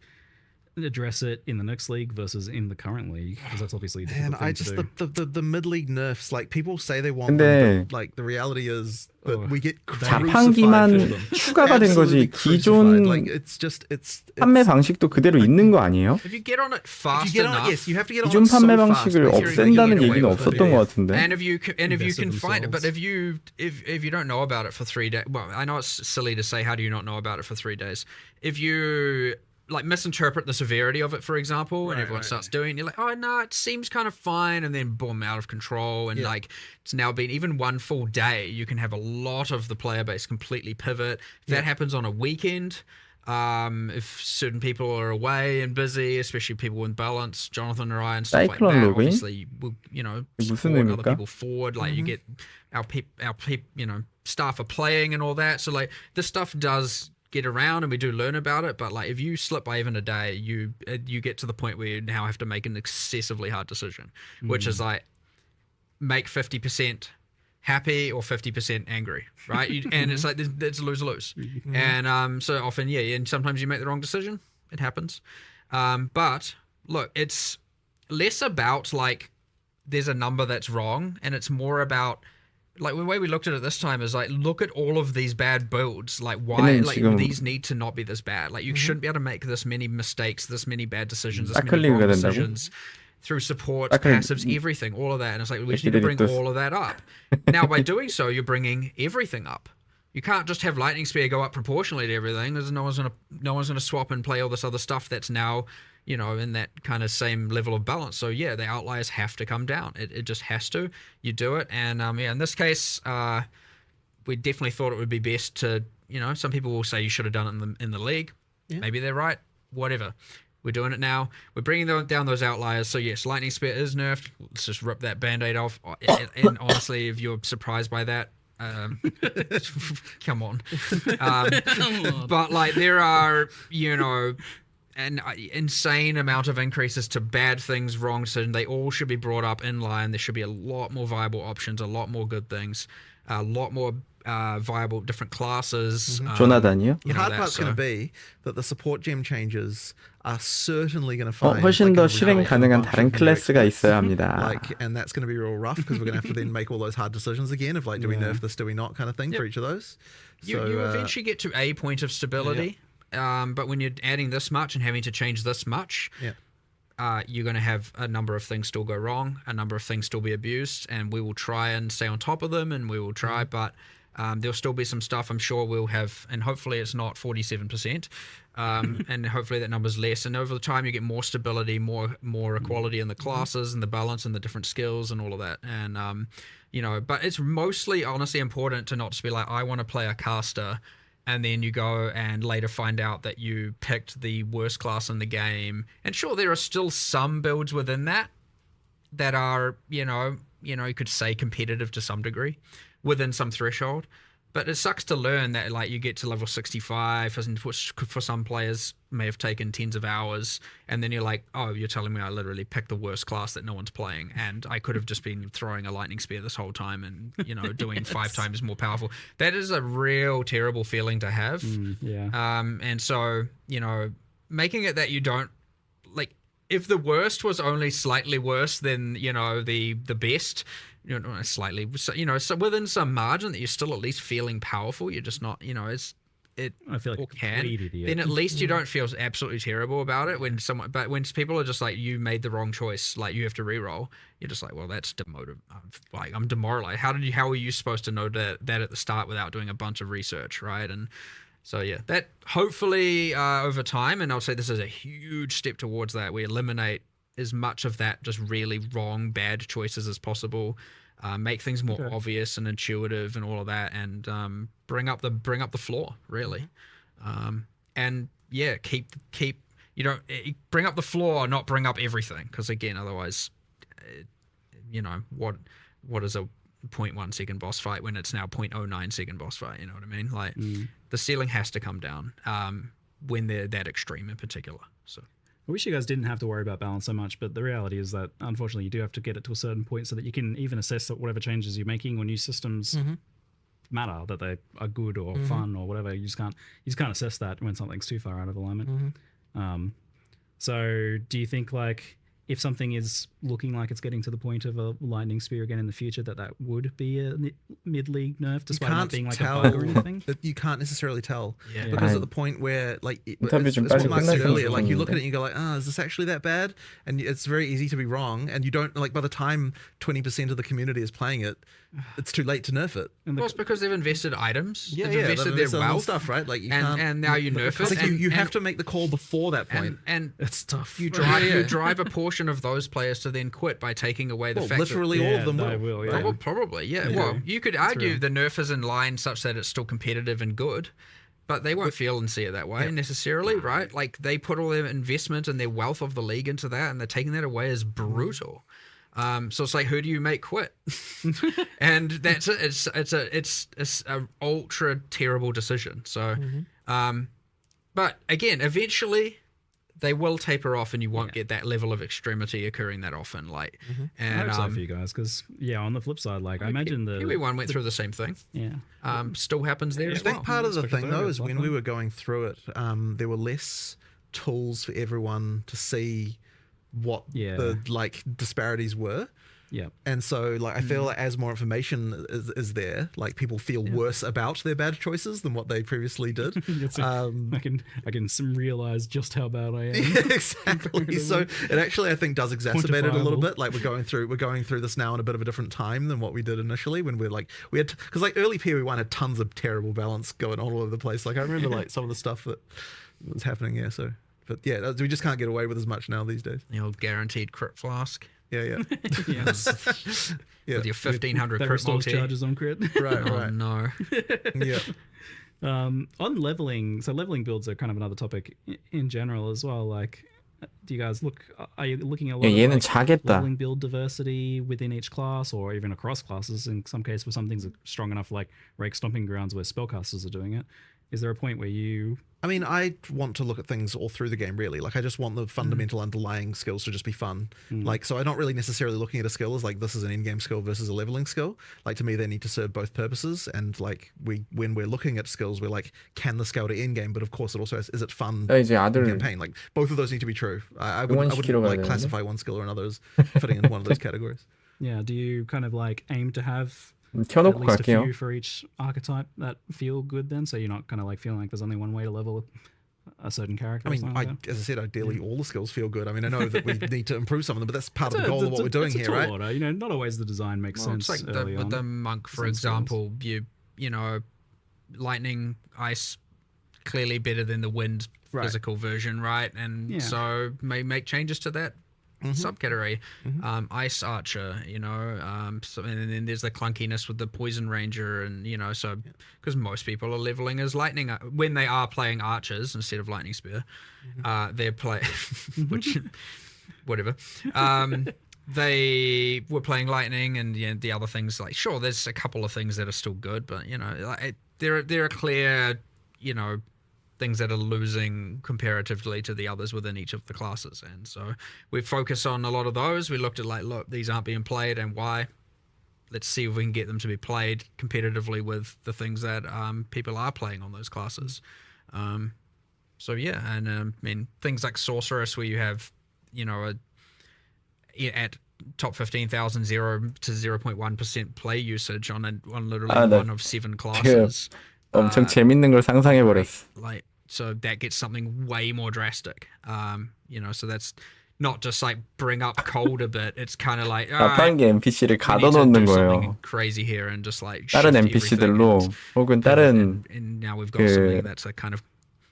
address it in the next league versus in the current league? Because that's obviously a And difficult I thing to just do. the mid league nerfs, like people say they want 근데 them, but like the reality is that Oh, we get 자판기만 crucified for them. 추가가 된 Absolutely 거지 crucified. Like 기존 it's 판매 방식도 그대로 있는 거 아니에요? If you get on it if fast you get on, enough, yes, you have to get on 기존 it so 판매 fast, 방식을 but you're gonna 없앤다는 get away 얘기는 with it. 없었던 것 같은데. and if you Invested can find it, but themselves. if you don't know about it for 3 days, well, I know it's silly to say, how do you not know about it for 3 days? If you like misinterpret the severity of it, for example, and everyone starts doing it, you're like, oh no, it seems kind of fine, and then boom, out of control, and like it's now been even one full day, you can have a lot of the player base completely pivot. If that happens on a weekend, if certain people are away and busy, especially people in balance, Jonathan or I, and stuff like that, Cyclone 로그인? obviously we'll, 무슨 support other 의미일까? people forward, like you get our staff are playing and all that, so like this stuff does get around and we do learn about it, but like if you slip by even a day, you get to the point where you now have to make an excessively hard decision, which is like make 50% happy or 50% angry, right? And it's like it's lose-lose. And so often, and sometimes you make the wrong decision. It happens. But look, it's less about like there's a number that's wrong, and it's more about like the way we looked at it this time is like, look at all of these bad builds. Like why, 얘는 like 지금 these need to not be this bad. Like you shouldn't be able to make this many mistakes, this many bad decisions, this many 따클리그가 wrong 된다고? decisions through supports, 따클리- passives, everything, all of that. And it's like, we just need to bring Equideritos. all of that up. Now, by doing so, you're bringing everything up. You can't just have Lightning Spear go up proportionally to everything. There's no one's gonna swap and play all this other stuff that's now, you know, in that kind of same level of balance. So yeah, the outliers have to come down. It just has to. You do it, and yeah, in this case, we definitely thought it would be best to, you know, some people will say you should have done it in the league. Yeah. Maybe they're right. Whatever. We're doing it now. We're bringing down those outliers. So yes, Lightning Spear is nerfed. Let's just rip that Band-Aid off. And honestly, if you're surprised by that, come on. But like there are, you know, an insane amount of increases to bad things, wrong decisions. They all should be brought up in line. There should be a lot more viable options, a lot more good things, a lot more viable different classes. 조나단이요? The hard part's going to be that the support gem changes are certainly going to find 훨씬 더 a 실행 result 가능한 of a bunch 다른 of new 클래스가 exploits. 있어야 합니다. Like, and that's going to be real rough because we're going to have to then make all those hard decisions again of like, do we nerf this, do we not, kind of thing for each of those. You eventually get to a point of stability, but when you're adding this much and having to change this much, you're going to have a number of things still go wrong, a number of things still be abused, and we will try and stay on top of them, and we will try, but there'll still be some stuff I'm sure we'll have, and hopefully it's not 47%, and hopefully that number's less, and over the time you get more stability, more equality in the classes and the balance and the different skills and all of that, and you know, but it's mostly honestly important to not just be like, I want to play a caster, and then you go and later find out that you picked the worst class in the game. And sure, there are still some builds within that are, you know, you could say competitive to some degree within some threshold. But it sucks to learn that like you get to level 65, which for some players may have taken tens of hours, and then you're like, oh, you're telling me I literally picked the worst class that no one's playing, and I could have just been throwing a lightning spear this whole time and, you know, doing 5 times more powerful. That is a real terrible feeling to have. And so, you know, making it that you don't, like, if the worst was only slightly worse than, you know, the best, you know, slightly, you know, so within some margin that you're still at least feeling powerful, you're just not, you know, I feel like or a complete idiot. then at least you don't feel absolutely terrible about it when someone, but when people are just like, you made the wrong choice, like you have to reroll, you're just like, well, that's like I'm demoralized. How were you supposed to know that at the start without doing a bunch of research, right? And so yeah, that hopefully over time, and I'll say this is a huge step towards that, we eliminate as much of that just really wrong, bad choices as possible, make things more obvious and intuitive and all of that, and bring up the floor really, and yeah, keep you don't bring up the floor, not bring up everything, because again, otherwise, you know, what is a 0.1 second boss fight when it's now 0.09 second boss fight? You know what I mean? Like the ceiling has to come down when they're that extreme in particular. So. I wish you guys didn't have to worry about balance so much, but the reality is that unfortunately you do have to get it to a certain point so that you can even assess that whatever changes you're making or new systems matter, that they are good or fun or whatever. You just can't assess that when something's too far out of alignment. So do you think like if something is looking like it's getting to the point of a lightning spear again in the future, that would be a mid-league nerf, despite not being like a bug or anything? You can't necessarily tell. Yeah. Because at the point where, like, 인터뷰 it's 좀 what 빨리 Mark said 끝났으면 earlier, like, you look at it 좋겠는데. and you go like, is this actually that bad? And it's very easy to be wrong. And you don't, like, by the time 20% of the community is playing it, it's too late to nerf it. Well, it's because they've invested items, they've they've invested their invested all wealth, stuff, right? Like, you can't, and now you nerf it's it. like you have and- to make the call before that point. and It's tough. you drive a portion of those players to then quit by taking away the Well, fact literally all of them they will. will, yeah. Probably, yeah. Well, you could argue the nerf is in line such that it's still competitive and good, but they won't feel and see it that way necessarily, right? Like they put all their investment and their wealth of the league into that, and they're taking that away as brutal. So it's like, who do you make quit? And that's it. It's a ultra terrible decision. So, but again, eventually they will taper off, and you won't get that level of extremity occurring that often. Like, I and hope so for you guys, because on the flip side, like I imagine Kiwi one went through the same thing. Still happens there I as well. think part of the Especially thing, though, over is when Fluffy. we were going through it, there were less tools for everyone to see what the like disparities were. Yeah. And so, like, I feel like as more information is there, like, people feel worse about their bad choices than what they previously did. I can realize just how bad I am. Exactly. So it actually, I think, does exacerbate it a little bit. Like, we're going through this now in a bit of a different time than what we did initially, when we had, because like early PoE1 had tons of terrible balance going on all over the place. Like, I remember like some of the stuff that was happening here. So, but yeah, we just can't get away with as much now these days. The old guaranteed crit flask. Yeah. With your 1500 that crit restores multi. charges on crit. Right. Oh no. Yeah. On leveling, so leveling builds are kind of another topic in general as well. Like, do you guys are you looking at a lot 얘는 of like, 자겠다. leveling build diversity within each class, or even across classes? In some cases, where some things are strong enough, like Rake Stomping Grounds, where spellcasters are doing it. Is there a point where you... I mean, I want to look at things all through the game, really. Like, I just want the fundamental underlying skills to just be fun. Like, so I'm not really necessarily looking at a skill as, like, this is an in-game skill versus a leveling skill. Like, to me, they need to serve both purposes. And, like, when we're looking at skills, we're like, can the skill to in-game? But, of course, it also has, is it fun 이제 in 아들 campaign? Like, both of those need to be true. I wouldn't 응원시키러 like 가야 classify one skill or another as fitting into one of those categories. Yeah, do you kind of, like, aim to have... 켜놓고 at least a 갈게요. few for each archetype that feel good then, so you're not kind of like feeling like there's only one way to level a certain character. I or mean, something like that? as I said, ideally all the skills feel good. I mean, I know that we need to improve some of them, but that's part of the goal of It's what we're doing it's a here, tall right? order. You know, not always the design makes sense It's like early with on. the monk, for Some skills. example, you know, lightning, ice, clearly better than the wind physical version, right? And so may make changes to that subcategory. Ice archer, you know, so, and then there's the clunkiness with the poison ranger, and you know, so because most people are leveling as lightning when they are playing archers instead of lightning spear, they're play which whatever. They were playing lightning, and the other things, like, sure, there's a couple of things that are still good, but you know, like, there are clear, you know, things that are losing comparatively to the others within each of the classes. And so we focus on a lot of those. We looked at, like, look, these aren't being played, and why. Let's see if we can get them to be played competitively with the things that people are playing on those classes. So yeah, and I mean, things like Sorceress, where you have, you know, at top 15,000, 0 to 0.1% play usage on literally one of 7 classes. 엄청 재밌는 걸 상상해버렸어. Like, so that gets something way more drastic. You know, so that's not just like bring up cold a bit. It's kind of like, 나쁜 게 NPC를 가둬놓는 거예요. crazy here and just like 다른 NPC들로 혹은 다른 and now we've got something that's a kind of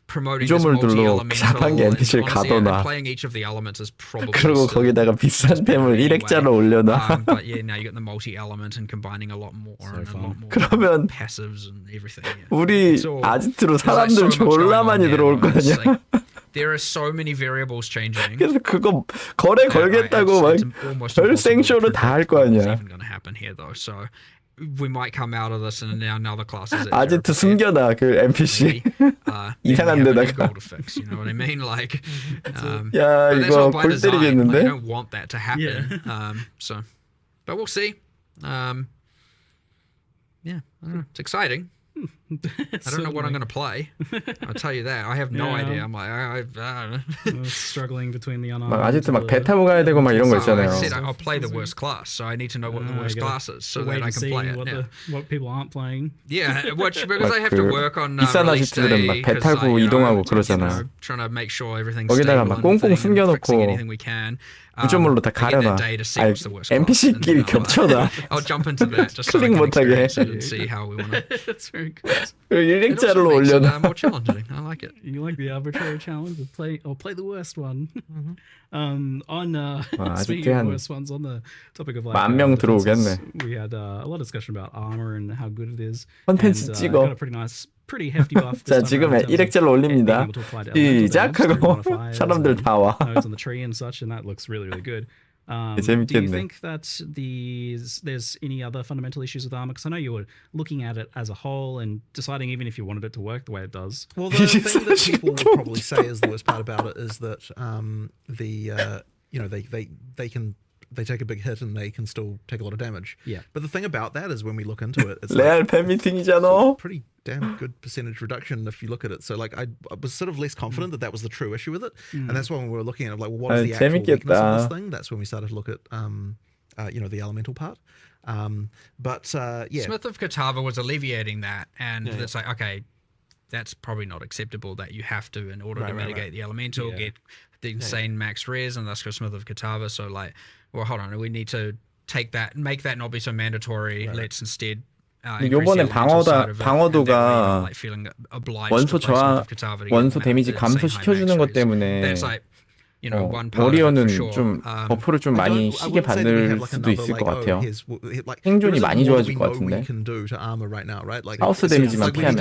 promoting this 구조물들로 multi-elemental. 자판기 NPC를 가둬놔. Playing each of the elements is probably 그리고 거기다가 비싼 템을 1액자로 올려놔. but yeah, now you got the multi-element and combining a lot more and a lot more 그러면 passives and everything. Yeah. 우리 아지트로 사람들 졸라 많이 들어올 거 아니야. There are so many variables changing. 그래서 그거 거래 걸겠다고 막 별 생쇼를 다 할 거 아니야. Even going to happen here though, so we might come out of this and now another classes. 아지트 숨겨놔 그 NPC 이상한 데다가. You know what I mean? Like, 야 이거 골 때리겠는데? I don't want that to happen. So, but we'll see. Yeah, I don't know. It's exciting. I don't know what I'm going to play. I'll tell you that. I have no idea. I'm like, I don't know. Struggling between the unarmed. 막 아지트 막 배 타고 가야 되고 막 이런 거 So 있잖아요. I said I'll play the worst class, so I need to know what the worst class is, so that I can play it. What people aren't playing. Yeah, because I have to work on 비싼 release 아지트들은 막 day, 배 'cause 타고 I, 이동하고 you 그러잖아. know, trying to make sure everything's 거기다가 stable 막 and 꽁꽁 fixing 숨겨놓고 anything we can. 구조물로 다 I get 가려놔. that day to see 아니, what's the worst class, NPC끼리 and, 겹쳐놔. I'll jump into that just so I 클릭 can 못하게. experience it and see how we want to. That's very good. It also 일렉자로 makes it 올려놔. more challenging. I like it. You like the arbitrary challenge of play the worst one. Speaking 아직도 of 한 worst ones, on the topic of like 10,000명 defenses, 들어오겠네. we had a lot of discussion about armor and how good it is. 컨텐츠 And, 찍어. got a pretty hefty buff. 자 this time 지금 around in terms of 1액자를 올립니다. being able to apply to elemental damage through 시작하고 modifiers 사람들 and 다 와. nodes on the tree and such, and that looks really good. Do you 재밌겠네. think that there's any other fundamental issues with armor? Because I know you were looking at it as a whole and deciding even if you wanted it to work the way it does. Well, the thing that people will probably say is the worst part about it is that they take a big hit and they can still take a lot of damage. Yeah. But the thing about that is when we look into it, it's 레알 like 팬미팅이잖아. pretty damn good percentage reduction if you look at it. So like I was sort of less confident that was the true issue with it, and that's when we were looking at it, like, well, what is the actual weakness of this thing? That's when we started to look at the elemental part. But yeah, Smith of Catawba was alleviating that, and it's like, okay, that's probably not acceptable that you have to, in order to mitigate the elemental, get the insane max res, and that's for Smith of Catawba. So like, well, hold on, we need to make that not be so mandatory. Let's instead 요번에 방어도가 원소 데미지 감소시켜주는 것 때문에 워리어는 좀 버프를 좀 많이 시게 받을 수도 있을 것 같아요. 생존이 많이 좋아질 것 같은데. 하우스 데미지만 피하면.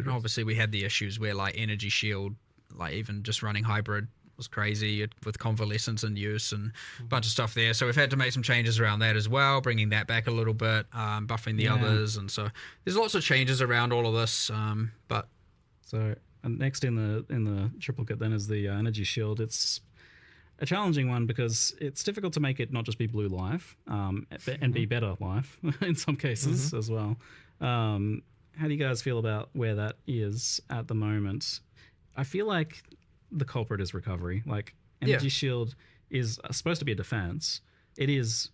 Obviously, we had the issues where like energy shield, like even just running hybrid was crazy with convalescence in use and a bunch of stuff there. So we've had to make some changes around that as well, bringing that back a little bit, buffing the others, and so there's lots of changes around all of this. But so and next in the triplicate then is the energy shield. It's a challenging one because it's difficult to make it not just be blue life and be better life in some cases as well. How do you guys feel about where that is at the moment? I feel like the culprit is recovery. Like energy shield is supposed to be a defense. It is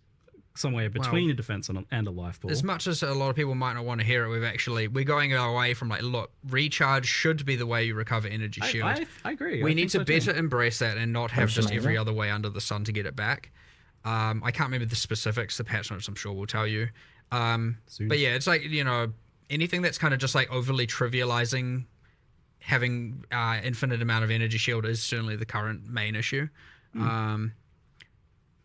somewhere between a defense and a life pool. As much as a lot of people might not want to hear it, we're going away from like, look, recharge should be the way you recover energy shield. I agree. We need to better embrace that and not have just every other way under the sun to get it back. I can't remember the specifics. The patch notes I'm sure will tell you. But yeah, it's like, anything that's kind of just like overly trivializing having infinite amount of energy shield is certainly the current main issue.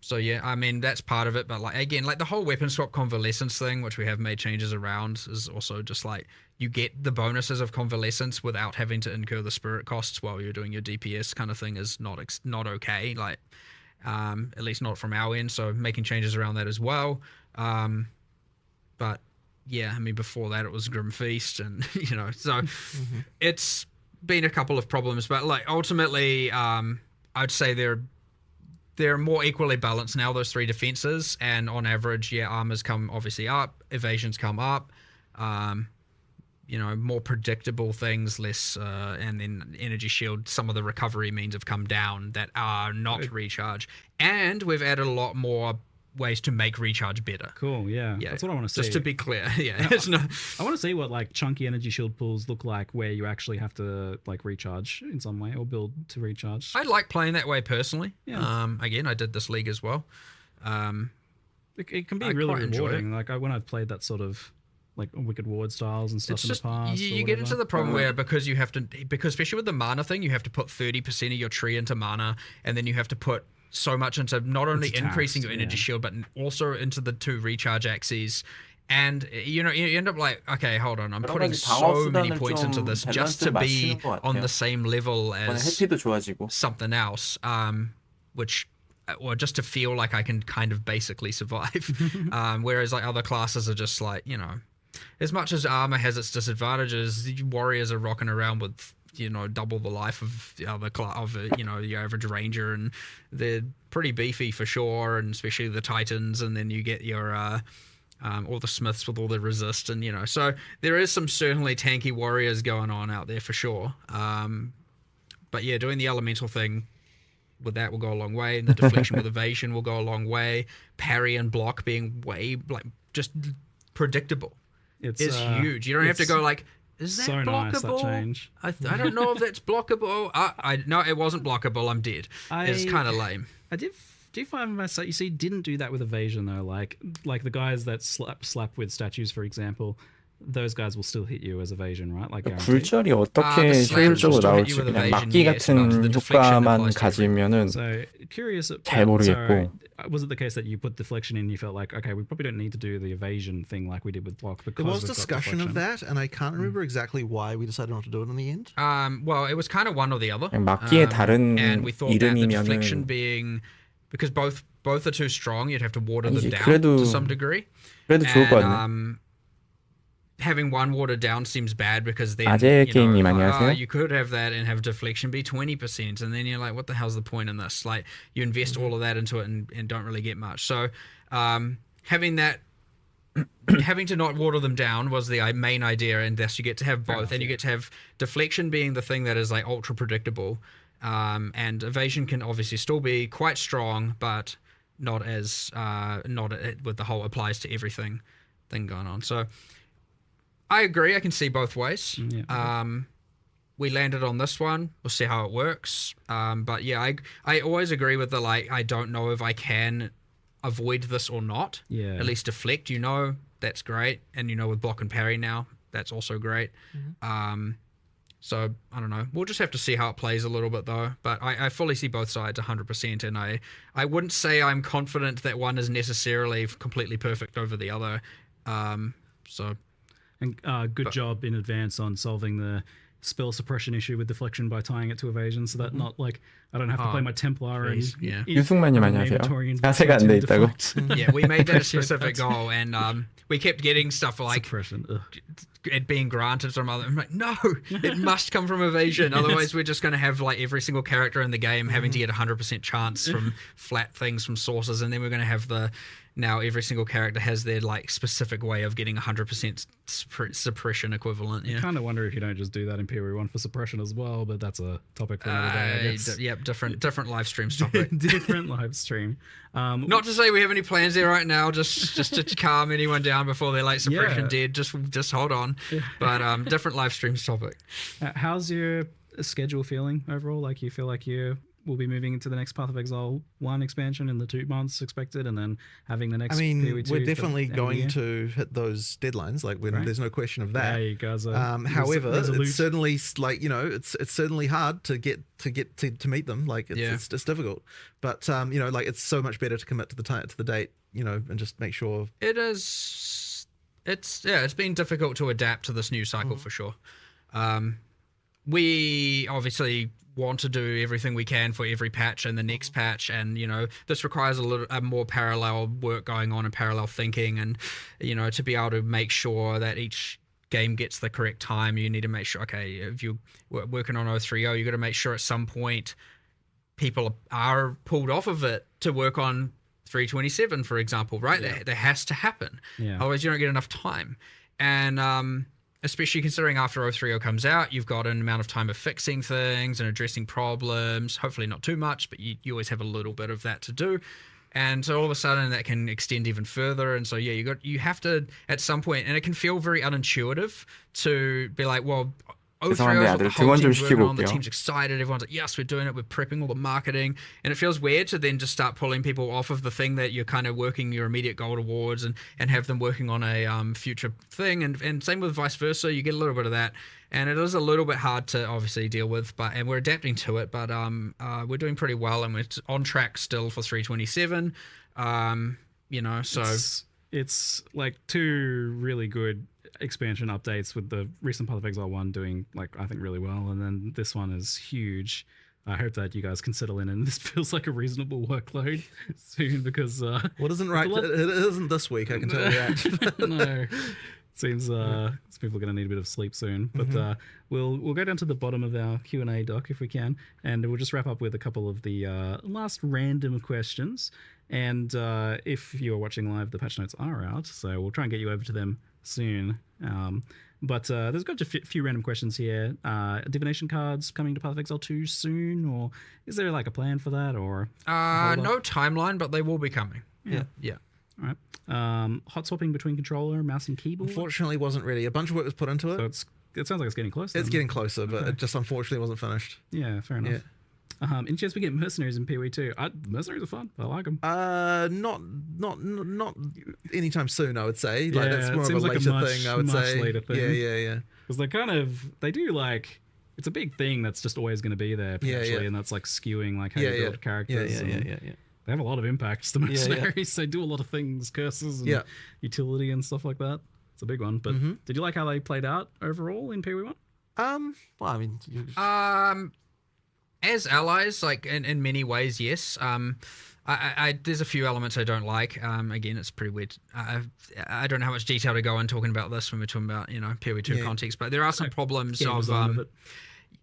So yeah, I mean, that's part of it. But like, again, like the whole weapon swap convalescence thing, which we have made changes around, is also just like you get the bonuses of convalescence without having to incur the spirit costs while you're doing your DPS kind of thing is not okay. Like, at least not from our end. So making changes around that as well. But yeah, I mean, before that it was Grim Feast, and so it's been a couple of problems. But like ultimately, I'd say they're more equally balanced now, those three defenses, and on average, armors come obviously up, evasions come up, more predictable things, less, and then energy shield, some of the recovery means have come down that are not recharge, and we've added a lot more ways to make recharge better. Cool, yeah. That's what I want to see. Just to be clear, I want to see what like chunky energy shield pools look like where you actually have to like recharge in some way or build to recharge. I like playing that way personally. Again, I did this league as well. It can be really rewarding. Like when I've played that sort of like Wicked Ward styles and stuff in the past. You get into the problem where because especially with the mana thing, you have to put 30% of your tree into mana, and then you have to put so much into not only increasing your energy shield, but also into the 2 recharge axes. And you end up like, okay, hold on, I'm putting so many points into this just to be on the same level as something else, or just to feel like I can kind of basically survive. Whereas like other classes are just like, as much as armor has its disadvantages, warriors are rocking around with double the life of the other your average ranger, and they're pretty beefy for sure, and especially the titans, and then you get your all the smiths with all the resist, and so there is some certainly tanky warriors going on out there for sure. But yeah, doing the elemental thing with that will go a long way, and the deflection with evasion will go a long way. Parry and block being way like just predictable is huge. You don't have to go like, is that so blockable? Nice, that change. I don't know if that's blockable. No, it wasn't blockable. I'm dead. It's kind of lame. I do find myself, you see, didn't do that with evasion though. Like the guys that slap with statues, for example, those guys will still hit you as evasion, right? Like 굴절이 어떻게 효율적으로 나올지 그냥 막기 같은 효과만 가지면은 잘 모르겠고. Was it the case that you put deflection in, you felt like, okay, we probably don't need to do the evasion thing like we did with block? Because there was discussion of that, and I can't remember exactly why we decided not to do it in the end. Well, it was kind of one or the other. 막기의 다른 and we thought that the deflection 이름이면은 being, because both are too strong, you'd have to water them down to some degree. 그래도 좋을 것 같네. Having one watered down seems bad because then 게임님 안녕하세요. you could have that and have deflection be 20%, and then you're like, what the hell's the point in this? Like, you invest all of that into it and don't really get much. So having to not water them down was the main idea, and thus you get to have both, and you get to have deflection being the thing that is like ultra predictable, And evasion can obviously still be quite strong, but not as with the whole applies to everything thing going on. So I agree. I can see both ways. We landed on this one. We'll see how it works. But yeah, I always agree with the I don't know if I can avoid this or not. Yeah. At least deflect, that's great. And with block and parry now, that's also great. So I don't know. We'll just have to see how it plays a little bit though. But I fully see both sides 100%, and I wouldn't say I'm confident that one is necessarily completely perfect over the other. Good job in advance on solving the spell suppression issue with deflection by tying it to evasion, so that not I don't have to play my Templar and 유승만이 많이 하세요. 자세가 안 돼 있다고. Yeah, we made that a specific goal, and we kept getting stuff like suppression. It being granted from other. I'm like, no, it must come from evasion. Otherwise, we're just going to have every single character in the game having to get 100% chance from flat things from sources, and then we're going to have now every single character has their specific way of getting 100% suppression equivalent. I kind of wonder if you don't just do that in PoE1 for suppression as well, but that's a topic for another day, I guess. Yep, different live streams topic. Different live stream. Not to say we have any plans there right now, just to calm anyone down before they're suppression dead. Just hold on. But different live streams topic. How's your schedule feeling overall? You feel like you will be moving into the next Path of Exile 1 expansion in the 2 months expected, and then having the next PoE2 we're definitely going to hit those deadlines. There's no question of that. Yeah, you guys are. However, it's certainly it's certainly hard to get to meet them. It's difficult, but it's so much better to commit to the date, and just make sure. It is. It's been difficult to adapt to this new cycle for sure. We obviously want to do everything we can for every patch and the next patch, and this requires a more parallel work going on and parallel thinking, and to be able to make sure that each game gets the correct time. You need to make sure, okay, if you're working on 030, you got to make sure at some point people are pulled off of it to work on 327, for example, right? That has to happen. Otherwise you don't get enough time. And especially considering after 030 comes out, you've got an amount of time of fixing things and addressing problems. Hopefully not too much, but you always have a little bit of that to do. And so all of a sudden that can extend even further. And so, you have to, at some point, and it can feel very unintuitive to be like, well, 030 is what the whole team's working on, the team's excited, everyone's like, yes, we're doing it, we're prepping all the marketing, and it feels weird to then just start pulling people off of the thing that you're kind of working your immediate goal towards, and have them working on a future thing, and same with vice versa. You get a little bit of that, and it is a little bit hard to obviously deal with, and we're adapting to it, but we're doing pretty well, and we're on track still for 327. So it's 2 really good expansion updates, with the recent Path of Exile 1 doing I think really well, and then this one is huge. I hope that you guys can settle in, and this feels like a reasonable workload soon, because isn't right. It isn't this week, I can tell you that. No, seems people are going to need a bit of sleep soon, but we'll go down to the bottom of our Q&A doc if we can, and we'll just wrap up with a couple of the last random questions. And if you're watching live, the patch notes are out, so we'll try and get you over to them soon. But there's got a few random questions here. Divination cards coming to Path of Exile 2 soon, or is there a plan for that, or no timeline, but they will be coming. Yeah. All right. Hot swapping between controller, mouse, and keyboard. Unfortunately, wasn't ready. A bunch of work was put into it. So it sounds like it's getting close. It's getting closer, but it just unfortunately wasn't finished. Yeah, fair enough. Any chance we get mercenaries in PoE2? Mercenaries are fun. I like them. Not anytime soon, I would say. That's more it of a seems later like thing, I would say. Later thing. Yeah. Because they do it's a big thing that's just always going to be there, potentially, and that's skewing how you build characters. Yeah. They have a lot of impacts, the mercenaries. They do a lot of things, curses and utility and stuff like that. It's a big one. But did you like how they played out overall in PoE1? Well, I mean... As allies, in many ways, yes. There's a few elements I don't like. Again, it's pretty weird. I don't know how much detail to go in talking about this when we're talking about PoE2 context, but there are some problems of.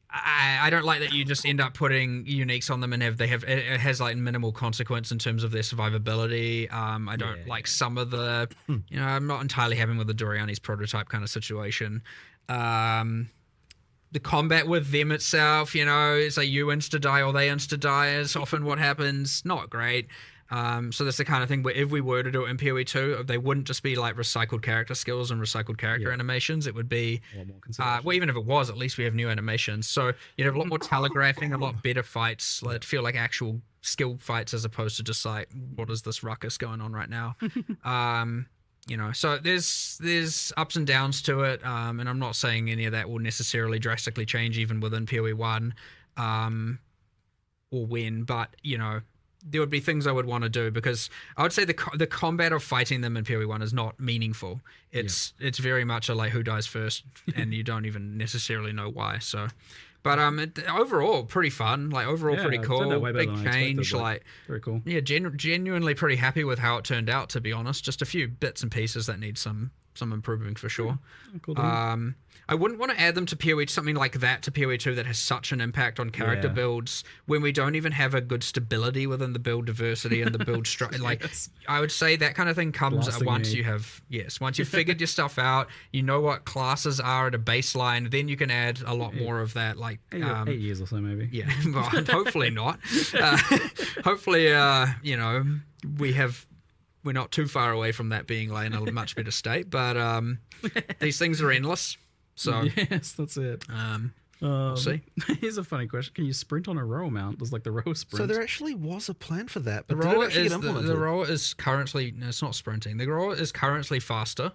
I don't like that you just end up putting uniques on them and it has minimal consequence in terms of their survivability. I don't like some of the. I'm not entirely happy with the Doriani's prototype kind of situation. the combat with them itself, you know, it's like you insta-die or they insta-die is often what happens. Not great. So that's the kind of thing where if we were to do it in PoE 2, they wouldn't just be like recycled character skills and recycled character animations. It would be, well, even if it was, at least we have new animations. So you'd have a lot more telegraphing, a lot better fights that feel like actual skill fights as opposed to just like, what is this ruckus going on right now? You know, so there's ups and downs to it, and I'm not saying any of that will necessarily drastically change even within PoE 1 or when, but, you know, there would be things I would want to do, because I would say the combat of fighting them in PoE 1 is not meaningful. It's very much a like who dies first, and you don't even necessarily know why. So, but overall pretty fun. Like overall pretty cool. Big change. Like very cool. Yeah, genuinely pretty happy with how it turned out. To be honest, just a few bits and pieces that need some improving for sure. Cool. I wouldn't want to add them to PoE, something like that to PoE 2 that has such an impact on character builds when we don't even have a good stability within the build diversity and the build structure. Like, I would say that kind of thing comes once you have, once you've figured your stuff out, you know what classes are at a baseline, then you can add a lot more of that. Like 8 years or so, maybe. Yeah, well, hopefully not. Hopefully, you know, we're not too far away from that being like in a much better state, but these things are endless. So yes, that's it. We'll see. Here's a funny question: can you sprint on a rower mount? Does like the rower sprint? So there actually was a plan for that, but the did rower it actually get implemented? the rower is currently it's not sprinting. The rower is currently faster.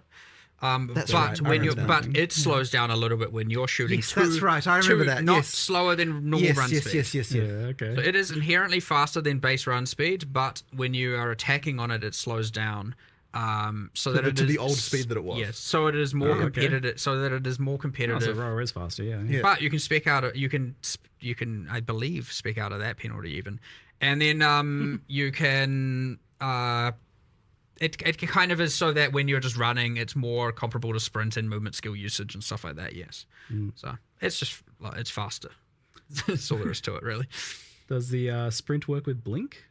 That's but right. But it slows down a little bit when you're shooting. Yes, that's right. I remember that. Not Yes. slower than normal run speed. Yes. Yeah, okay. So it is inherently faster than base run speed, but when you are attacking on it, it slows down. So that it to is the old speed that it was. Yes, so it is more competitive. So that it is more Oh, competitive. so rower is faster, yeah. But you can spec out. You can I believe spec out of that penalty even, and then you can. It kind of is so that when you're just running, it's more comparable to sprint and movement skill usage and stuff like that. Yes. So it's just it's faster. That's all there is to it, really. Does the sprint work with blink?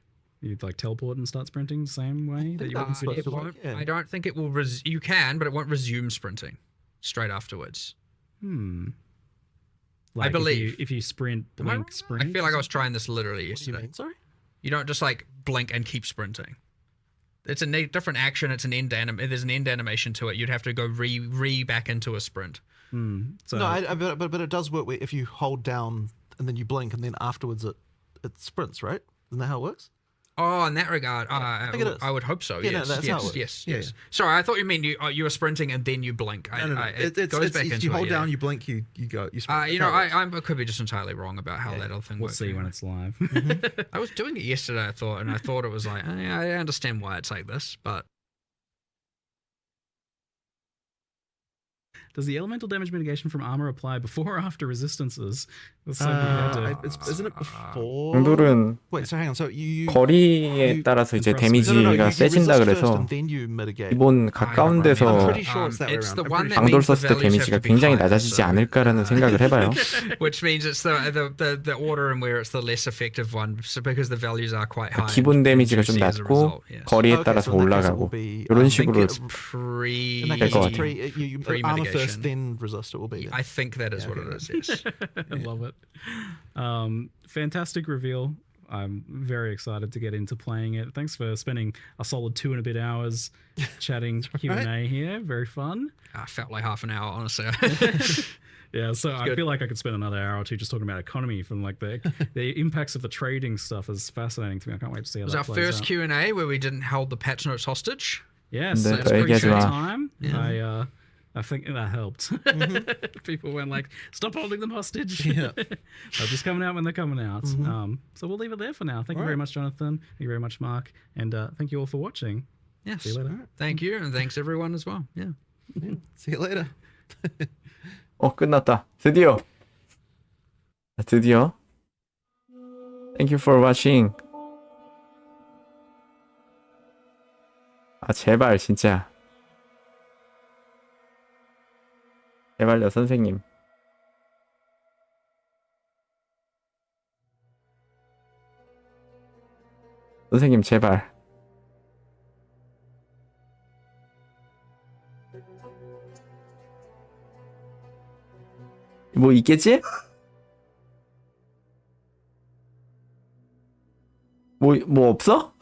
You'd like teleport and start sprinting the same way that you would in sprint? It won't, I don't think it will. You can, but it won't resume sprinting straight afterwards. Like I believe if you sprint, blink, sprint. I feel like I was trying this literally yesterday. What do you mean? Sorry? You don't just like blink and keep sprinting. It's a different action. It's an end there's an end animation to it. You'd have to go re back into a sprint. So No, but it does work if you hold down and then you blink and then afterwards it sprints, right? Isn't that how it works? Oh, in that regard, I think it is. I would hope so. Yeah, Yes, no, that's how it works. yes. Yeah. Sorry, I thought you mean you were sprinting and then you blink. No. It goes back into you hold it, down, you blink, you go, you sprint. you know, I could be just entirely wrong about how that other thing we'll works. see when it's live. I was doing it yesterday, I thought it was like, I understand why it's like this, but Does the elemental damage mitigation from armor apply before or after resistances? Isn't it before? 정돌은 Wait, so hang on. So you 거리에 따라서 이제 데미지가 세진다 그래서 기본 가까운 데서 방돌 썼을 때 데미지가 굉장히 낮아지지 않을까라는 생각을 해봐요. Which means it's the order in where it's the less effective one, so because the values are quite high. 기본 데미지가 좀 낮고 거리에 따라서 올라가고 이런 식으로 될 것 같아요. Armor first, then resist it will be. I think that is what it is. Yes. I love it. Fantastic reveal. I'm very excited to get into playing it. Thanks for spending a solid 2 and a bit hours chatting Q&A here. Very fun. I felt like half an hour, honestly. Yeah, so I feel like I could spend another hour or two just talking about economy from like the impacts of the trading stuff is fascinating to me. I can't wait to see how that plays out. It was our first Q&A where we didn't hold the patch notes hostage. Yes, that's pretty short time. Yeah. I think that helped. People went like, stop holding them hostage. Yeah. They're just coming out when they're coming out. So we'll leave it there for now. Thank you very much, Jonathan. Thank you very much, Mark. And thank you all for watching. Yes. See you later. Thank you, and thanks everyone as well. Yeah. See you later. 끝났다. 드디어. Thank you for watching. 제발 진짜. 제발요 선생님. 선생님 제발. 뭐 있겠지? 뭐 없어?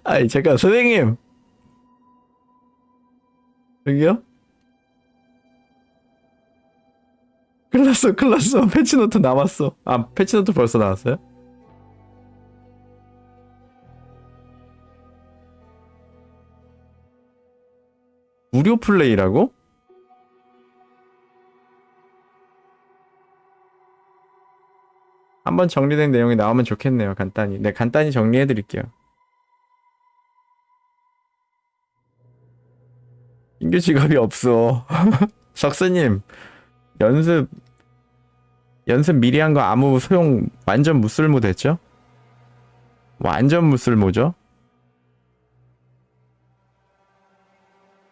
아니 잠깐 선생님 여기요? 큰일 났어 패치노트 남았어. 아 패치노트 벌써 나왔어요? 무료 플레이라고? 한번 정리된 내용이 나오면 좋겠네요. 간단히. 네, 간단히 정리해 드릴게요. 인규 직업이 없어. 석스님 연습 미리 한 거 아무 소용 완전 무쓸모 됐죠? 완전 무쓸모죠?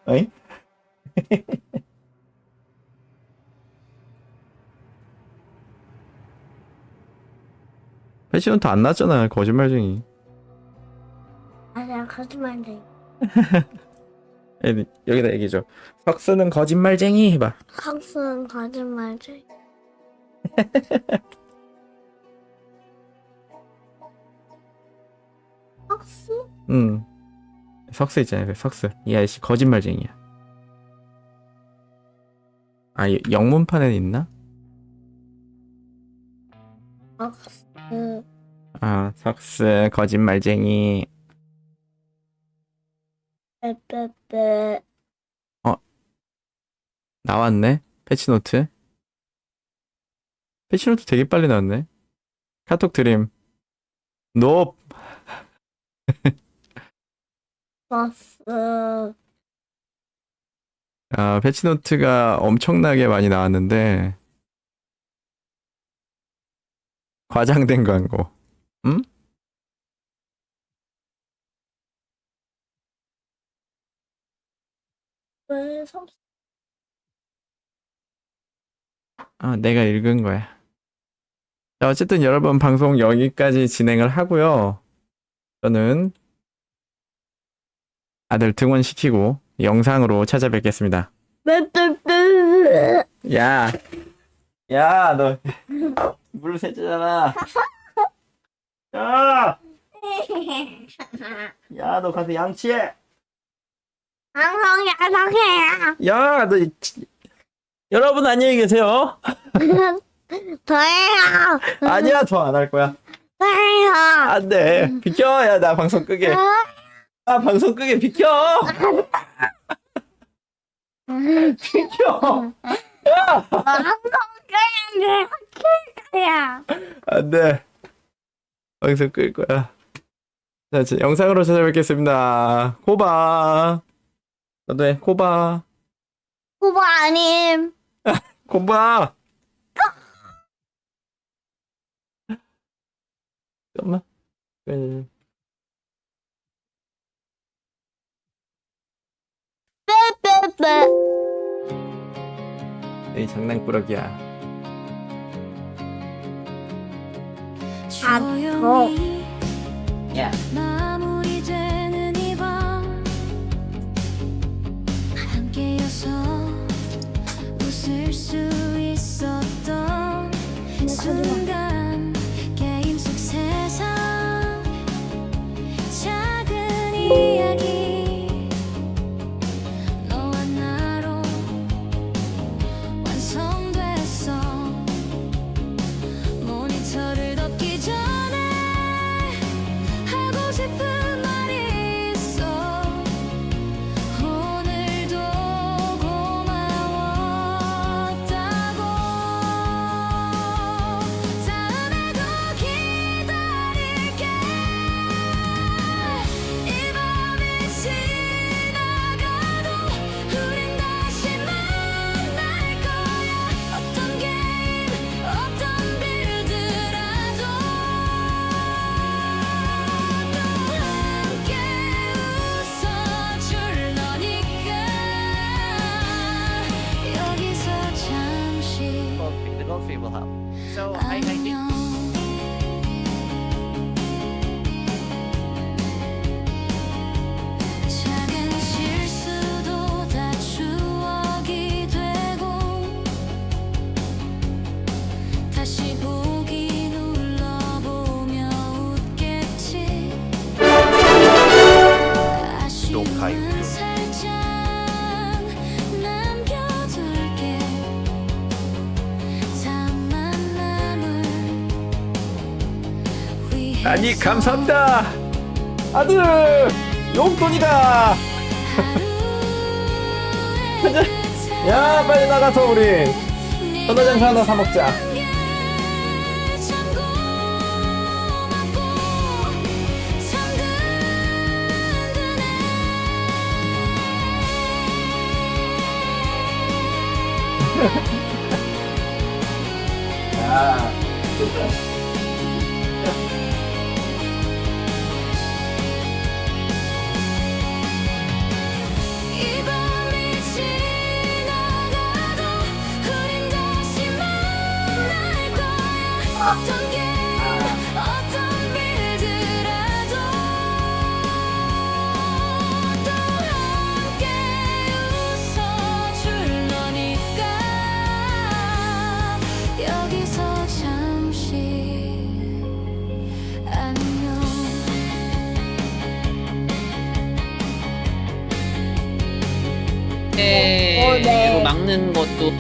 어이? 패시노트 안 났잖아 거짓말쟁이. 아니야 거짓말쟁이. 여기다 얘기해줘. 석스는 거짓말쟁이 해봐. 석스는 거짓말쟁이. 석스? 응. 석스 있잖아요. 석스. 이 아저씨 거짓말쟁이야. 아 영문판에는 있나? 석스. 아 석스 거짓말쟁이. 빼빼빼. 나왔네. 패치노트. 패치노트 되게 빨리 나왔네. 카톡 드림. 노. 석스. 아 패치노트가 엄청나게 많이 나왔는데 과장된 광고. 응? 왜 석스? 아 내가 읽은 거야. 자 어쨌든 여러분 방송 여기까지 진행을 하고요. 저는 아들 등원시키고 영상으로 찾아뵙겠습니다. 빼빼빼. 야, 너 물 새잖아. 야, 너 가서 양치해. 방송이 야성해요. 야, 여러분 안녕히 계세요. 더해요. 아니야, 더 안 할 거야. 더해요. 안 돼. 비켜. 야, 나 방송 끄게. 아, 방송 끄게 비켜. 비켜. 방송 끄는데 킬 거야. 안 돼. 방송 끌 거야. 자, 영상으로 찾아뵙겠습니다. 코바. 너도 해. 코바. 후보 아님. 코바. 잠깐만. 빼빼빼. 이 장난꾸러기야. 아, 더. 야. 마무리되는 이 밤 함께여서 웃을 수 있었던 순간 게임 속 세상 작은 이야기 너와 나로 완성됐어 모니터를 덮기 전에 하고 싶은 말이 있어 오늘도 고마웠다고 아니 감사합니다. 아들 용돈이다. 야 빨리 나가서 우리 전화장사 하나 사 먹자. 야. 이 밤이 지나가도 우린 다시 만날 거야. 어떤 게 어떤 일들에도 또 함께 웃어줄 너니까 여기서 잠시 안녕. 이거 막는 것도